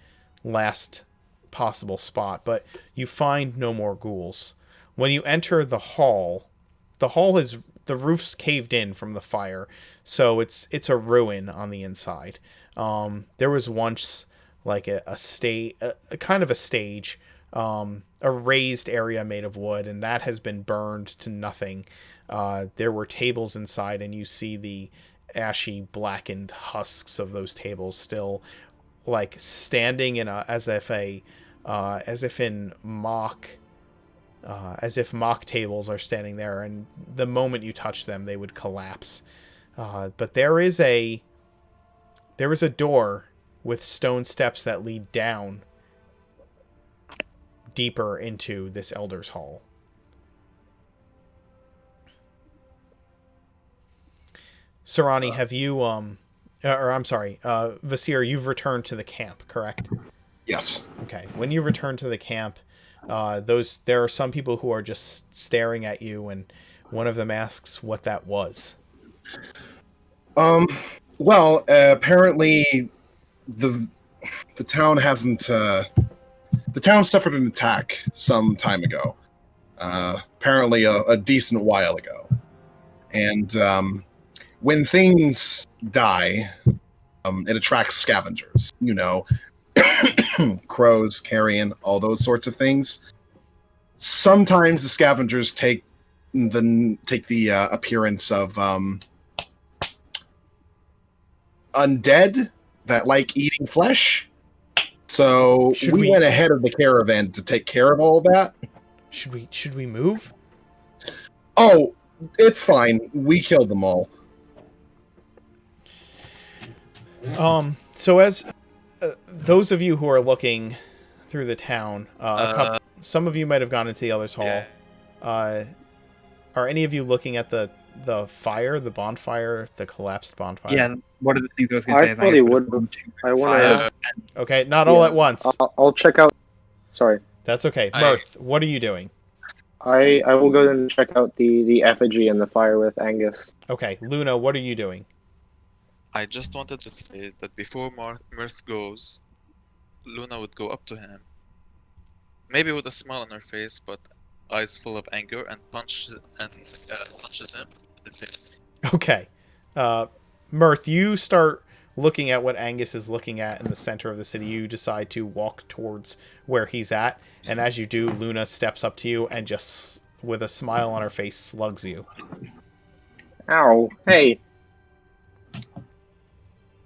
last possible spot, but you find no more ghouls. When you enter the hall is, the roof's caved in from the fire, so it's a ruin on the inside. There was once like a kind of a stage, a raised area made of wood, and that has been burned to nothing. There were tables inside, and you see the ashy blackened husks of those tables still like standing in as if mock tables are standing there, and the moment you touch them they would collapse. But there is a door with stone steps that lead down deeper into this Elder's Hall. Serrani, have you Vasir, you've returned to the camp, correct? Yes. Okay. When you return to the camp, there are some people who are just staring at you, and one of them asks what that was. Well, apparently the town hasn't the town suffered an attack some time ago. Apparently a decent while ago. And when things die, it attracts scavengers. You know, crows, carrion, all those sorts of things. Sometimes the scavengers take the appearance of undead that like eating flesh. So Should we we- went ahead of the caravan to take care of all that. Should we move? Oh, it's fine. We killed them all. So as those of you who are looking through the town, some of you might have gone into the other's hall. Yeah. Are any of you looking at the fire, the bonfire, the collapsed bonfire? Yeah, one of the things I was going to I say is probably guess would. gone to I wanna- fire. Okay, not all Yeah. at once. I'll check out. Sorry. That's okay. I- Mirth, what are you doing? I will go and check out the effigy and the fire with Angus. Okay, Luna, what are you doing? I just wanted to say that before Mirth goes, Luna would go up to him, maybe with a smile on her face, but eyes full of anger, and punches him in the face. Okay. Mirth, you start looking at what Angus is looking at in the center of the city. You decide to walk towards where he's at, and as you do, Luna steps up to you and just, with a smile on her face, slugs you. Ow! Hey,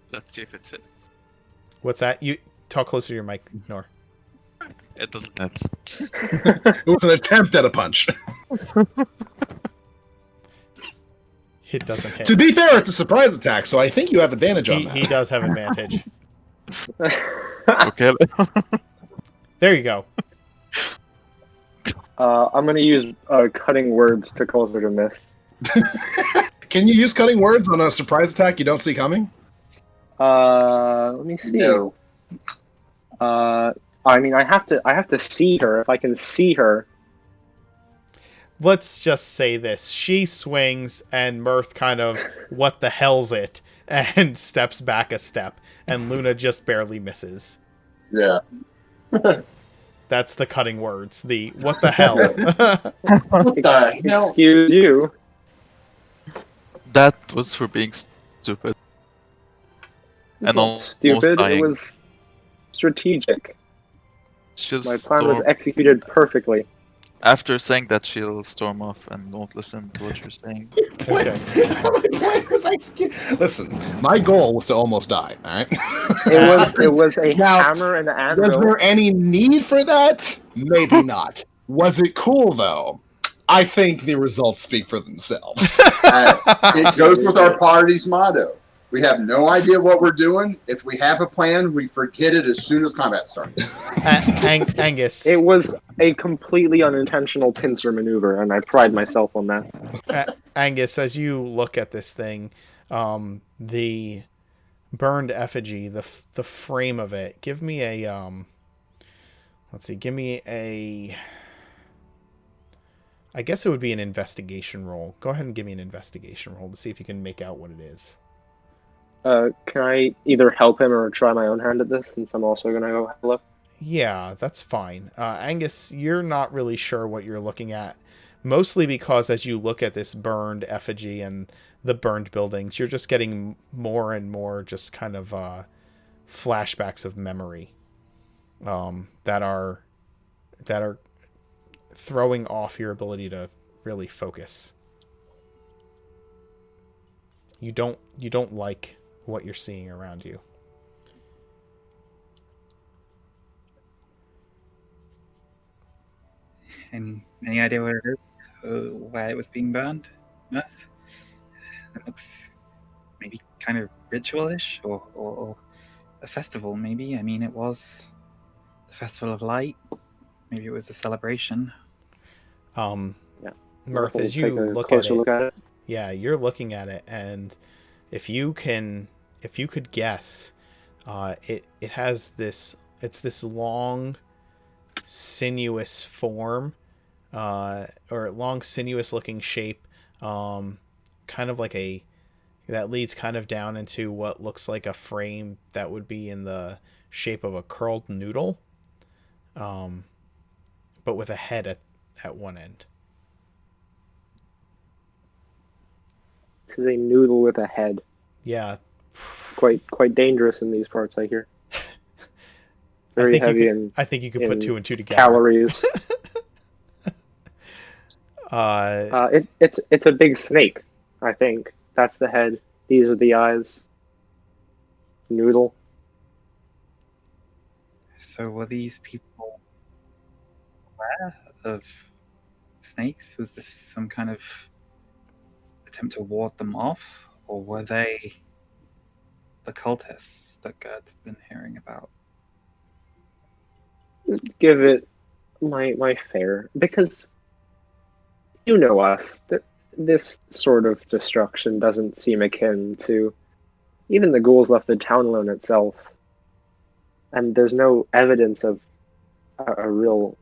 Let's see if it hits. What's that? You talk closer to your mic, Nor. It doesn't hit. It was an attempt at a punch. It doesn't hit. To be fair, it's a surprise attack, so I think you have advantage on that. He does have advantage. Okay. There you go. I'm gonna use cutting words to cause her to miss. Can you use cutting words on a surprise attack you don't see coming? Let me see. No. I mean, I have to see her. If I can see her, Let's just say this. She swings, and Mirth kind of, what the hell's it? And steps back a step, and Luna just barely misses. Yeah. That's the cutting words. The, what the hell? What the hell? excuse you. That was for being stupid. It And was almost stupid. dying. It was strategic. She'll My plan was storm- executed perfectly. After saying that, she'll storm off and won't listen to what you're saying. Okay. Listen, my goal was to almost die. All right. It was a Now, hammer and an Was anvil. there any need for that? Maybe not. Was it cool though? I think the results speak for themselves. It goes with our party's motto. We have no idea what we're doing. If we have a plan, we forget it as soon as combat starts. Angus. It was a completely unintentional pincer maneuver, and I pride myself on that. Angus, as you look at this thing, the burned effigy, the frame of it, give me a I guess it would be an investigation roll. Go ahead and give me an investigation roll to see if you can make out what it is. Can I either help him or try my own hand at this, since I'm also gonna go have a look? Yeah, that's fine. Angus, you're not really sure what you're looking at, mostly because as you look at this burned effigy and the burned buildings, you're just getting more and more just kind of flashbacks of memory that are throwing off your ability to really focus. You don't like what you're seeing around you. And any idea where it is? Why it was being burned? Earth? It looks maybe kind of ritualish or a festival, maybe. I mean, it was the Festival of Light. Maybe it was a celebration. Yeah. Mirth, We'll as you take a look at closer it, look at it. yeah, you're looking at it, and if you could guess, it has this long, sinuous form, or long sinuous looking shape, kind of like that leads kind of down into what looks like a frame that would be in the shape of a curled noodle, but with a head at one end. This is a noodle with a head. Yeah. Quite dangerous in these parts, I hear. Very heavy in I think you could put in 2 and 2 together. calories. It's a big snake, I think. That's the head. These are the eyes. Noodle. So were these people aware of snakes? Was this some kind of attempt to ward them off? Or were they the cultists that Gerd's been hearing about? Give it my fair, because you know us. This sort of destruction doesn't seem akin to even the ghouls left the town alone itself, and there's no evidence of a real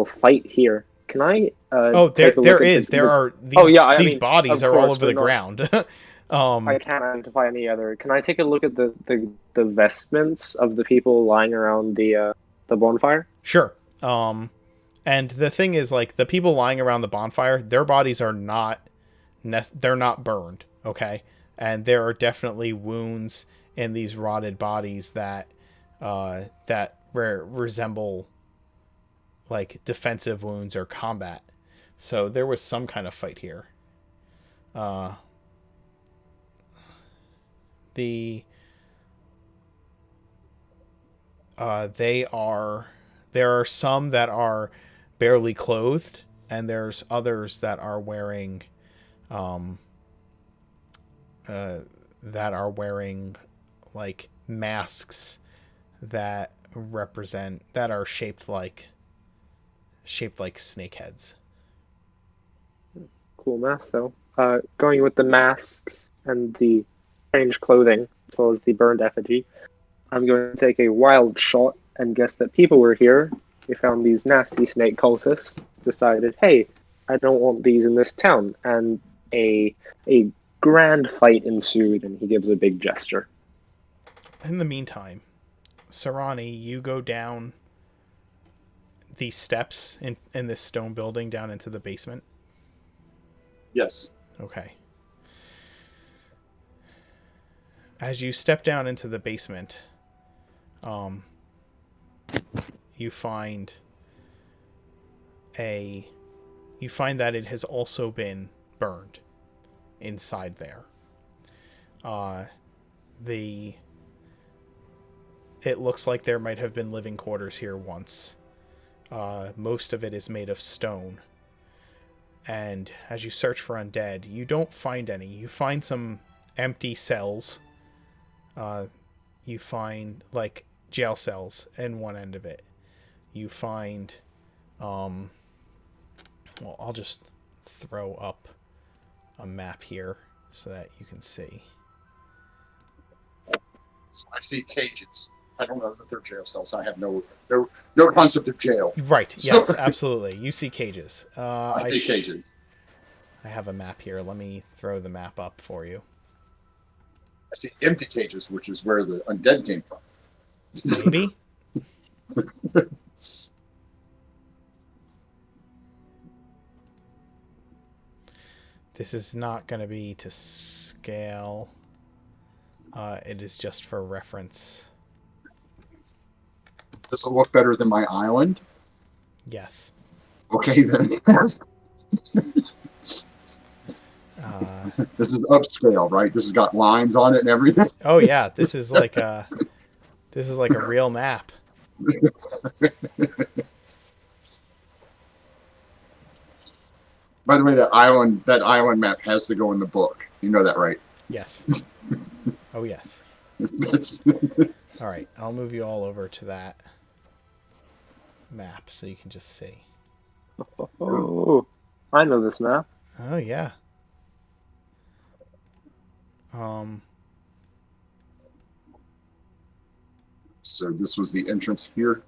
fight here. Can I Oh, take a look there at is. the, There the are these. Oh yeah, I these mean, bodies of are all course, over the we're not- ground. I can't identify any other. Can I take a look at the vestments of the people lying around the bonfire? Sure. And the thing is, like, the people lying around the bonfire, their bodies are not, they're not burned, okay? And there are definitely wounds in these rotted bodies that, resemble, like, defensive wounds or combat. So there was some kind of fight here. The there are some that are barely clothed, and there's others that are wearing um like masks that are shaped like snake heads. Cool mask, though. Going with the masks and the strange clothing, as well as the burned effigy, I'm going to take a wild shot and guess that people were here. They found these nasty snake cultists, decided, hey, I don't want these in this town, and a grand fight ensued, and he gives a big gesture. In the meantime, Sarani, you go down these steps in this stone building down into the basement. Yes. Okay. As you step down into the basement, you find that it has also been burned inside there. It looks like there might have been living quarters here once. Most of it is made of stone. And as you search for undead, you don't find any. You find some empty cells. You find, like, jail cells in one end of it. You find, well, I'll just throw up a map here so that you can see. So I see cages. I don't know that they're jail cells. I have no concept of jail. Right. So- Yes, absolutely. You see cages. I see cages. I have a map here. Let me throw the map up for you. I see empty cages, which is where the undead came from. Maybe? This is not going to be to scale. It is just for reference. Does it look better than my island? Yes. Okay, then. This is upscale, right? This has got lines on it and everything. Oh yeah, this is like a real map. By the way, that island map has to go in the book. You know that, right? Yes. Oh yes. That's All right, I'll move you all over to that map so you can just see. Oh, I know this map. Oh yeah. So this was the entrance here.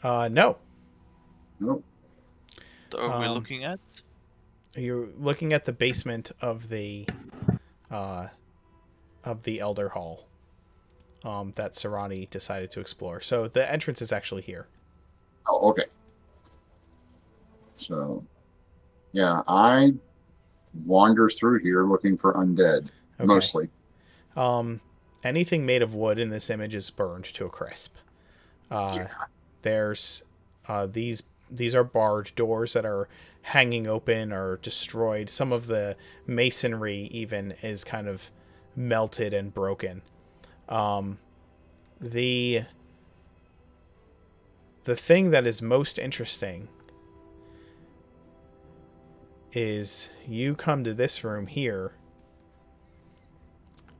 No. Nope. Are we looking at? You're looking at the basement of the Elder Hall that Sarani decided to explore. So the entrance is actually here. Oh, okay. So, yeah, I wander through here looking for undead, Okay. mostly. Anything made of wood in this image is burned to a crisp. There's these are barred doors that are hanging open or destroyed. Some of the masonry even is kind of melted and broken. The the thing that is most interesting is you come to this room here,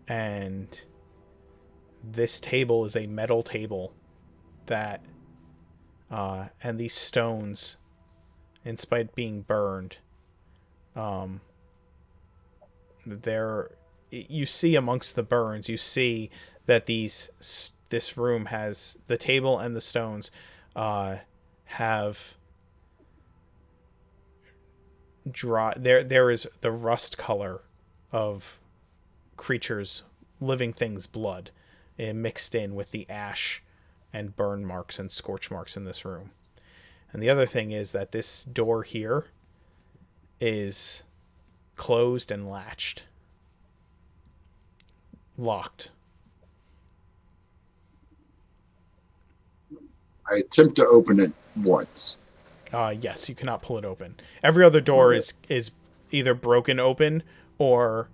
and this table is a metal table that, and these stones, in spite of being burned, you see amongst the burns, you see that this room has the table and the stones have dry. There is the rust color of creatures, living things' blood, mixed in with the ash and burn marks and scorch marks in this room. And the other thing is that this door here is closed and latched. Locked. I attempt to open it once. Yes, you cannot pull it open. Every other door is either broken open or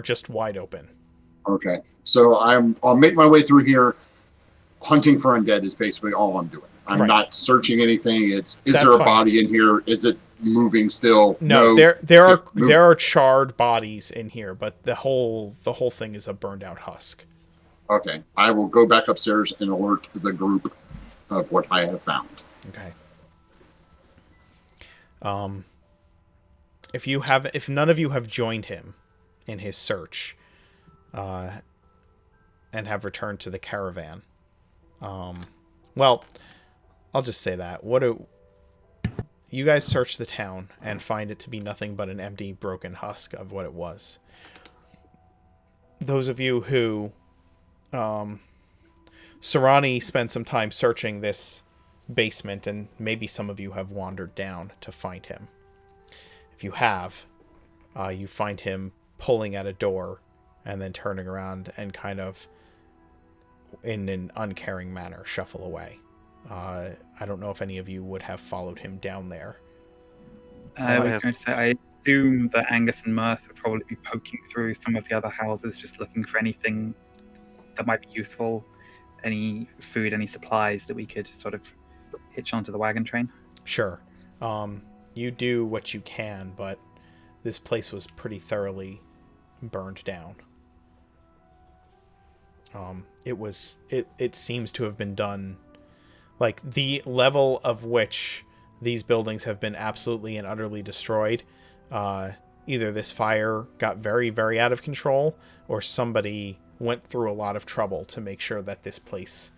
just wide open. Okay, so I'll make my way through here. Hunting for undead is basically all I'm doing. I'm Right. not searching anything. Is That's there a fine. body in here? Is it moving still? No, there Move. are charred bodies in here, but the whole thing is a burned out husk. Okay, I will go back upstairs and alert the group of what I have found. Okay. If none of you have joined him in his search, and have returned to the caravan, well, I'll just say that. You guys search the town and find it to be nothing but an empty, broken husk of what it was. Those of you who, Sarani spent some time searching this basement, and maybe some of you have wandered down to find him. If you have, you find him pulling at a door and then turning around and kind of, in an uncaring manner, shuffle away. I don't know if any of you would have followed him down there. I was going to say, I assume that Angus and Mirth would probably be poking through some of the other houses, just looking for anything that might be useful, any food, any supplies that we could sort of hitch onto the wagon train. Sure. You do what you can, but this place was pretty thoroughly burned down. It seems to have been done, like, the level of which these buildings have been absolutely and utterly destroyed. Either this fire got very, very out of control, or somebody went through a lot of trouble to make sure that this place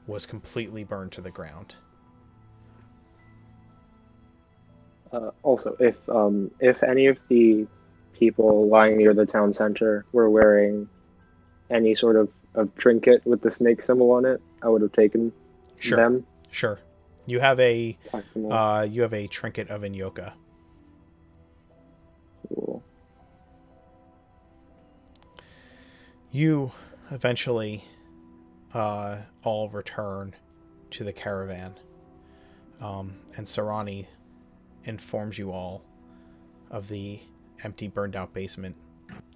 was completely burned to the ground. Also, if any of the people lying near the town center were wearing any sort of trinket with the snake symbol on it, I would have taken Sure. them. Sure. You have a Packed them all. trinket of Inyoka. Cool. You eventually all return to the caravan, and Sarani informs you all of the empty, burned out basement,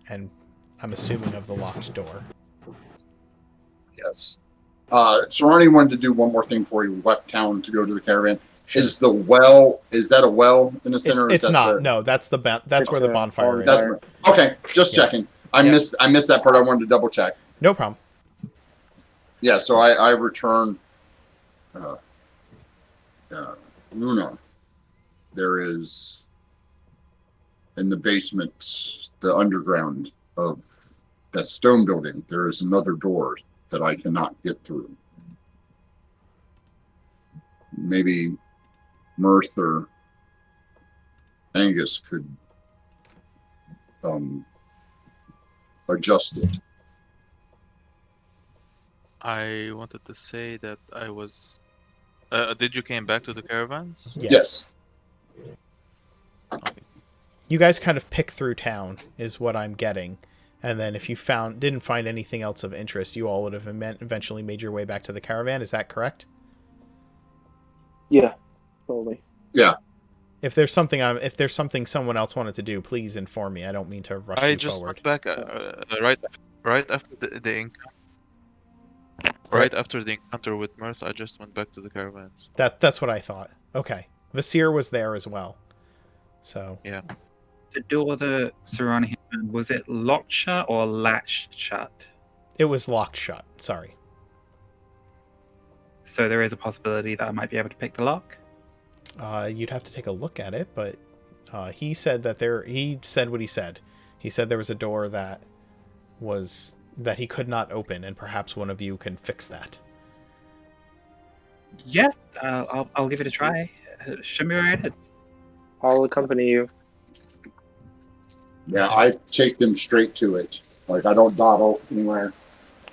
and I'm assuming of the locked door. Yes. Sarani wanted to do one more thing before he left town to go to the caravan. Sure. Is that a well in the center? or is It's that not. the- No, that's It's where the a bonfire is. bonfire. Okay, just Yeah. checking. I Yeah. missed that part. I wanted to double check. No problem. Yeah, so I return Luna. There is in the basement, the underground of that stone building, there is another door that I cannot get through. Maybe Mirth or Angus could adjust it. I wanted to say that I was. Did you came back to the caravans? Yeah. Yes. Okay. You guys kind of pick through town, is what I'm getting. And then if you didn't find anything else of interest, you all would have eventually made your way back to the caravan. Is that correct? Yeah, totally. If there's something someone else wanted to do, please inform me. I don't mean to rush I you just forward. went back right after the encounter. Right after the encounter with Mirth, I just went back to the caravans. That's what I thought. Okay. Vasir was there as well. So Yeah. The door that surrounding him, was it locked shut or latched shut? it was locked shut. Sorry. So there is a possibility that I might be able to pick the lock. You'd have to take a look at it, but he said that there. He said what he said. He said there was a door that he could not open, and perhaps one of you can fix that. Yeah, I'll give it a try. Show me where it is. I'll accompany you. Yeah, I take them straight to it. Like, I don't dawdle anywhere.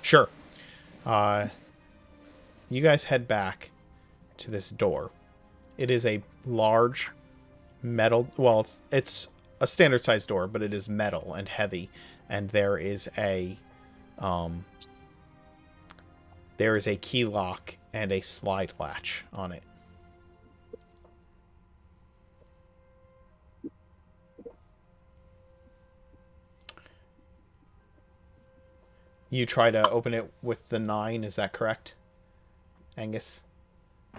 Sure. You guys head back to this door. It is a large metal. Well, it's a standard sized door, but it is metal and heavy, and there is a key lock and a slide latch on it. You try to open it with the 9, is that correct, Angus?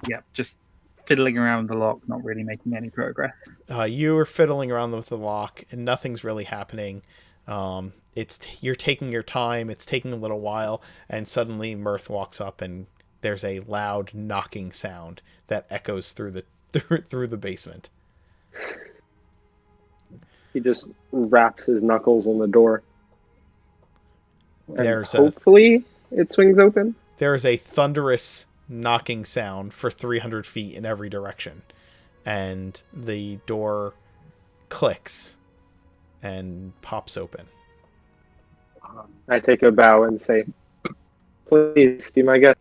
Yeah, just fiddling around with the lock, not really making any progress. You are fiddling around with the lock, and nothing's really happening. You're taking your time. It's taking a little while, and suddenly Mirth walks up, and there's a loud knocking sound that echoes through the basement. He just wraps his knuckles on the door. And There's hopefully it swings open. there is a thunderous knocking sound for 300 feet in every direction, and the door clicks and pops open. I take a bow and say, "Please be my guest."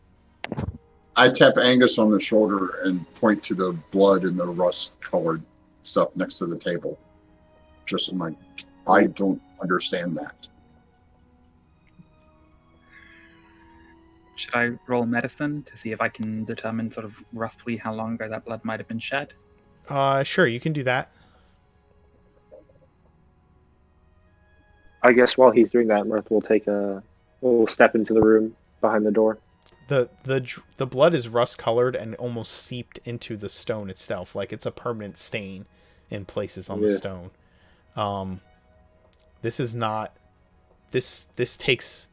I tap Angus on the shoulder and point to the blood and the rust-colored stuff next to the table. Just like, I don't understand that. Should I roll medicine to see if I can determine sort of roughly how long ago that blood might have been shed? Sure, you can do that. I guess while he's doing that, Mirth will step into the room behind the door. The blood is rust colored and almost seeped into the stone itself, like it's a permanent stain in places on the stone. This is not. This takes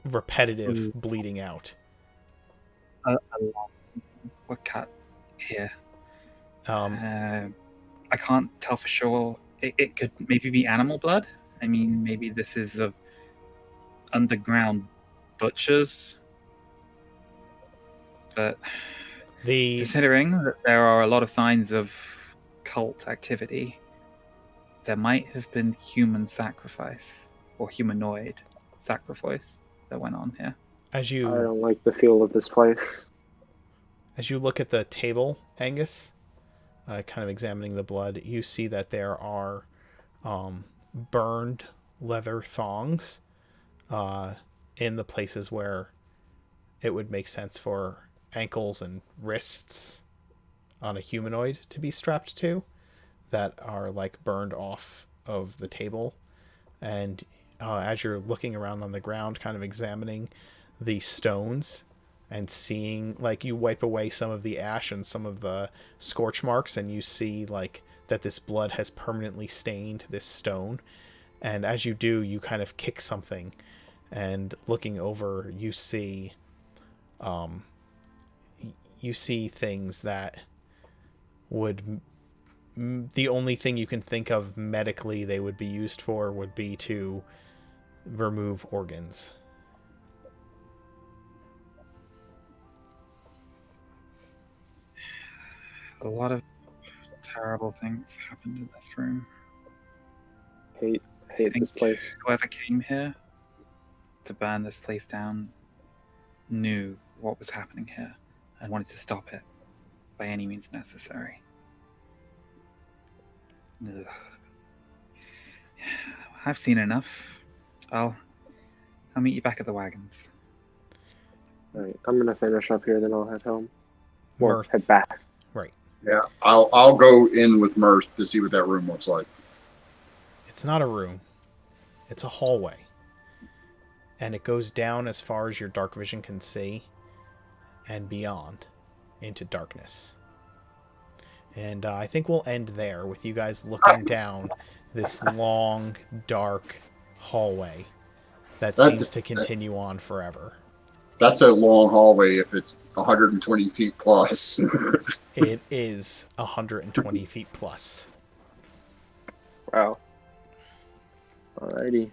repetitive bleeding out. What cut here? Um, I can't tell for sure. It could maybe be animal blood. I mean, maybe this is a underground butchers. But considering that there are a lot of signs of cult activity, there might have been human sacrifice or humanoid sacrifice that went on here. I don't like the feel of this place. As you look at the table, Angus, kind of examining the blood, you see that there are burned leather thongs in the places where it would make sense for ankles and wrists on a humanoid to be strapped to, that are like burned off of the table. And as you're looking around on the ground, kind of examining the stones and seeing, like, you wipe away some of the ash and some of the scorch marks, and you see like that this blood has permanently stained this stone. And as you do, you kind of kick something, and looking over, you see things that would, the only thing you can think of medically they would be used for would be to remove organs. A lot of terrible things happened in this room. Hate I think this place. whoever came here to burn this place down knew what was happening here and wanted to stop it by any means necessary. Ugh. I've seen enough. I'll meet you back at the wagons. Alright, I'm gonna finish up here, then I'll head home. Or Mirth. head back. Right. Yeah, I'll go in with Mirth to see what that room looks like. It's not a room. It's a hallway. and it goes down as far as your dark vision can see and beyond into darkness. And I think we'll end there with you guys looking down this long, dark hallway that seems to continue on forever. That's a long hallway if it's 120 feet plus. It is 120 feet plus. Wow. Alrighty.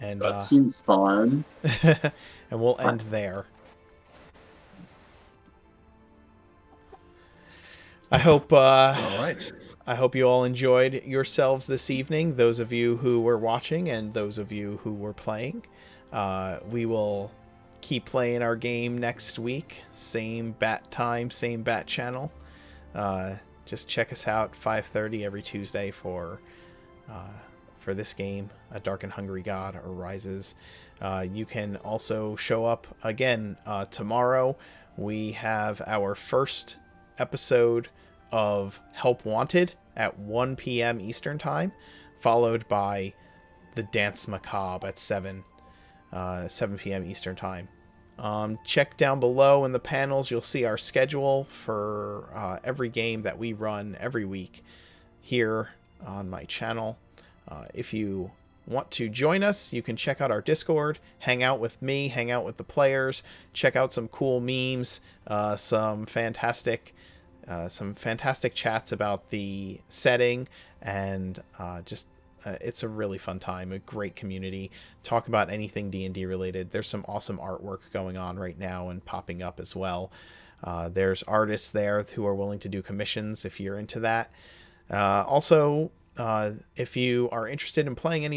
And That seems fun. and we'll end there. I hope All right. I hope you all enjoyed yourselves this evening, those of you who were watching and those of you who were playing. We will keep playing our game next week. Same bat time, same bat channel. Just check us out 5:30 every Tuesday for this game, A Dark and Hungry God Arises. You can also show up again tomorrow. We have our first episode of Help Wanted at 1 p.m. Eastern Time, followed by The Dance Macabre at 7 p.m. Eastern Time. Check down below in the panels. You'll see our schedule for every game that we run every week here on my channel. If you want to join us, you can check out our Discord, hang out with me, hang out with the players, check out some cool memes, some fantastic chats about the setting, and it's a really fun time, a great community. Talk about anything D&D related. There's some awesome artwork going on right now and popping up as well. There's artists there who are willing to do commissions if you're into that. Also, if you are interested in playing in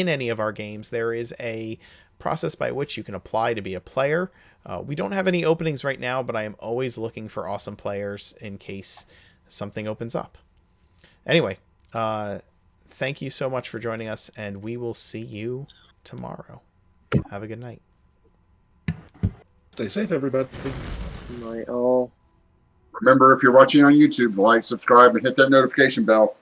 any of our games, there is a process by which you can apply to be a player. We don't have any openings right now, but I am always looking for awesome players in case something opens up. Anyway, thank you so much for joining us, and we will see you tomorrow. Have a good night. Stay safe, everybody. Night all. Remember, if you're watching on YouTube, like, subscribe, and hit that notification bell.